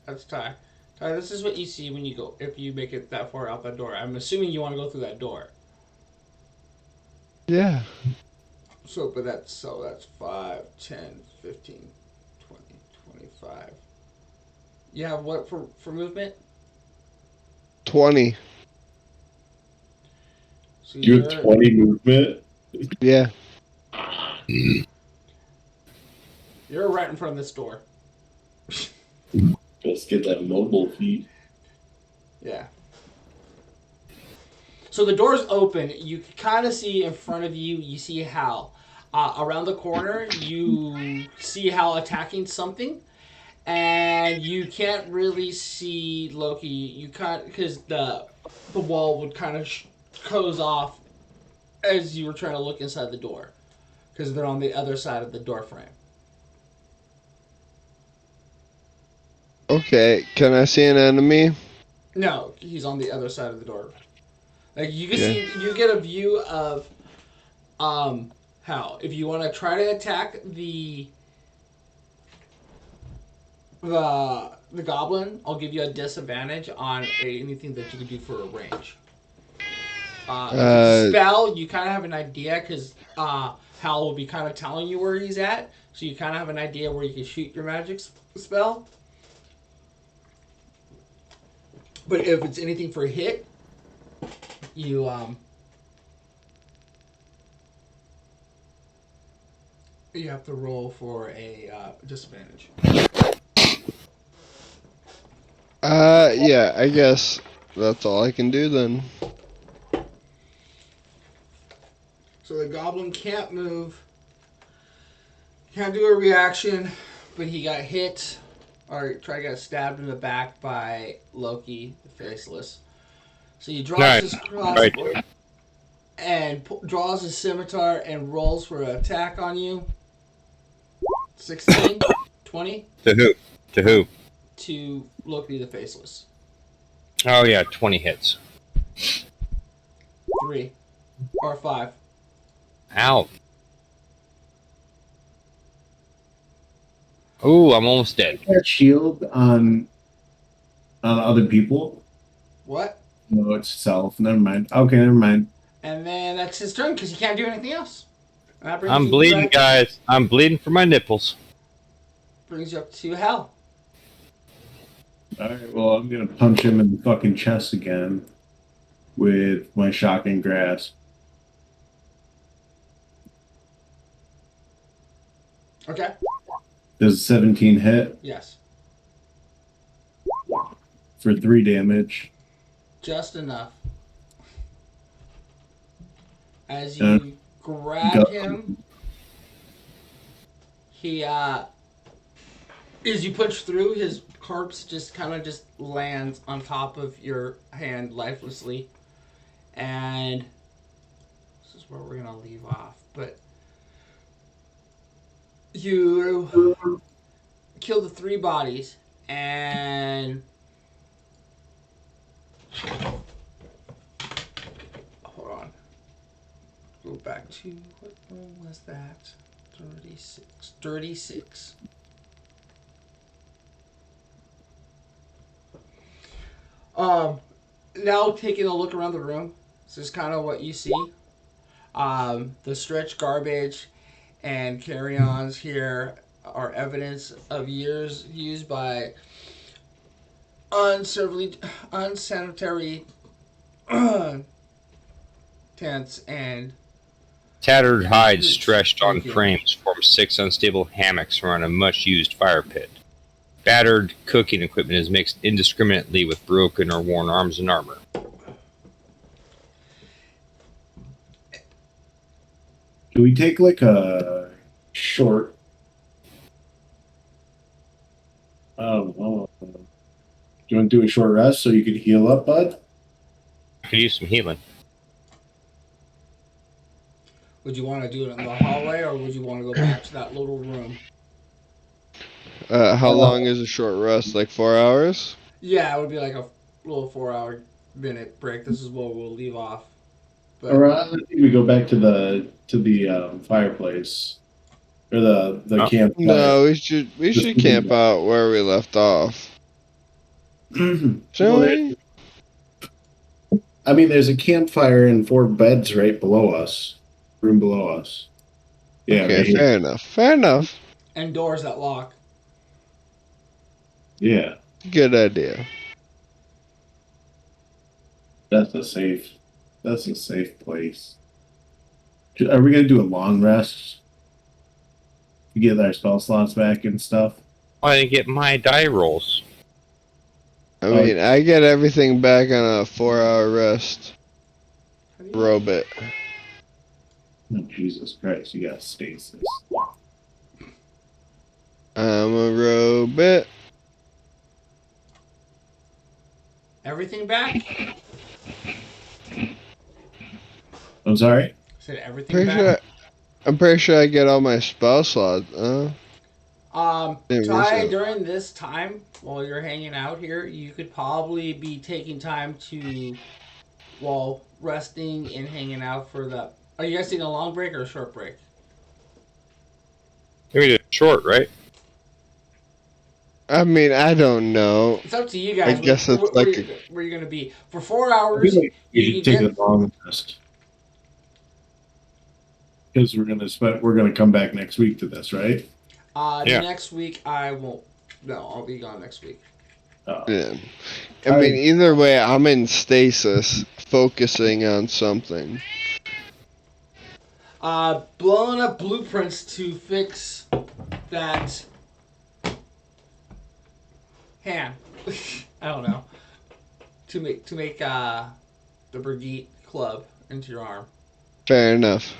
That's Ty. Ty, this is what you see when you go, if you make it that far out that door. I'm assuming you want to go through that door. Yeah. So that's 5, 10, 15, 20, 25. You have what for movement? 20. So Do you have 20 movement? Yeah. You're right in front of this door. Let's get that mobile feed. Yeah. So the door's open. You can kind of see in front of you. You see Hal. Around the corner, you see Hal attacking something, and you can't really see Loki. You can't because the wall would kind of close off as you were trying to look inside the door because they're on the other side of the door frame. Okay. Can I see an enemy? No, he's on the other side of the door. Like you can see, you get a view of Hal. If you want to try to attack the goblin, I'll give you a disadvantage on anything that you can do for a range. Spell, you kind of have an idea because Hal will be kind of telling you where he's at, so you kind of have an idea where you can shoot your magic spell. But if it's anything for hit, you have to roll for a disadvantage. Yeah, I guess that's all I can do then. So the goblin can't move, can't do a reaction, but he got hit, or try to get stabbed in the back by Loki, the Faceless. So he draws his crossbow and draws his scimitar and rolls for an attack on you. 16, 20. To who? To who? To Loki, the Faceless. Oh yeah, 20 hits. 3 or 5. Ow. Ooh, I'm almost dead. That shield on other people? What? No, it's self. Never mind. Okay, never mind. And then that's his turn because he can't do anything else. I'm bleeding, guys. I'm bleeding for my nipples. Brings you up to Hal. Alright, well, I'm gonna punch him in the fucking chest again with my shocking grasp. Okay. Does 17 hit Yes. for 3 damage? Just enough. As And you grab go. him, he as you push through, his corpse just kind of just lands on top of your hand lifelessly, and this is where we're gonna leave off. But you kill the 3 bodies, and hold on, go back to what room was that? 36. 36. Now taking a look around the room, this is kind of what you see. The stretch garbage and carry-ons here are evidence of years used by unsanitary tents and Tattered hides Oops, stretched on thank you. frames form 6 unstable hammocks around a much-used fire pit. Battered cooking equipment is mixed indiscriminately with broken or worn arms and armor. Do we take like a short? Do you want to do a short rest so you can heal up, bud? I could use some healing. Would you want to do it in the hallway, or would you want to go back to that little room? How long is a short rest? Like 4 hours? Yeah, it would be like a little 4-hour minute break. This is where we'll leave off. But All right, I think we go back to the fireplace or the campfire. No, we should camp out where we left off. Shall we? I mean, there's a campfire and 4 beds right below us, room below us. Yeah, Okay, right here. fair enough. Fair enough. and doors that lock. Yeah, Good idea. that's a safe place. Are we gonna do a long rest to get our spell slots back and stuff? I get my die rolls. I mean, I get everything back on a 4-hour rest. Robot. Oh, Jesus Christ, you got stasis. I'm a robot. Everything back? I'm sorry? Said everything back? I'm pretty sure I get all my spell slots. Ty, during this time, while you're hanging out here, you could probably be taking time to, while resting and hanging out for the... Are you guys taking a long break or a short break? Maybe it's short, right? I mean, I don't know. It's up to you guys. I guess it's where you're going to be. For 4 hours, You you should can take a long rest. Because we're gonna come back next week to this, right? Yeah. Next week, I won't. No, I'll be gone next week. Yeah. I mean, either way, I'm in stasis, focusing on something. Blowing up blueprints to fix that hand. I don't know. To make the Brigitte club into your arm. Fair enough.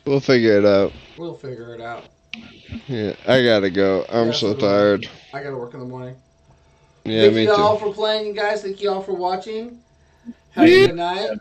We'll figure it out. We'll figure it out. Yeah, I gotta go. I'm so tired. I gotta work in the morning. Yeah, Thank me you all too. for playing, guys. Thank you all for watching. Have a good night.